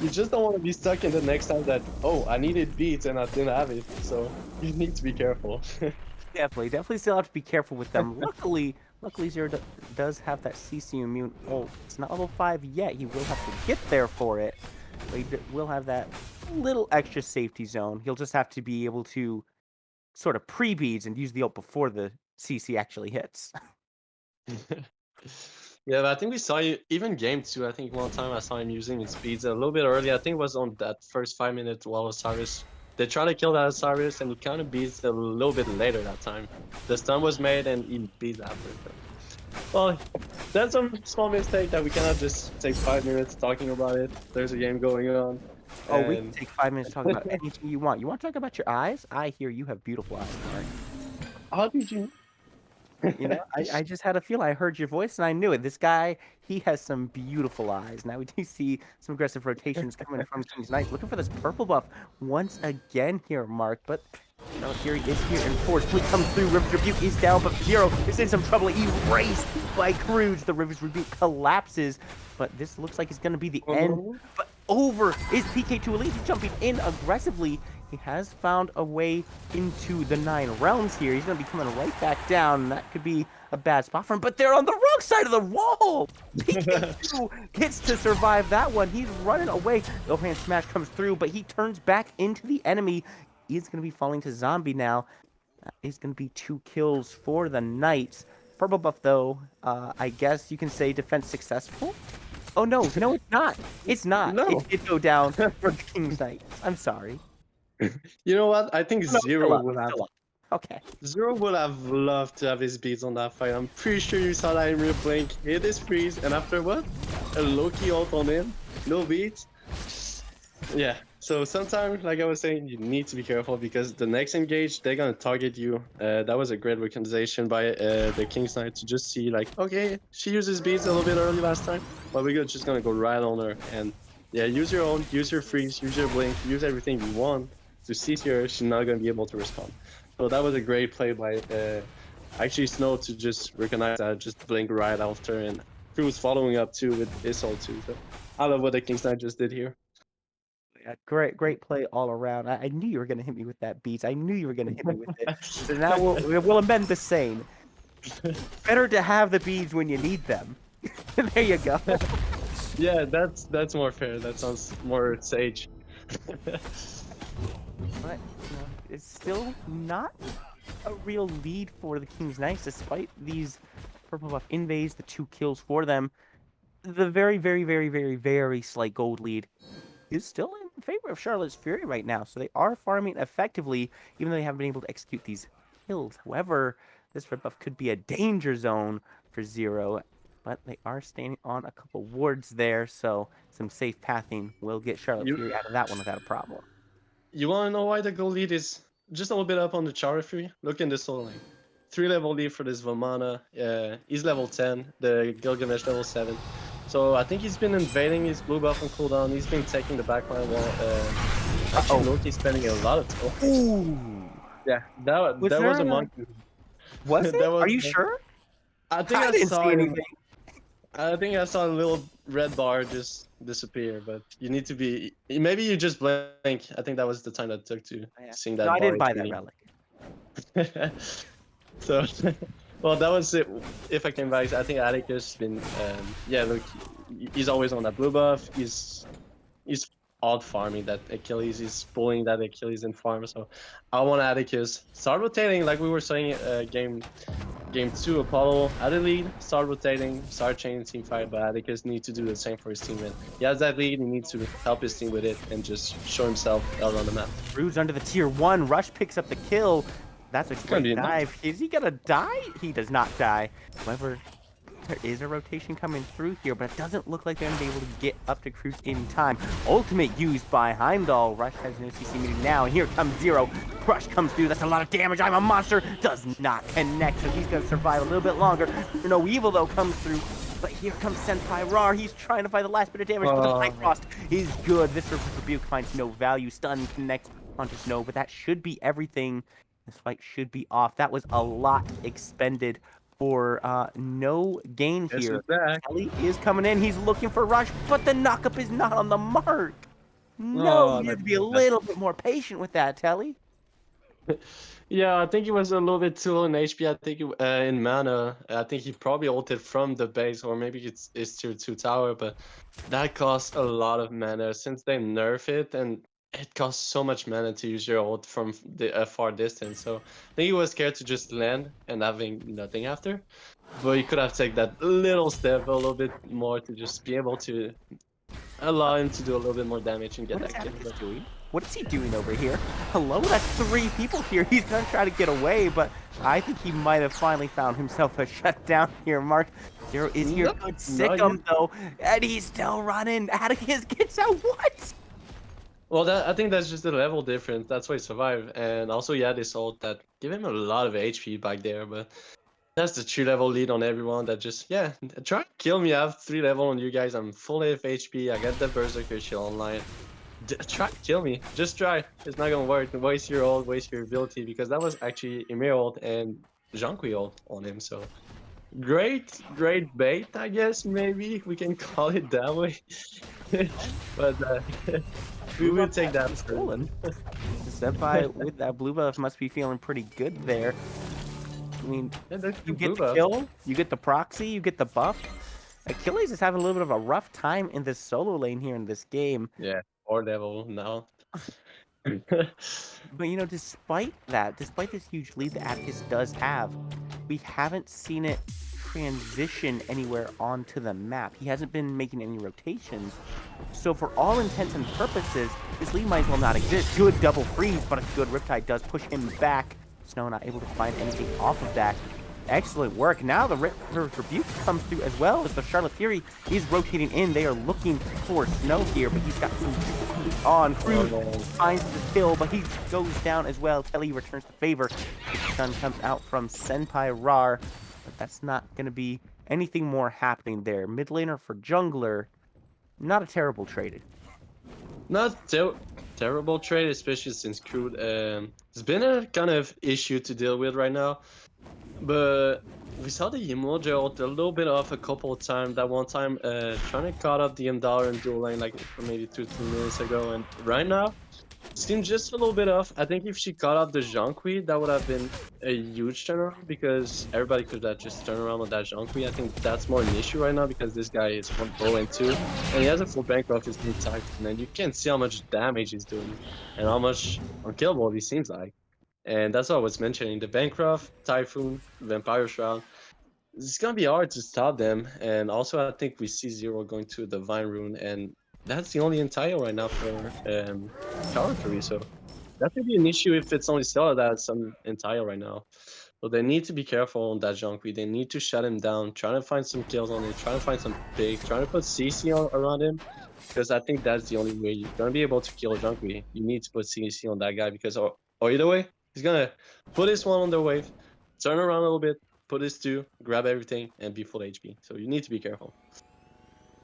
You just don't want to be stuck in the next time that, oh, I needed beats and I didn't have it. So you need to be careful. definitely still have to be careful with them. Luckily, Zero does have that CC immune ult. It's not level 5 yet. He will have to get there for it, but he will have that little extra safety zone. He'll just have to be able to sort of pre-beads and use the ult before the CC actually hits. Yeah, but I think we saw you even game 2. I think one time I saw him using his speeds a little bit early. I think it was on that first 5 minute while Osiris. They try to kill that Osiris and he kind of beats a little bit later that time. The stun was made and he beats after. Well, that's some small mistake that we cannot just take 5 minutes talking about it. There's a game going on. Oh, we can And take 5 minutes to talk about anything you want. You want to talk about your eyes? I hear you have beautiful eyes, Mark. how did you? You know, I just had a feel. I heard your voice and I knew it. This guy, he has some beautiful eyes. Now we do see some aggressive rotations coming from King's Knight. Looking for this purple buff once again here, Mark. But Fury is here and Force Fleet comes through. River's Rebuke is down, but Zero is in some trouble. Erased by Cruise. The River's Rebuke collapses. But this looks like it's going to be the end. But over is PK2 Elite. He's jumping in aggressively. He has found a way into the 9 realms here. He's going to be coming right back down, and that could be a bad spot for him. But they're on the wrong side of the wall! PK2 gets to survive that one. He's running away. The overhand smash comes through, but he turns back into the enemy. He's going to be falling to zombie now. That is going to be 2 kills for the Knights. Purple buff, though, I guess you can say defense successful. Oh, no, it's not. It's not. No. It did go down for King's Knight. I'm sorry. You know what? I think No, Zero would have. still up. Okay. Zero would have loved to have his beats on that fight. I'm pretty sure you saw that in real blink. Hit his freeze, and after what? A low-key ult on him. No beats. Yeah. So sometimes, like I was saying, you need to be careful because the next engage, they're gonna target you. That was a great recommendation by the King's Knight to just see, like, okay, she uses beats a little bit early last time, but we're just gonna go right on her. And yeah, use your own, use your freeze, use your blink, use everything you want to see her. She's not gonna be able to respond. So that was a great play by actually Snow to just recognize that, just blink right after, and Cruz following up too with his ult too. So I love what the King's Knight just did here. Yeah, great play all around. I knew you were going to hit me with that beats. I knew you were going to hit me with it. So now we'll amend the same. Better to have the beads when you need them. There you go. Yeah, that's more fair. That sounds more sage. But it's still not a real lead for the King's Knights, despite these purple buff invades, the 2 kills for them. The very slight gold lead is still in favor of Charlotte's Fury right now, so they are farming effectively, even though they haven't been able to execute these kills. However, this red buff could be a danger zone for Zero, but they are standing on a couple wards there, so some safe pathing will get Charlotte Fury out of that one without a problem. You want to know why the gold lead is just a little bit up on the Chara Fury? Look in this whole lane. 3-level lead for this Vamana. He's level 10. The Gilgamesh level 7. So I think he's been invading his blue buff on cooldown. He's been taking the backline while actually Loki's spending a lot of time. Ooh! Yeah, that was a monkey. Was it? That was- Are you sure? I think I didn't saw see him. anything. I think I saw a little red bar just disappear, but you need to be. Maybe you just blink. I think that was the time that took to seeing that. No, I bar didn't buy that appearing. relic. So, well, that was it. If I came back, I think Atticus been. Yeah, look, he's always on that blue buff. He's odd farming that Achilles. He's pulling that Achilles in farm. So, I want Atticus start rotating like we were saying. Game 2, Apollo at the lead, start rotating, start changing team fight, but Atticus needs to do the same for his team. And he has that lead, he needs to help his team with it and just show himself out on the map. Rude's under the tier 1. Rush picks up the kill. That's a gonna great be dive. Is he gonna die? He does not die. However, there is a rotation coming through here, but it doesn't look like they're gonna be able to get up to Cruz in time. Ultimate used by Heimdall. Rush has no CC meeting now, and here comes Zero. Crush comes through. That's a lot of damage. I'm a monster. Does not connect, so he's gonna survive a little bit longer. No Evil though comes through. But here comes Senpai Rar. He's trying to find the last bit of damage, but the Bifrost is good. This Rebuke finds no value. Stun connects onto Snow, but that should be everything. This fight should be off. That was a lot expended for no gain Guess here. who's back? Kelly is coming in. He's looking for Rush, but the knockup is not on the mark. No, Oh, you have that's to be a so bad. little bit more patient with that, Telly. Yeah, I think he was a little bit too low in HP. I think in mana, I think he probably ulted from the base, or maybe it's tier 2 tower, but that costs a lot of mana since they nerf it, and it costs so much mana to use your ult from the far distance. So I think he was scared to just land and having nothing after, but he could have taken that little step a little bit more to just be able to allow him to do a little bit more damage and get What is that kill. Atticus doing? What is he doing over here? Hello, that's 3 people here. He's gonna try to get away, but I think he might have finally found himself a shutdown here. Mark Zero is here. Nope, Good not sick him though, and he's still running. Atticus gets out. What? Well, I think that's just the level difference. That's why he survived. And also, yeah, this ult that give him a lot of HP back there. But that's the 3 level lead on everyone that just, yeah, try to kill me. I have 3 level on you guys. I'm full of HP. I got the Berserker shield online. Try to kill me. Just try. It's not going to work. Waste your ult, waste your ability. Because that was actually Emir ult and Jean-Qui ult on him. So great bait, I guess. Maybe we can call it that way. But we Blue will buff take has that been first. stolen. Senpai with that blue buff must be feeling pretty good there. I mean, Yeah, that's you the get blue the buff. kill, you get the proxy, you get the buff. Achilles is having a little bit of a rough time in this solo lane here in this game. Yeah, or level now. But despite that, despite this huge lead that Atticus does have, we haven't seen it transition anywhere onto the map. He hasn't been making any rotations. So for all intents and purposes, this lead might as well not exist. Good double freeze, but a good Riptide does push him back. Snow not able to find anything off of that. Excellent work. Now the Rebuke comes through as well as the Charlotte Fury is rotating in. They are looking for Snow here, but he's got some on. Cruz finds the kill, but he goes down as well. Telly returns the favor. The stun comes out from Senpai Rar, but that's not going to be anything more happening there. Mid laner for jungler, not a terrible trade. Not terrible trade, especially since Crude it's been a kind of issue to deal with right now. But we saw the emoji ult a little bit off a couple of times. That one time trying to cut up the Dollar in dual lane like maybe 2-3 minutes ago, and right now seems just a little bit off. I think if she caught up the Jean-Qui, that would have been a huge turnaround because everybody could have just turned around on that Jean-Qui. I think that's more an issue right now because this guy is 1-2 and he has a full bankrupt his new Typhoon, and you can see how much damage he's doing and how much unkillable he seems like. And that's what I was mentioning. The Bancroft, Typhoon, Vampire Shroud. It's gonna be hard to stop them. And also I think we see Zero going to the Divine Rune, and that's the only entire right now for Tower Fury. So that could be an issue if it's only Stella that has some entire right now. So they need to be careful on that Jean-Qui. They need to shut him down, trying to find some kills on him, trying to find some big, trying to put CC around him. Because I think that's the only way you're gonna be able to kill Jean-Qui. You need to put CC on that guy because or either way, he's gonna put his one on the wave, turn around a little bit, put his 2, grab everything, and be full HP. So you need to be careful.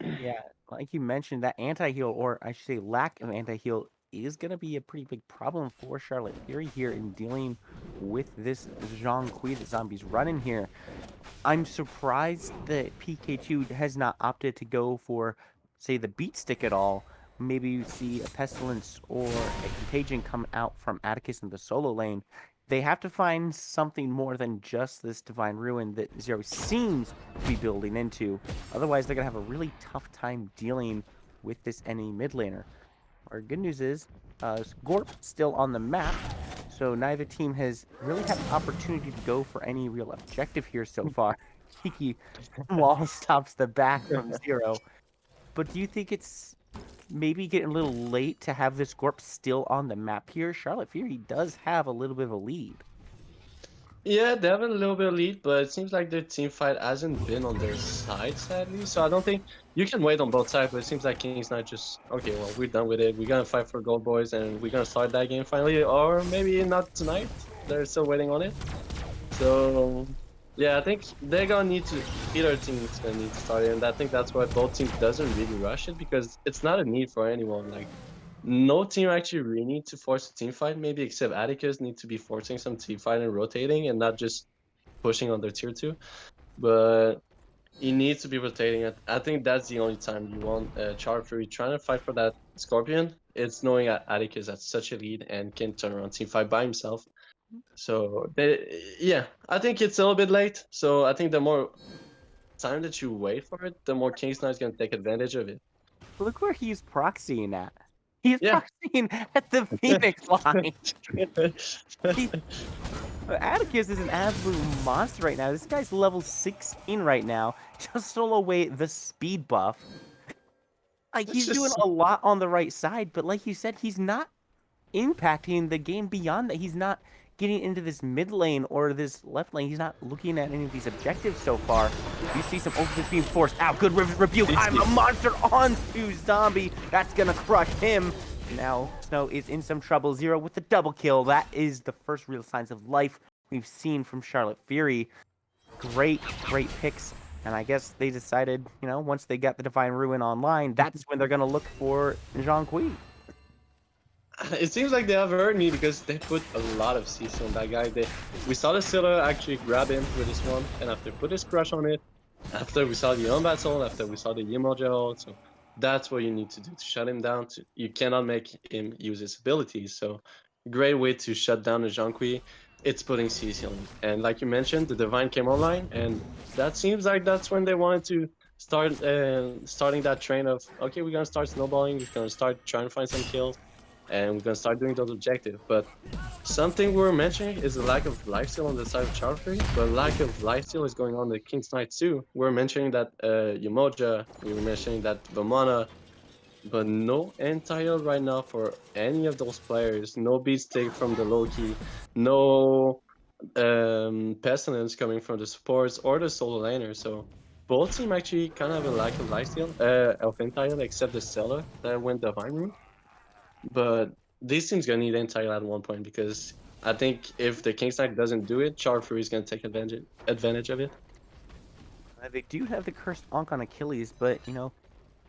Yeah, like you mentioned, that anti-heal, or I should say lack of anti-heal, is going to be a pretty big problem for Charlotte Fury here in dealing with this Jean-Qui that Zombie's running here. I'm surprised that PK2 has not opted to go for, say, the beat stick at all. Maybe you see a Pestilence or a Contagion come out from Atticus in the solo lane. They have to find something more than just this Divine Ruin that Zero seems to be building into. Otherwise, they're going to have a really tough time dealing with this enemy mid laner. Our good news is, Gorp still on the map, so neither team has really had an opportunity to go for any real objective here so far. Kiki wall stops the back from Zero. But do you think it's maybe getting a little late to have this Gorp still on the map here? Charlotte Fury does have a little bit of a lead. Yeah, they have a little bit of lead, but it seems like their team fight hasn't been on their side, sadly. So I don't think you can wait on both sides, but it seems like King's not just, okay, well, we're done with it. We're going to fight for gold, boys, and we're going to start that game finally. Or maybe not tonight. They're still waiting on it. So, yeah, I think they're going to need to, either team is going to need to start it. And I think that's why both teams doesn't really rush it, because it's not a need for anyone. Like, no team actually really need to force a team fight, maybe except Atticus need to be forcing some team fight and rotating and not just pushing on their tier 2. But he needs to be rotating it. I think that's the only time you want Char Fury trying to fight for that Scorpion. It's knowing that Attic is at such a lead and can turn around team fight by himself. So yeah, I think it's a little bit late. So I think the more time that you wait for it, the more King's Knight's gonna take advantage of it. Look where he's proxying at. He's Yeah. proxying at the Phoenix line. He, Atticus is an absolute monster right now. This guy's level 16 right now. Just stole away the speed buff. Like, It's he's doing just a lot on the right side, but like you said, he's not impacting the game beyond that. He's not getting into this mid lane or this left lane. He's not looking at any of these objectives so far. You see some overfits being forced out. Good rebuke. I'm a monster onto Zombie. That's going to crush him. Now, Snow is in some trouble. Zero with the double kill. That is the first real signs of life we've seen from Charlotte Fury. Great picks. And I guess they decided, you know, once they got the Divine Ruin online, that's when they're going to look for Zhang Kui. it seems like they have heard me because they put a lot of CC on that guy. We saw the Scylla actually grab him with this one, and after put his crush on it, after we saw the Unbattle, after we saw the Yimoja, so that's what you need to do to shut him down. You cannot make him use his abilities. So great way to shut down the Zhang Kui. It's putting CC on him. And like you mentioned, the Divine came online, and that seems like that's when they wanted to start starting that train of, okay, we're gonna start snowballing, we're gonna start trying to find some kills, and we're gonna start doing those objectives. But something we were mentioning is the lack of lifesteal on the side of Charfree, but lack of lifesteal is going on the King's Knight too. We're mentioning that Yamoja, we were mentioning that Vamana, but no anti-heal right now for any of those players. No beat stick from the Loki, no Pestilence coming from the supports or the solo laner. So both team actually kind of have a lack of lifesteal, of anti-heal, except the Seller that went Divine Room. But these teams gonna need anti at one point because I think if the King's Knight doesn't do it, Charfury is gonna take advantage of it. They do have the cursed Ankh on Achilles, but you know,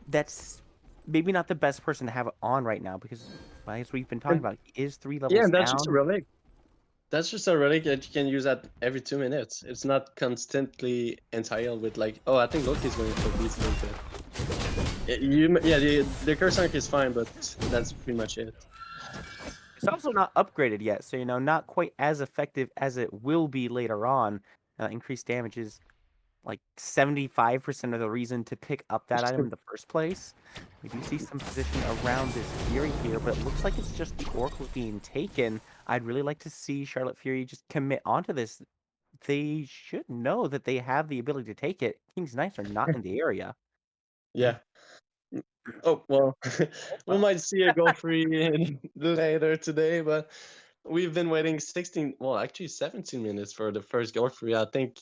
that's maybe not the best person to have it on right now because, well, as we've been talking about, he is 3 Yeah, levels and that's just a down. relic. That's just a relic that you can use at every 2 minutes. It's not constantly entailed with like, oh, I think Loki's going for beats into it. Yeah, the curse arc is fine, but that's pretty much it. It's also not upgraded yet, so you know, not quite as effective as it will be later on. Increased damage is like 75% of the reason to pick up that item in the first place. We do see some position around this Fury here, but it looks like it's just the Oracles being taken. I'd really like to see Charlotte Fury just commit onto this. They should know that they have the ability to take it. King's Knights are not in the area. Yeah. Oh well, we might see a go free later today, but we've been waiting 16, well, actually 17 minutes for the first goal free. I think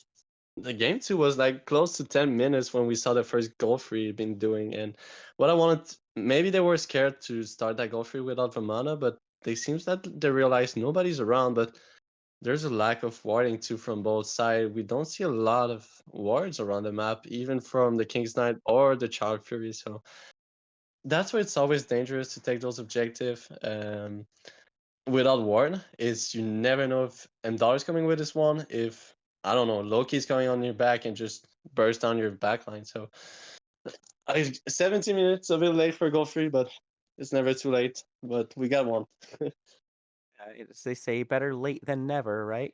the game two was like close to 10 minutes when we saw the first goal free been doing. And what I wanted, maybe they were scared to start that goal free without Vamana, but they seems that they realized nobody's around. But there's a lack of warding too from both sides. We don't see a lot of wards around the map, even from the King's Knight or the Child Fury. So that's why it's always dangerous to take those objectives. Without ward is you never know if Mdar is coming with this one, if I don't know, Loki's coming on your back and just burst down your backline. So 17 minutes a bit late for goal free, but it's never too late. But we got one. As they say, better late than never, right?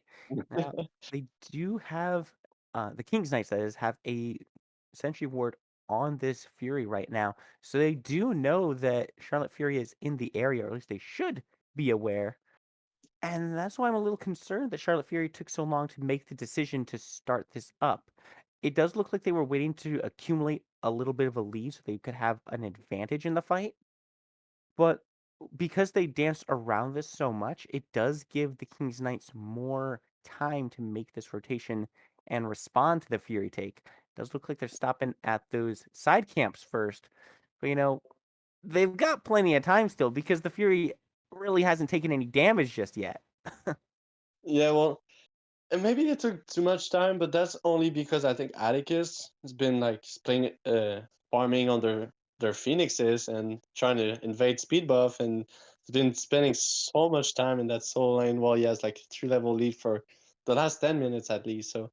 Now, they do have the King's Knights, that is, have a Sentry Ward on this Fury right now. So they do know that Charlotte Fury is in the area, or at least they should be aware. And that's why I'm a little concerned that Charlotte Fury took so long to make the decision to start this up. It does look like they were waiting to accumulate a little bit of a lead so they could have an advantage in the fight. But because they danced around this so much, it does give the King's Knights more time to make this rotation and respond to the Fury take. It does look like they're stopping at those side camps first. But you know, they've got plenty of time still because the Fury really hasn't taken any damage just yet. Yeah, well, and maybe it took too much time, but that's only because I think Atticus has been like playing, farming on their phoenixes and trying to invade speed buff, and has been spending so much time in that solo lane while he has like a 3 level lead for the last 10 minutes at least. So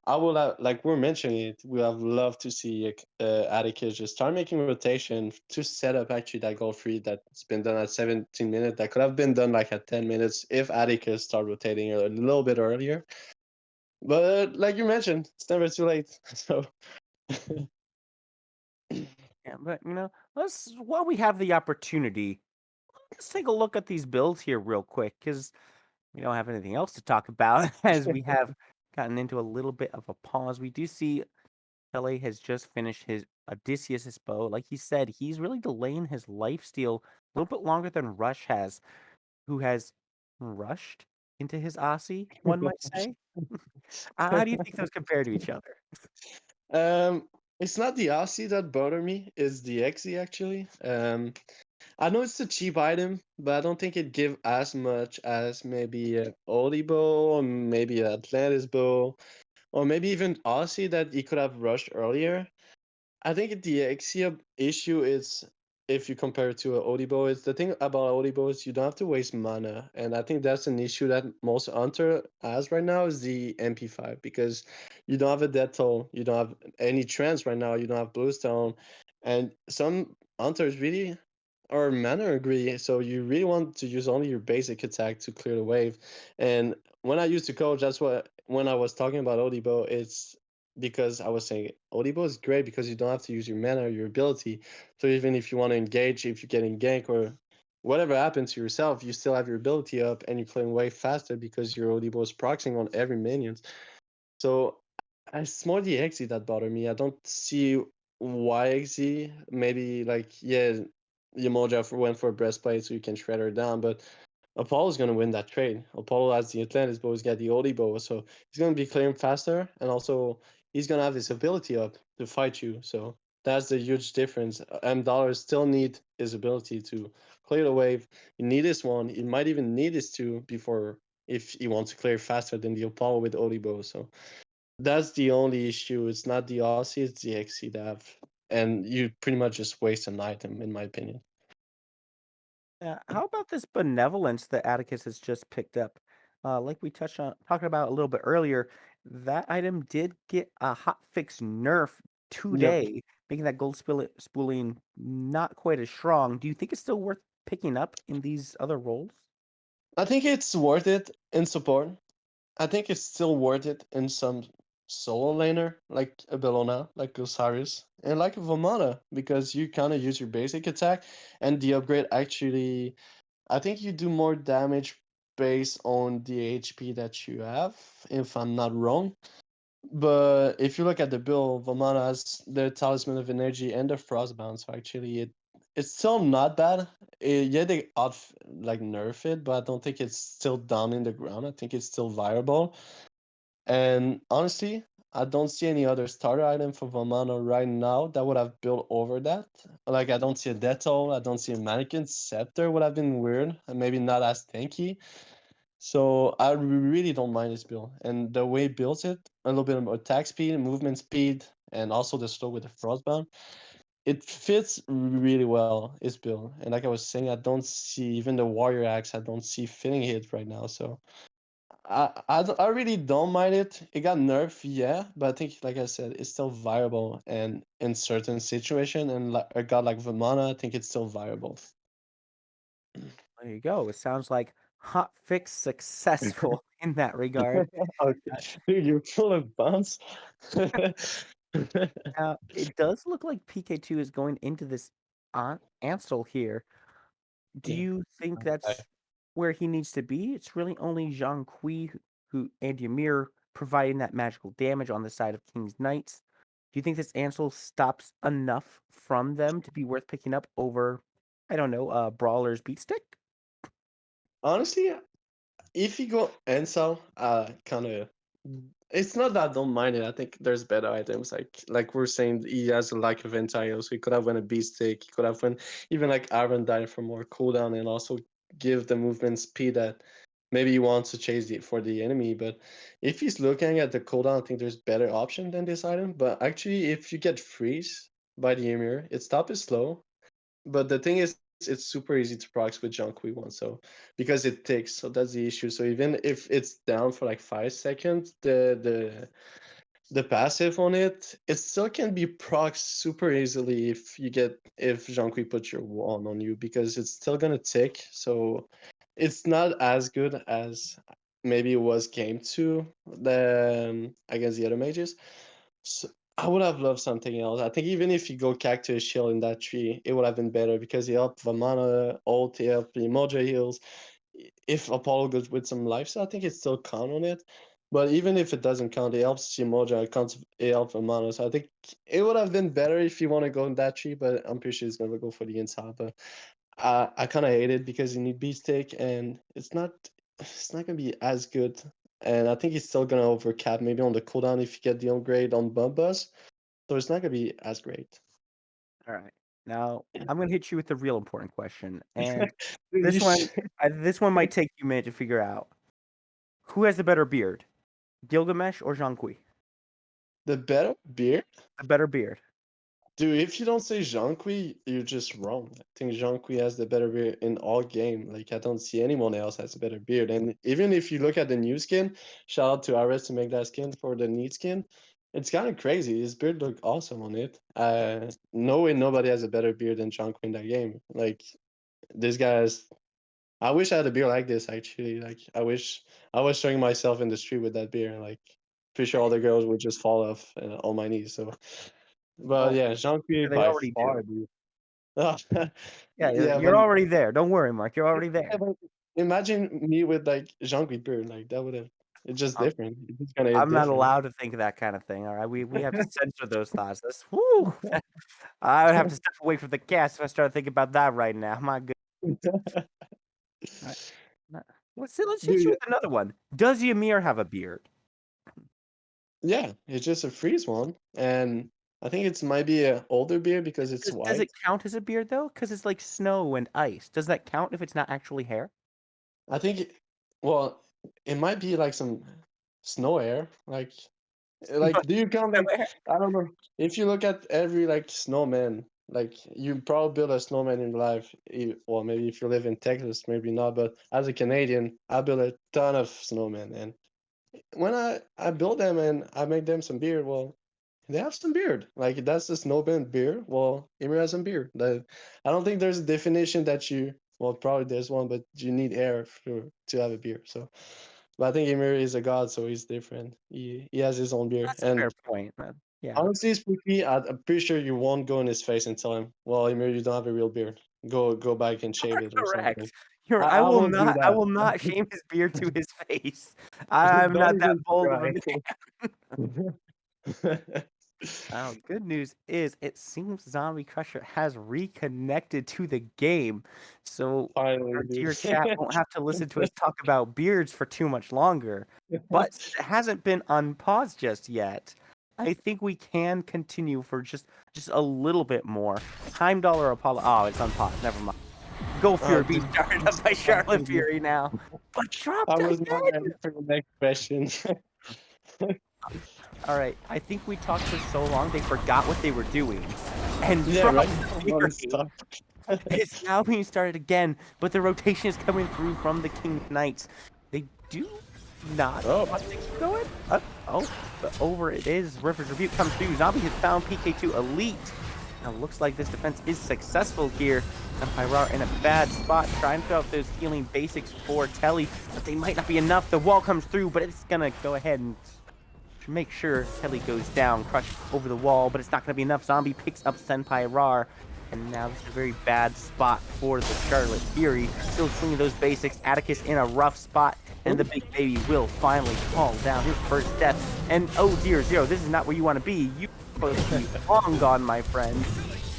I would have, like we're mentioning it, we have loved to see Atticus just start making rotation to set up actually that goal free that's been done at 17 minutes. That could have been done like at 10 minutes if Atticus started rotating a little bit earlier. But like you mentioned, it's never too late. So Yeah, but let's while we have the opportunity, let's take a look at these builds here real quick because we don't have anything else to talk about as we have gotten into a little bit of a pause. We do see Pele has just finished his Odysseus' bow. Like he said, he's really delaying his lifesteal a little bit longer than Rush has, who has rushed into his Aussie, one might say. How do you think those compare to each other? um, it's not the Aussie that bother me, it's the XE actually. I know it's a cheap item, but I don't think it give as much as maybe an Oldie bow or maybe an Atlantis bow or maybe even Aussie that he could have rushed earlier. I think the Exia issue is if you compare it to a Odibo, is the thing about Odibo is you don't have to waste mana, and I think that's an issue that most Hunter has right now is the MP5 because you don't have a death toll, you don't have any trance right now, you don't have Bluestone, and some Hunters really are mana agree, so you really want to use only your basic attack to clear the wave. And when I used to coach, that's what when I was talking about Odibo, it's because I was saying Odibo is great because you don't have to use your mana or your ability. So even if you want to engage, if you're getting gank or whatever happens to yourself, you still have your ability up and you're playing way faster because your Odibo is proxying on every minion. So it's more the XE that bother me. I don't see why XE. Maybe like yeah, Yemoja went for a breastplate so you can shred her down, but Apollo's gonna win that trade. Apollo has the Atlantis bow, he's got the Odie bow, so he's gonna be clearing faster, and also he's gonna have his ability up to fight you. So that's the huge difference. M Dollar still need his ability to clear the wave. You need this one. You might even need this two before if he wants to clear faster than the Apollo with Odie bow. So that's the only issue. It's not the Aussie, it's the XC that and you pretty much just waste an item, in my opinion. How about this benevolence that Atticus has just picked up? Like we touched on talking about a little bit earlier, that item did get a hot fix nerf Yep. today, making that gold spooling not quite as strong. Do you think it's still worth picking up in these other roles? I think it's worth it in support. I think it's still worth it in some solo laner like a Bellona, like Osiris, and like a Vomana, because you kind of use your basic attack, and the upgrade actually, I think you do more damage based on the HP that you have, if I'm not wrong. But if you look at the build, Vomana has the Talisman of Energy and the Frostbound, so actually it's still not bad. Yeah, they like nerf it, but I don't think it's still down in the ground. I think it's still viable. And honestly, I don't see any other starter item for Vomano right now that would have built over that. Like I don't see a Detol, I don't see a Mannequin Scepter would have been weird and maybe not as tanky. So I really don't mind this build. And the way it builds it, a little bit of attack speed, movement speed, and also the slow with the Frostbound, it fits really well, its build. And like I was saying, I don't see even the Warrior Axe, I don't see fitting it right now. So I really don't mind it. It got nerfed, yeah, but I think, like I said, it's still viable and in certain situation. And like a god like Vimana, I think it's still viable. There you go. It sounds like hot fix successful in that regard. Okay, dude, you're full of bounce. It does look like PK2 is going into this Ansel here. Do Yeah. you think that's where he needs to be? It's really only Zhang Kui who and Ymir providing that magical damage on the side of King's Knights. Do you think this Ansel stops enough from them to be worth picking up over, I don't know, Brawler's Beatstick? Honestly, if you go Ansel, kind of, it's not that I don't mind it. I think there's better items. Like we're saying, he has a lack of anti, so he could have won a beast stick. He could have won even like Iron Dive for more cooldown and also give the movement speed that maybe he wants to chase for the enemy. But if he's looking at the cooldown, I think there's better option than this item. But actually, if you get freeze by the Emir, its top is slow. But the thing is, it's super easy to prox with Junkie one, so because it ticks, so that's the issue. So even if it's down for like 5 seconds, the passive on it still can be proc super easily if Junkie puts your wand on you, because it's still gonna tick. So it's not as good as maybe it was game two against the other mages. So I would have loved something else. I think even if you go Cactus Shield in that tree, it would have been better because it helped Vamana ult, it helped the Emoja heals. If Apollo goes with some life, so I think it still count on it. But even if it doesn't count, it helps Shimoja, it helps Vamana. So I think it would have been better if you want to go in that tree, but I'm pretty sure he's gonna go for the inside. But I kind of hate it because you need beast take, and it's not gonna be as good. And I think he's still gonna overcap maybe on the cooldown if you get the upgrade on Bump Bus. So it's not gonna be as great. All right. Now I'm gonna hit you with the real important question, and Dude, this one, this one might take you a minute to figure out. Who has the better beard, Gilgamesh or Zhangqi? the better beer. The better beard. Dude, if you don't say Jean-Qui, you're just wrong. I think Jean-Qui has the better beard in all game. Like, I don't see anyone else has a better beard. And even if you look at the new skin, shout out to Ares to make that skin for the neat skin. It's kind of crazy. His beard looked awesome on it. No way nobody has a better beard than Jean-Qui in that game. Like, this guy's... I wish I had a beard like this, actually. Like, I wish I was showing myself in the street with that beard. Like, pretty sure all the girls would just fall off on my knees. So... But Well, yeah, Jean-Pierre they by already far, do. dude. Yeah, Yeah, you're but already there. Don't worry, Mark. You're already yeah, there. but imagine me with like Jean-Pierre beard, like that would have. It's just Um, different. It's just gonna hit I'm not different. allowed to think that kind of thing. All right, we have to censor those thoughts. That's whoo. I would have to step away from the cast if I started thinking about that right now. My good. All right. Let's hit you Dude, with another one. Does Ymir have a beard? yeah, it's just a freeze one, and I think it's might be a older beard because it's Does white. it count as a beard though? Because it's like snow and ice. Does that count if it's not actually hair? I think, well, it might be like some snow hair, like do you count Snow like hair? I don't know if you look at every like snowman, like you probably build a snowman in life. Well, maybe if you live in Texas, maybe not. But as a Canadian, I build a ton of snowmen, and when I build them and I make them some beer, well, they have some beard. Like that's the snowman beer. Well, Ymir has some beard. I don't think there's a definition that you. Well, probably there's one, but you need air to have a beer. So. But I think Ymir is a god, so he's different. He has his own beer. That's a fair And point. Yeah. honestly speaking, I'm pretty sure you won't go in his face and tell him, "Well, Ymir, you don't have a real beard. Go back and shave it or something." Correct. You're I won't do I that. will not shame his beard to his face. I'm Don't not that even bold of a try. man. Good news is it seems Zombie Crusher has reconnected to the game. So Finally, our dude. dear chat won't have to listen to us talk about beards for too much longer. But since it hasn't been unpaused just yet, I think we can continue for just a little bit more. Time Dollar Apollo. Oh, it's unpaused. Never mind. Go Fury being Dude, started up by Charlotte Fury now. But dropped I was not again. ready for the next question. All right, I think we talked for so long they forgot what they were doing, and Yeah, right. Fury Stop. is now being started again. But the rotation is coming through from the King Knights. They do not Oh. want to keep going. But over it is. River's Rebuke comes through. Zombie has found PK2 Elite. Now looks like this defense is successful here. And Pyrar in a bad spot, trying to throw out those healing basics for Telly, but they might not be enough. The wall comes through, but it's gonna go ahead and make sure Telly goes down, crushed over the wall, but it's not gonna be enough. Zombie picks up Senpai Rar, and now this is a very bad spot for the Charlotte Fury. Still swinging those basics. Atticus in a rough spot, and the big baby will finally call down his first death. And oh dear, Zero, this is not where you want to be. You're supposed to be long gone, my friend.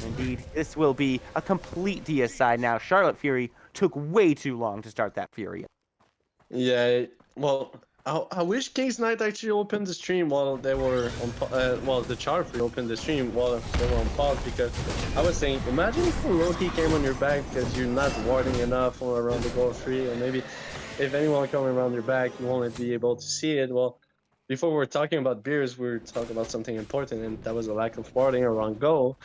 Indeed, this will be a complete deicide now. Charlotte Fury took way too long to start that Fury. Yeah, well, I wish King's Knight actually opened the stream while they were on. Well, the Charfree opened the stream while they were on pause, because I was saying, imagine if Loki came on your back because you're not warding enough or around the goal free, or maybe if anyone coming around your back, you won't be able to see it. Well, before we were talking about beers, we were talking about something important, and that was a lack of warding around goal.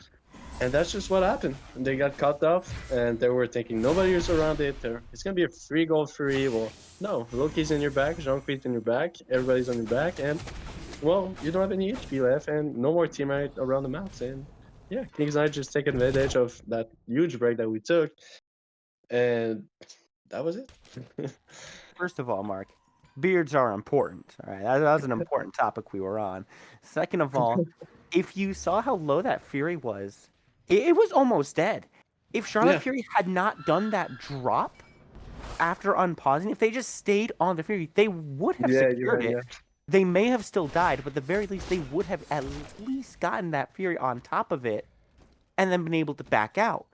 And that's just what happened. And they got cut off, and they were thinking nobody is around it. It's gonna be a free goal Fury. Well, no, Loki's in your back, Jean-Claude's in your back, everybody's on your back, and well, you don't have any HP left, and no more teammate around the maps. And yeah, Kings Knight just take advantage of that huge break that we took, and that was it. First of all, Mark, beards are important. All right, that was an important topic we were on. Second of all, if you saw how low that Fury was, it was almost dead. If Charlotte Yeah. Fury had not done that drop after unpausing, if they just stayed on the Fury, they would have Yeah, you're secured right. it. Yeah. They may have still died, but at the very least, they would have at least gotten that Fury on top of it and then been able to back out.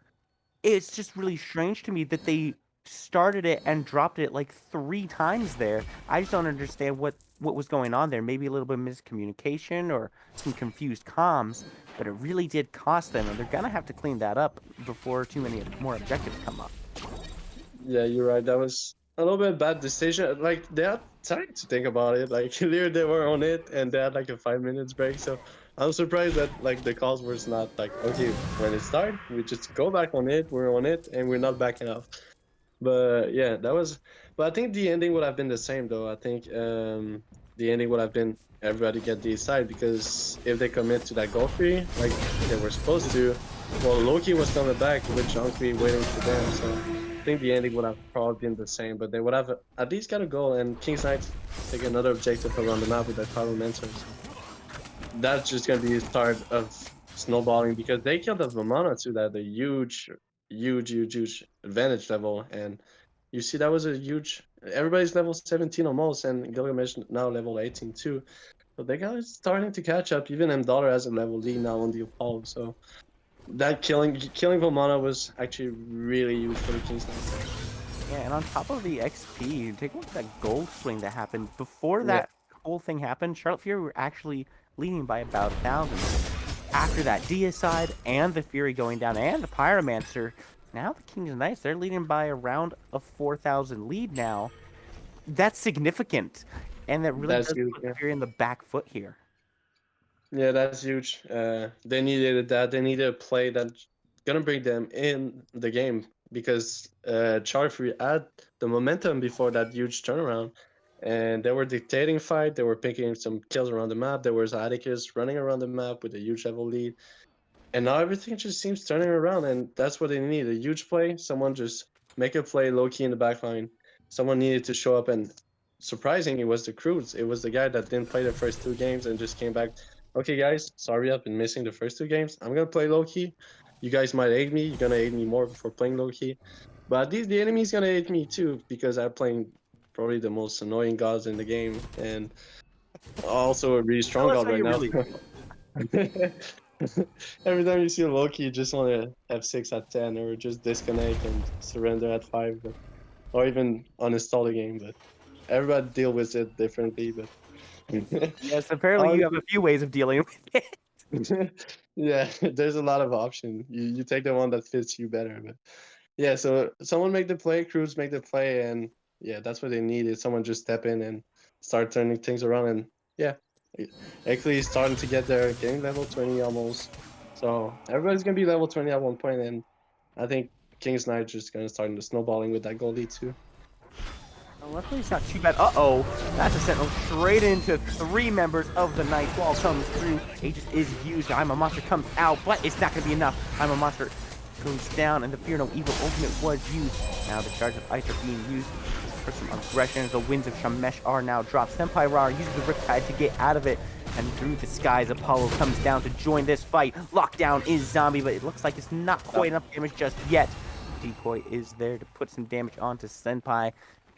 It's just really strange to me that they started it and dropped it like 3 times there. I just don't understand what was going on there. Maybe a little bit of miscommunication or some confused comms, but it really did cost them, and they're gonna have to clean that up before too many more objectives come up. Yeah, you're right. That was a little bit bad decision. Like they had time to think about it. Like clear they were on it, and they had like a 5 minutes break. So I'm surprised that like the calls was not like, okay, when it started, we just go back on it. We're on it, and we're not backing off. But yeah, that was. But I think the ending would have been the same though. I think the ending would have been everybody get the side, because if they commit to that goal free like they were supposed to, well, Loki was coming back with Jean-Claude waiting for them. So I think the ending would have probably been the same, but they would have at least got a goal, and King's Knights take another objective around the map with that Pyromancer. So that's just gonna be the start of snowballing, because they killed the Vamana too. That a huge advantage level, and you see that was a huge. Everybody's level 17 almost, and Gilgamesh now level 18 too. So they got starting to catch up. Even M Dollar has a level lead now on the Apollo. So that killing Vamana was actually really huge for the Kings Knights. Yeah, and on top of the XP, take a look at that gold swing that happened. Before Yeah. that whole thing happened, Charlotte Fury were actually leading by about 1,000. After that Deicide and the Fury going down and the Pyromancer, now the Kings Knights, they're leading by around a 4,000 lead now. That's significant. And that really That's does huge. put Yeah. the Fury in the back foot here. Yeah, that's huge. They needed that. They needed a play that's gonna bring them in the game, because Charfree had the momentum before that huge turnaround, and they were dictating fight. They were picking some kills around the map. There was Atticus running around the map with a huge level lead, and now everything just seems turning around, and that's what they need. A huge play. Someone just make a play low key in the back line. Someone needed to show up, and surprising, it was the Cruz. It was the guy that didn't play the first 2 games and just came back. Okay, guys, sorry I've been missing the first 2 games. I'm gonna play low key. You guys might hate me. You're gonna hate me more before playing low key, but at least the enemy's gonna hate me too, because I'm playing probably the most annoying gods in the game, and also a really strong Tell us god how right you now. really feel. Every time you see Loki, you just want to have 6 at 10, or just disconnect and surrender at 5, or even uninstall the game. But everybody deal with it differently. But Yes, apparently you have a few ways of dealing with it. yeah, there's a lot of options. You take the one that fits you better. But yeah, so someone make the play, Cruz make the play, and yeah, that's what they needed. Someone just step in and start turning things around, and yeah, actually starting to get their game level 20 almost. So everybody's gonna be level 20 at one point, and I think King's Knight just gonna start the snowballing with that goalie too. Well, luckily it's not too bad. Uh-oh. That's a sentinel straight into 3 members of the Knights. Wall comes through. Aegis is used. I'm a Monster comes out, but it's not going to be enough. I'm a Monster goes down, and the Fear No Evil ultimate was used. Now the Shards of Ice are being used for some aggression. The Winds of Shamesh are now dropped. Senpai Rar uses the Riptide to get out of it. And through the skies, Apollo comes down to join this fight. Lockdown is zombie, but it looks like it's not quite enough damage just yet. Decoy is there to put some damage onto Senpai.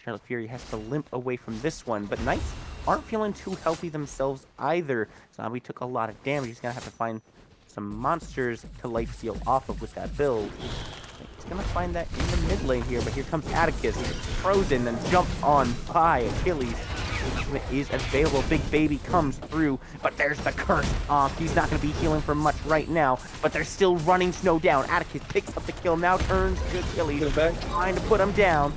Charlotte Fury has to limp away from this one, but Knights aren't feeling too healthy themselves either. Zombie took a lot of damage. He's going to have to find some monsters to life steal off of with that build. He's going to find that in the mid lane here, but here comes Atticus. It's frozen and jumped on by Achilles. Ultimate is available. Big Baby comes through, but there's the cursed Ankh. He's not going to be healing for much right now, but they're still running Snow down. Atticus picks up the kill, now turns to Achilles, trying to put him down.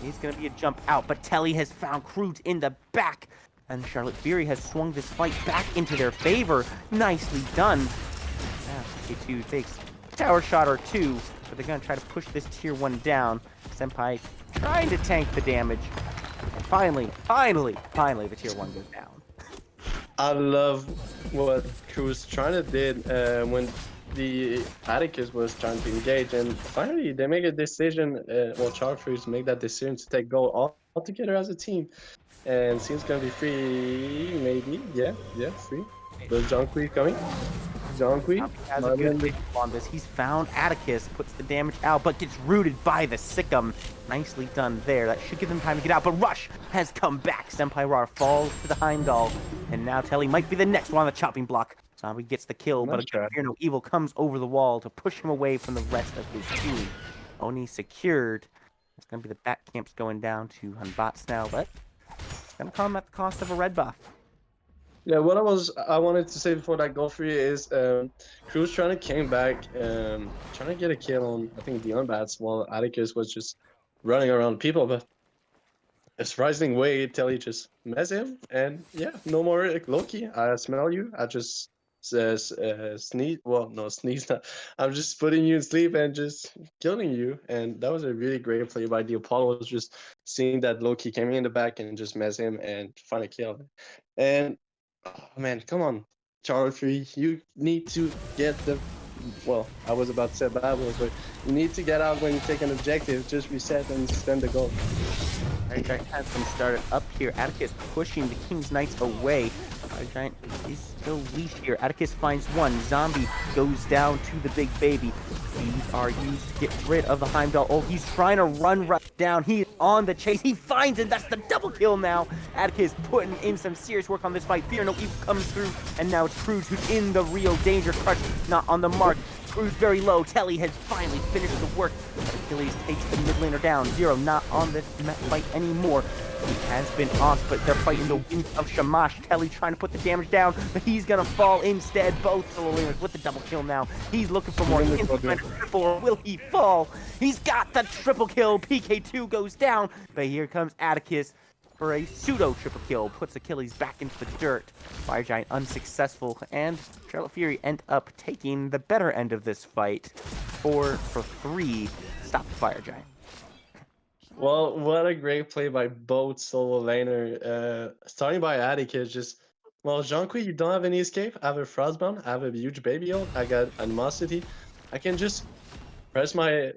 He's going to be a jump out, but Telly has found Cruz in the back, and Charlotte Fury has swung this fight back into their favor. Nicely done. Yeah, PK2 takes a tower shot or two, but they're going to try to push this tier 1 down. Senpai trying to tank the damage. And finally, the tier 1 goes down. I love what Cruz trying to did when the Atticus was trying to engage, and finally they make a decision. Well, Chargers make that decision to take gold all together as a team, and seems gonna be free, maybe. Yeah, free. But Jonqui coming. Jonqui Has a good visual on this. He's found Atticus, puts the damage out, but gets rooted by the Sikkim. Nicely done there. That should give them time to get out, but Rush has come back. Senpai Rar falls to the Heimdall, and now Telly might be the next one on the chopping block. Zombie gets the kill, but again, Fear No Evil comes over the wall to push him away from the rest of his team. Oni secured. It's going to be the back camps going down to Hanbats now, but it's going to come at the cost of a red buff. Yeah, what I wanted to say before that goal free is Cruz trying to came back, trying to get a kill on I think the unbats while Atticus was just running around people, but a surprising way Telly just mess him, and yeah, no more Loki. I smell you. I just says sneeze. Well, no sneeze. Not. I'm just putting you in sleep and just killing you. And that was a really great play by the Apollo. Was just seeing that Loki came in the back and just mess him and find a kill. And oh man, come on, Charlie 3, you need to get the. Well, I was about to say bad words, but you need to get out when you take an objective. Just reset and spend the goal. Fire Giant has them started up here. Atticus pushing the King's Knights away. Fire Giant is still leashed here. Atticus finds one. Zombie goes down to the big baby. These are used to get rid of the Heimdall. Oh, he's trying to run right down. He's on the chase. He finds it. That's the double kill now. Atticus putting in some serious work on this fight. Fear No Evil comes through, and now it's Cruz who's in the real danger. Crush not on the mark. Cruz very low. Telly has finally finished the work. Achilles takes the mid laner down. Zero not on this fight anymore. He has been off, but they're fighting the wind of Shamash. Telly trying to put the damage down, but he's gonna fall instead. Both solo laners with the double kill now. He's looking for more. He's trying to triple, or will he fall? He's got the triple kill. PK2 goes down, but here comes Atticus for a pseudo triple kill, puts Achilles back into the dirt. Fire Giant unsuccessful, and Charlotte Fury end up taking the better end of this fight. 4 for 3, stop the Fire Giant. Well, what a great play by both solo laner. Starting by Atticus, just well, Jonqui, you don't have any escape. I have a Frostbound, I have a huge baby ult, I got animosity. I can just press my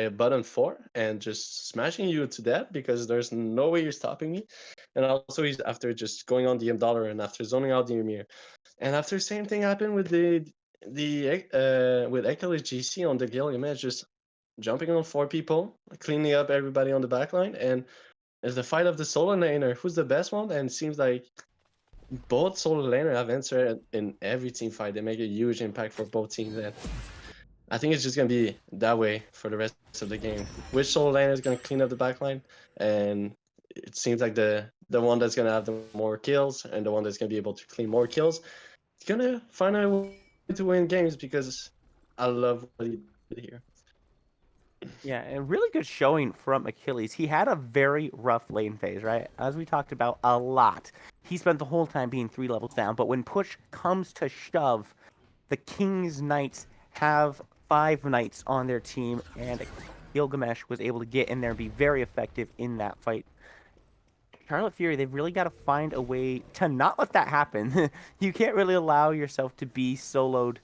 button 4 and just smashing you to death because there's no way you're stopping me. And also he's after just going on the $M and after zoning out the Ymir. And after same thing happened with with Achilles GC on the Gilgamesh, just jumping on 4 people, cleaning up everybody on the backline, and it's the fight of the solo laner. Who's the best one? And it seems like both solo laner have answered in every team fight. They make a huge impact for both teams. And I think it's just gonna be that way for the rest of the game. Which solo laner is gonna clean up the backline, and it seems like the one that's gonna have the more kills and the one that's gonna be able to clean more kills, it's gonna find a way to win games because I love what he did here. Yeah, and really good showing from Achilles. He had a very rough lane phase, right? As we talked about a lot. He spent the whole time being 3 levels down, but when push comes to shove, the King's Knights have 5 knights on their team, and Gilgamesh was able to get in there and be very effective in that fight. Charlotte Fury, they've really got to find a way to not let that happen. You can't really allow yourself to be soloed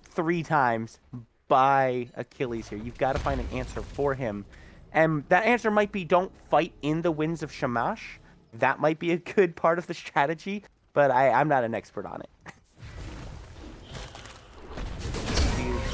3 times by Achilles here. You've got to find an answer for him. And that answer might be don't fight in the winds of Shamash. That might be a good part of the strategy, but I'm not an expert on it.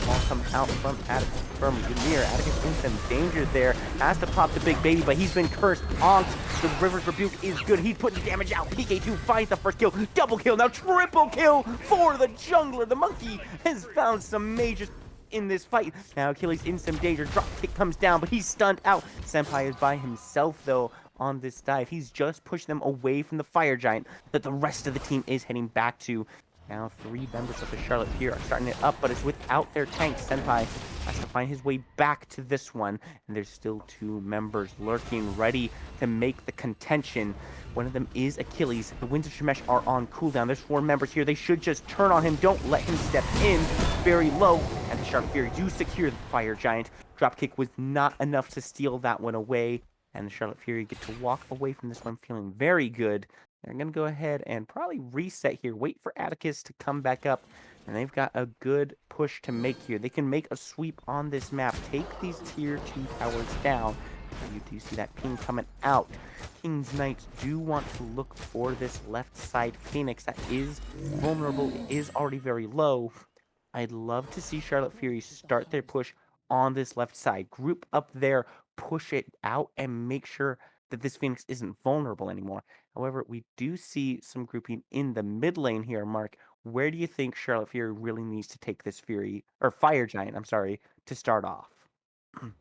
All come out from Atticus, from Ymir. Atticus in some danger there. Has to pop the big baby, but he's been cursed. Onks, the River's Rebuke is good. He's putting damage out. PK2 finds the first kill. Double kill, now triple kill for the jungler. The monkey has found some major in this fight. Now Achilles in some danger. Drop kick comes down, but he's stunned out. Senpai is by himself, though, on this dive. He's just pushed them away from the Fire Giant that the rest of the team is heading back to. Now 3 members of the Charlotte Fear are starting it up, but it's without their tank. Senpai has to find his way back to this one, and there's still 2 members lurking, ready to make the contention. One of them is Achilles. The Winds of Shemesh are on cooldown. There's 4 members here. They should just turn on him. Don't let him step in. Very low, and the Charlotte Fury do secure the Fire Giant. Dropkick was not enough to steal that one away, and the Charlotte Fury get to walk away from this one feeling very good. They're going to go ahead and probably reset here, wait for Atticus to come back up, and they've got a good push to make here. They can make a sweep on this map, take these tier 2 towers down. You do see that ping coming out. King's Knights do want to look for this left side Phoenix that is vulnerable, it is already very low. I'd love to see Charlotte Fury start their push on this left side. Group up there, push it out, and make sure that this Phoenix isn't vulnerable anymore. However, we do see some grouping in the mid lane here, Mark. Where do you think Charlotte Fury really needs to take this Fury, or Fire Giant, I'm sorry, to start off?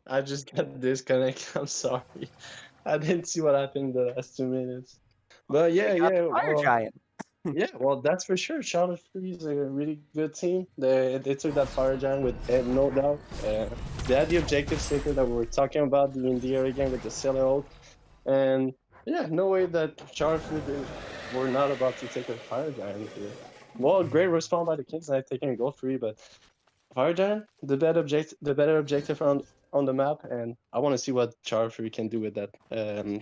I just got disconnected. I'm sorry. I didn't see what happened the last 2 minutes. But They yeah, got the yeah. Fire Well, Giant. yeah, well, that's for sure. Charlotte Fury is a really good team. They took that Fire Giant with no doubt. They had the objective sticker that we were talking about during the early game with the Sailor ult. And yeah, no way that Charlotte Fury were not about to take a Fire Giant here. Well, great response by the Kings Knight taking a gold free, but Fire Giant, the better objective on the map, and I want to see what Charlotte Fury can do with that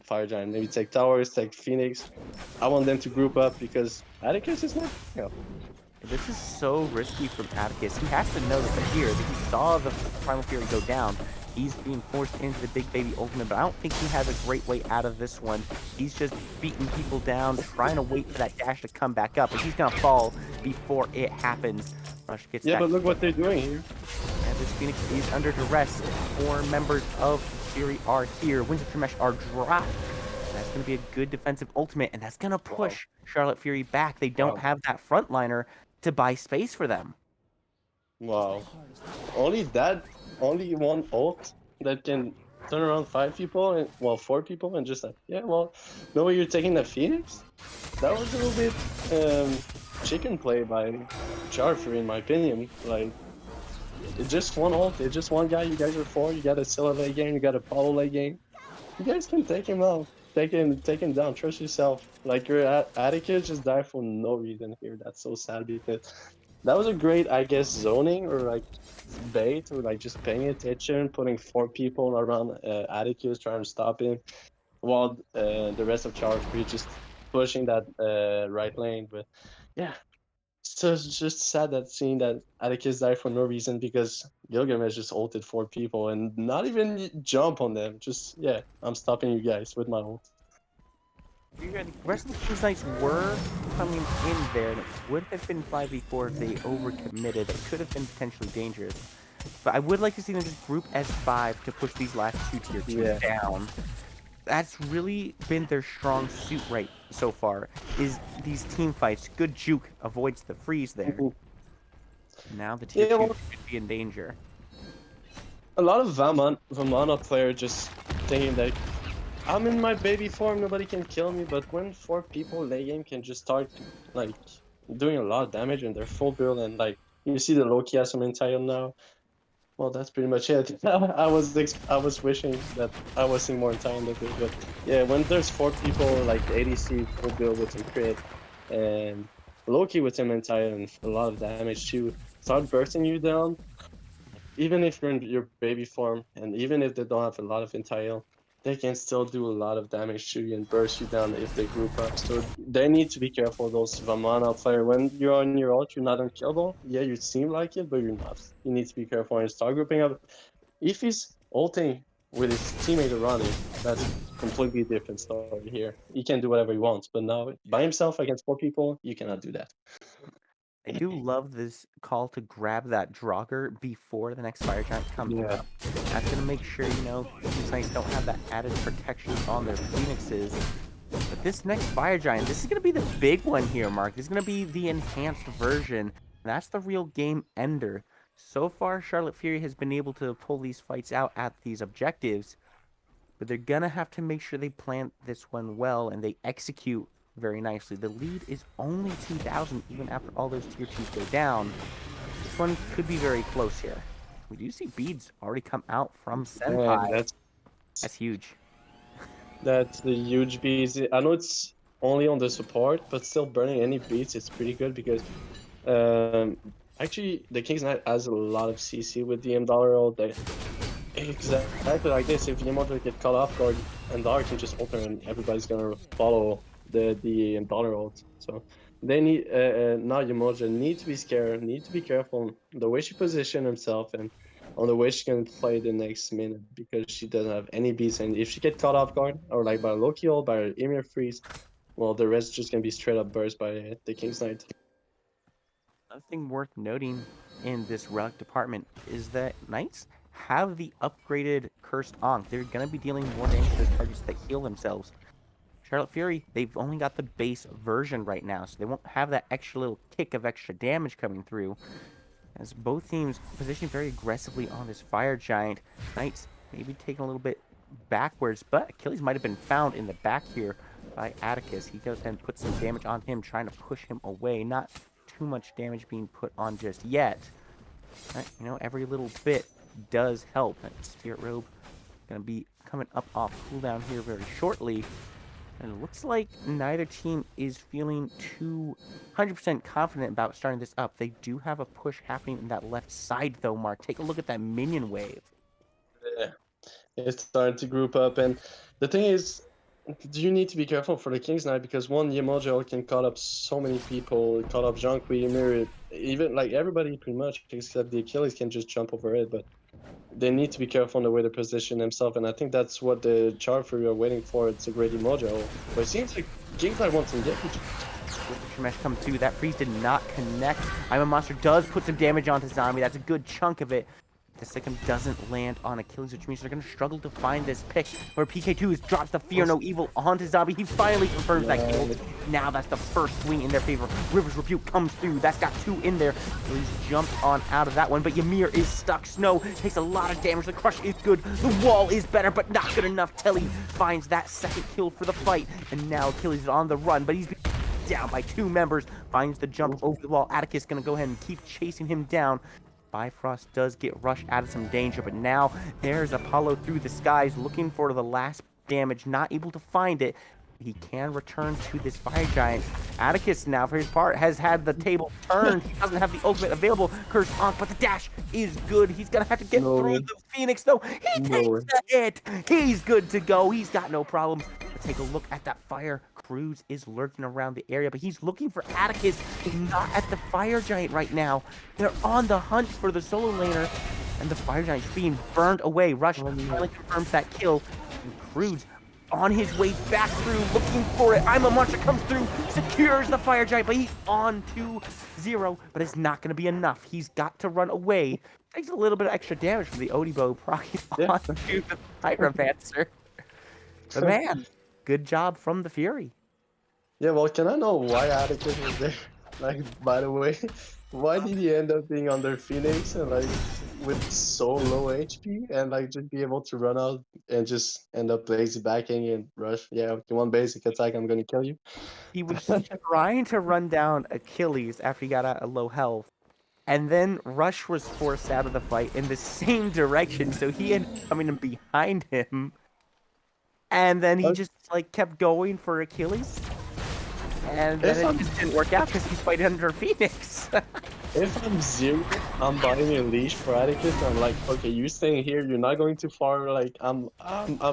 Fire Giant. Maybe take towers, take Phoenix. I want them to group up because Atticus is not. This is so risky from Atticus. He has to know that they're here, that he saw the Primal Fury go down. He's being forced into the Big Baby Ultimate, but I don't think he has a great way out of this one. He's just beating people down, trying to wait for that dash to come back up, and he's going to fall before it happens. Rush gets Yeah, that. but look what they're doing here. And this Phoenix is under duress. 4 members of Fury are here. Winds of Shemesh are dropped. That's going to be a good defensive ultimate, and that's going to push Charlotte Fury back. They don't have that frontliner to buy space for them. Wow. Only one ult that can turn around 5 people and, well, 4 people and just like, yeah, well, no way you're taking the Phoenix? That was a little bit chicken play by Jarfer, in my opinion. Like, it's just one ult, it's just one guy, you guys are 4, you got a Scylla late game, you got a Paulo late game. You guys can take him out. Take him down. Trust yourself. Like, your Atticus just died for no reason here. That's so sad because that was a great, I guess, zoning or like bait or like just paying attention, putting 4 people around Atticus trying to stop him, while the rest of Charles Free just pushing that right lane. But yeah, so it's just sad that seeing that Atticus died for no reason because Gilgamesh just ulted 4 people and not even jump on them. Just, yeah, I'm stopping you guys with my ult. The rest of the King's Knights were coming in there, and it would have been 5v4 if they overcommitted. It could have been potentially dangerous. But I would like to see them just group S5 to push these last 2 tier 2s down. That's really been their strong suit right so far, is these team fights. Good juke avoids the freeze there. Now the tier 2 should be in danger. A lot of Vamana player just thinking that I'm in my baby form, nobody can kill me, but when 4 people late game can just start like doing a lot of damage and they're full build, and like you see the Loki has some entire now. Well, that's pretty much it. I was wishing that I was seeing more entire than this, but yeah, when there's 4 people like ADC full build with some crit and Loki with some entire and a lot of damage too, start bursting you down. Even if you're in your baby form, and even if they don't have a lot of entire, they can still do a lot of damage to you and burst you down if they group up. So they need to be careful, those Vamana player. When you're on your ult, you're not unkillable. Yeah, you seem like it, but you're not. You need to be careful and start grouping up. If he's ulting with his teammate around him, that's a completely different story here. He can do whatever he wants, but now by himself against 4 people, you cannot do that. I do love this call to grab that Draugr before the next Fire Giant comes up. That's going to make sure, King's Knights don't have that added protection on their Phoenixes. But this next Fire Giant, this is going to be the big one here, Mark. This is going to be the enhanced version. That's the real game ender. So far, Charlotte Fury has been able to pull these fights out at these objectives, but they're going to have to make sure they plant this one well and they execute very nicely. The lead is only 2,000 even after all those tier 2s go down. This one could be very close here. We do see beads already come out from Senpai. Man, That's huge. that's the huge beats. I know it's only on the support, but still burning any beats is pretty good because um actually the King's Knight has a lot of CC with the M dollar roll. They exactly like this. If Yamato get caught off guard and Dollar can just alter and everybody's gonna follow the dollar roll. So they need now Yamato need to be scared, need to be careful the way she position himself and on the way she can play the next minute because she doesn't have any beats, and if she get caught off guard or like by a low kill by an Emir freeze, well the rest just gonna be straight up burst by the King's Knight. Another thing worth noting in this relic department is that Knights have the upgraded Cursed Ankh. They're going to be dealing more damage to those targets that heal themselves. Charlotte Fury, they've only got the base version right now, so they won't have that extra little kick of extra damage coming through. As both teams position very aggressively on this Fire Giant, Knights maybe taking a little bit backwards, but Achilles might have been found in the back here by Atticus. He goes ahead and puts some damage on him, trying to push him away. Not too much damage being put on just yet. Right, you know, every little bit does help. That Spirit Robe going to be coming up off cooldown here very shortly. And it looks like neither team is feeling too 100% confident about starting this up. They do have a push happening in that left side, though, Mark. Take a look at that minion wave. Yeah, it's starting to group up, and the thing is, you need to be careful for the King's Knight because one Yemojo can caught up so many people, caught up Jean-Qui, Ymir, even like everybody pretty much except the Achilles can just jump over it, but they need to be careful on the way to position themselves, and I think that's what the Charfury are waiting for. It's a great Emojo, but it seems like King's Knight wants some damage. With the Shemesh come through, that freeze did not connect. I'm a Monster does put some damage onto Zombie. That's a good chunk of it. The Sikkim doesn't land on Achilles, which means they're going to struggle to find this pick. Where PK2 drops the Fear No Evil onto Zombie. He finally confirms that kill. Now that's the first swing in their favor. River's Rebuke comes through. That's got 2 in there. So he's jumped on out of that one. But Ymir is stuck. Snow takes a lot of damage. The crush is good. The wall is better, but not good enough. Telly finds that second kill for the fight. And now Achilles is on the run, but he's down by 2 members. Finds the jump over the wall. Atticus going to go ahead and keep chasing him down. Bifrost does get rushed out of some danger, but now there's Apollo through the skies looking for the last damage, not able to find it. He can return to this Fire Giant. Atticus now, for his part, has had the table turned. He doesn't have the ultimate available. Cursed Ankh, but the dash is good. He's going to have to get through the Phoenix, though. He takes the hit. He's good to go. He's got no problem. Take a look at that fire. Cruz is lurking around the area, but he's looking for Atticus, not at the Fire Giant right now. They're on the hunt for the solo laner, and the Fire Giant is being burned away. Rush finally confirms that kill, and Cruz on his way back through, looking for it. I'm a Monster comes through, secures the Fire Giant, but he's on 2-0, but it's not going to be enough. He's got to run away. Takes a little bit of extra damage from the Odibo proccing onto the Pyromancer. But man, good job from the Fury. Yeah, well, can I know why Atticus was there? Like, by the way, why did he end up being under Phoenix and like with so low HP and like just be able to run out and just end up lazy backing and rush? Yeah, okay, one basic attack, I'm gonna kill you. He was trying to run down Achilles after he got out of low health. And then Rush was forced out of the fight in the same direction, so he ended up coming in behind him. And then he just like kept going for Achilles. And then it just didn't work out because he's fighting under Phoenix. If I'm zero, I'm buying a leash for Atticus. I'm like, okay, you're staying here. You're not going too far. Like, I'm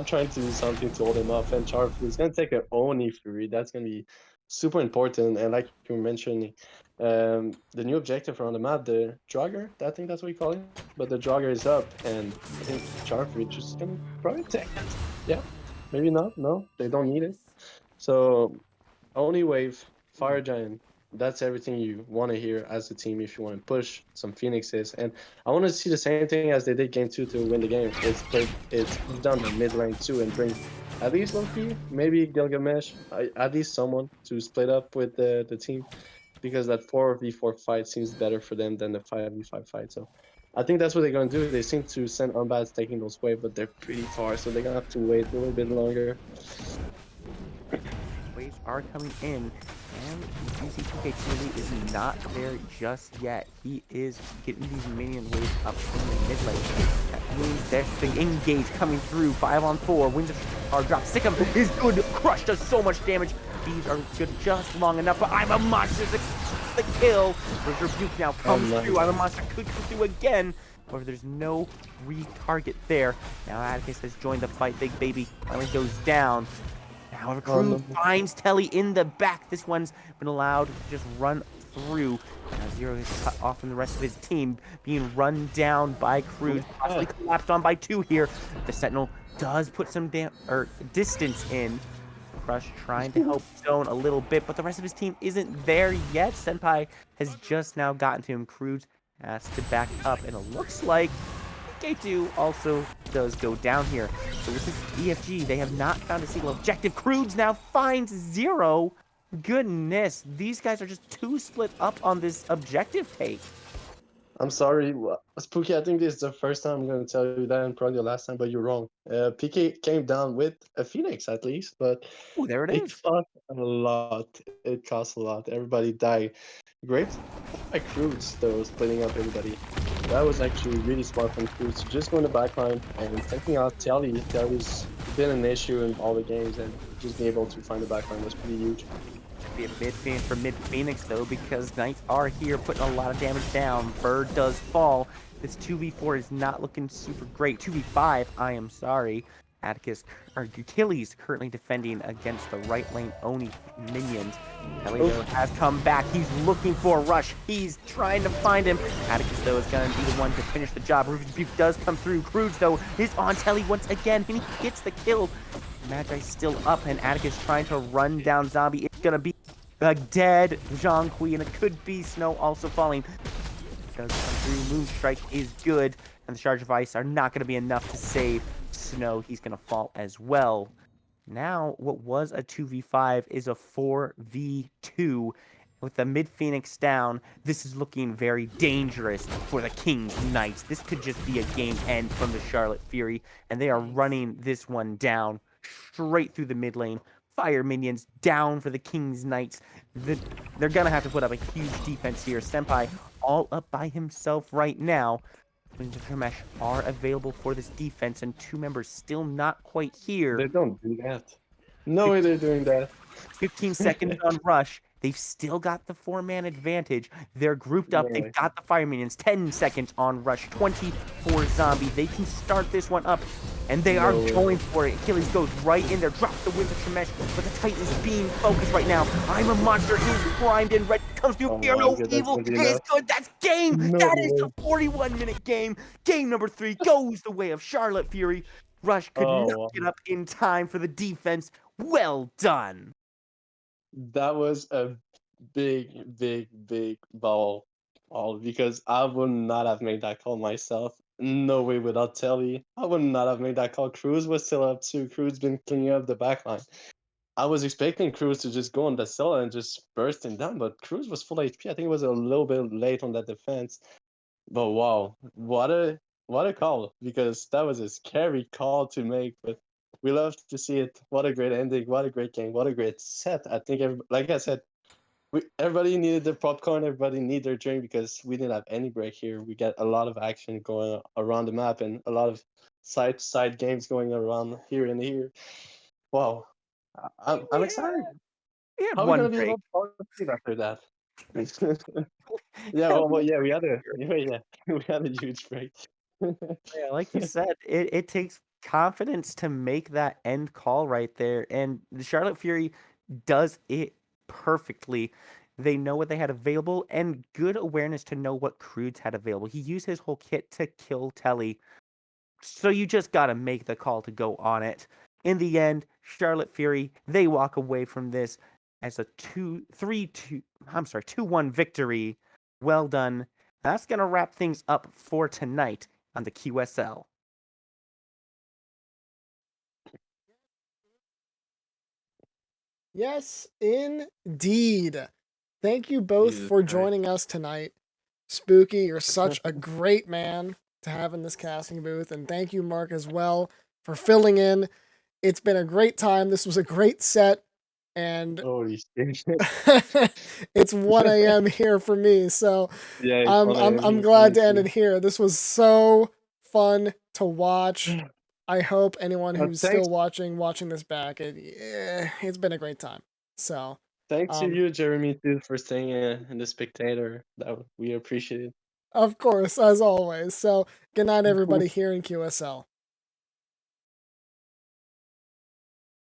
trying to do something to hold him off. And Charfu is gonna take an Oni Fury. That's gonna be super important. And like you were mentioning, the new objective around the map, the Jogger. I think that's what we call it. But the Jogger is up, and I think Charfu is just gonna probably take it. Yeah, maybe not. No, they don't need it. So Oni Wave, Fire Giant. That's everything you want to hear as a team if you want to push some Phoenixes. And I want to see the same thing as they did game 2 to win the game. It's done the mid lane too and bring at least Loki, maybe Gilgamesh, at least someone to split up with the team, because that 4v4 fight seems better for them than the 5v5 fight. So I think that's what they're going to do. They seem to send Unbads taking those waves, but they're pretty far, so they're going to have to wait a little bit longer. Waves are coming in, and GC 2K Chili is not there just yet. He is getting these minion waves up in the mid lane. That means there's the engage coming through. 5-on-4. Winds are dropped. Sikkim is good. Crush does so much damage. These are good just long enough, but I'm a monster. The kill. There's Rebuke now comes through. I'm a monster could come through again. However, there's no retarget there. Now Atticus has joined the fight. Big Baby finally goes down. However, Crew finds Telly in the back. This one's been allowed to just run through. Now Zero is cut off from the rest of his team, being run down by Crew. Possibly collapsed on by 2 here. The Sentinel does put some distance in. Crush trying to help Zone a little bit, but the rest of his team isn't there yet. Senpai has just now gotten to him. Cruz has to back up, and it looks like K2 also does go down here. So with this EFG, they have not found a single objective. Cruz now finds Zero. Goodness, these guys are just too split up on this objective take. I'm sorry, Spooky. I think this is the first time I'm going to tell you that, and probably the last time, but you're wrong. PK came down with a Phoenix at least, but Oh, there it is. cost a lot. It cost a lot. Everybody died. Great by Cruz, though, splitting up everybody. That was actually really smart from Cruz to just go in the backline and taking out Telly. Telly's been an issue in all the games, and just being able to find the backline was pretty huge. Be a mid for mid Phoenix though, because Knights are here putting a lot of damage down. Bird does fall. This 2v4 is not looking super great. 2v5, I am sorry. Atticus or Achilles currently defending against the right lane Oni minions. Kelly though has come back. He's looking for a rush. He's trying to find him. Atticus though is going to be the one to finish the job. Rufus Beef does come through. Cruz though is on Telly once again, and he gets the kill. Magi still up, and Atticus trying to run down Zombie. It's gonna be a dead Zhang Kui, and it could be Snow also falling. Does come through. Moonstrike is good, and the Charge of Ice are not gonna be enough to save Snow. He's gonna fall as well. Now, what was a 2v5 is a 4v2. With the mid Phoenix down, this is looking very dangerous for the King's Knights. This could just be a game end from the Charlotte Fury, and they are running this one down straight through the mid lane. Fire minions down for the King's Knights. They're going to have to put up a huge defense here. Senpai all up by himself right now. Wings of Hermesh are available for this defense, and 2 members still not quite here. They don't do that. No way they're doing that. 15 seconds on Rush. They've still got the 4-man advantage. They're grouped up. They've got the Fire Minions. 10 seconds on Rush. 24 Zombie. They can start this one up, and they are going for it. Achilles goes right in there, drops the Winds of Shemesh, but the Titan's being focused right now. I'm a monster. He's primed and ready. Comes through. Fear no evil. It is good. That's game. That is a 41-minute game. Game number 3 goes the way of Charlotte Fury. Rush could not get up in time for the defense. Well done. That was a big ball because I would not have made that call myself. No way without Telly. I would not have made that call. Cruz was still up too. Cruz been cleaning up the backline. I was expecting Cruz to just go on the cellar and just burst him down, but Cruz was full HP. I think it was a little bit late on that defense. But wow, what a call, because that was a scary call to make, but we love to see it. What a great ending, what a great game, what a great set. I think, like I said, everybody needed their popcorn, everybody needed their drink, because we didn't have any break here. We got a lot of action going around the map, and a lot of side games going around here and here. Wow, I'm excited. How are we gonna be able to sleep after that? Yeah, we had a we had a huge break. Yeah, like you said, it takes confidence to make that end call right there, and the Charlotte Fury does it perfectly. They know what they had available, and good awareness to know what Cruz had available. He used his whole kit to kill Telly, so you just got to make the call to go on it. In the end, Charlotte Fury, they walk away from this as a 2-1 victory. Well done. That's going to wrap things up for tonight on the QSL. Yes, indeed. Thank you both for joining us tonight. Spooky, you're such a great man to have in this casting booth, and thank you, Mark, as well, for filling in. It's been a great time. This was a great set. and Holy shit. it's 1 a.m. here for me. So Yeah, it's I'm 1 I'm a.m. I'm here glad for to end me it here. This was so fun to watch. too. I hope anyone who's Thanks, still watching this back, it's been a great time. So thanks to um, you, Jeremy, too, for staying in the spectator. We appreciate it. of course, as always. So good night, everybody here in QSL.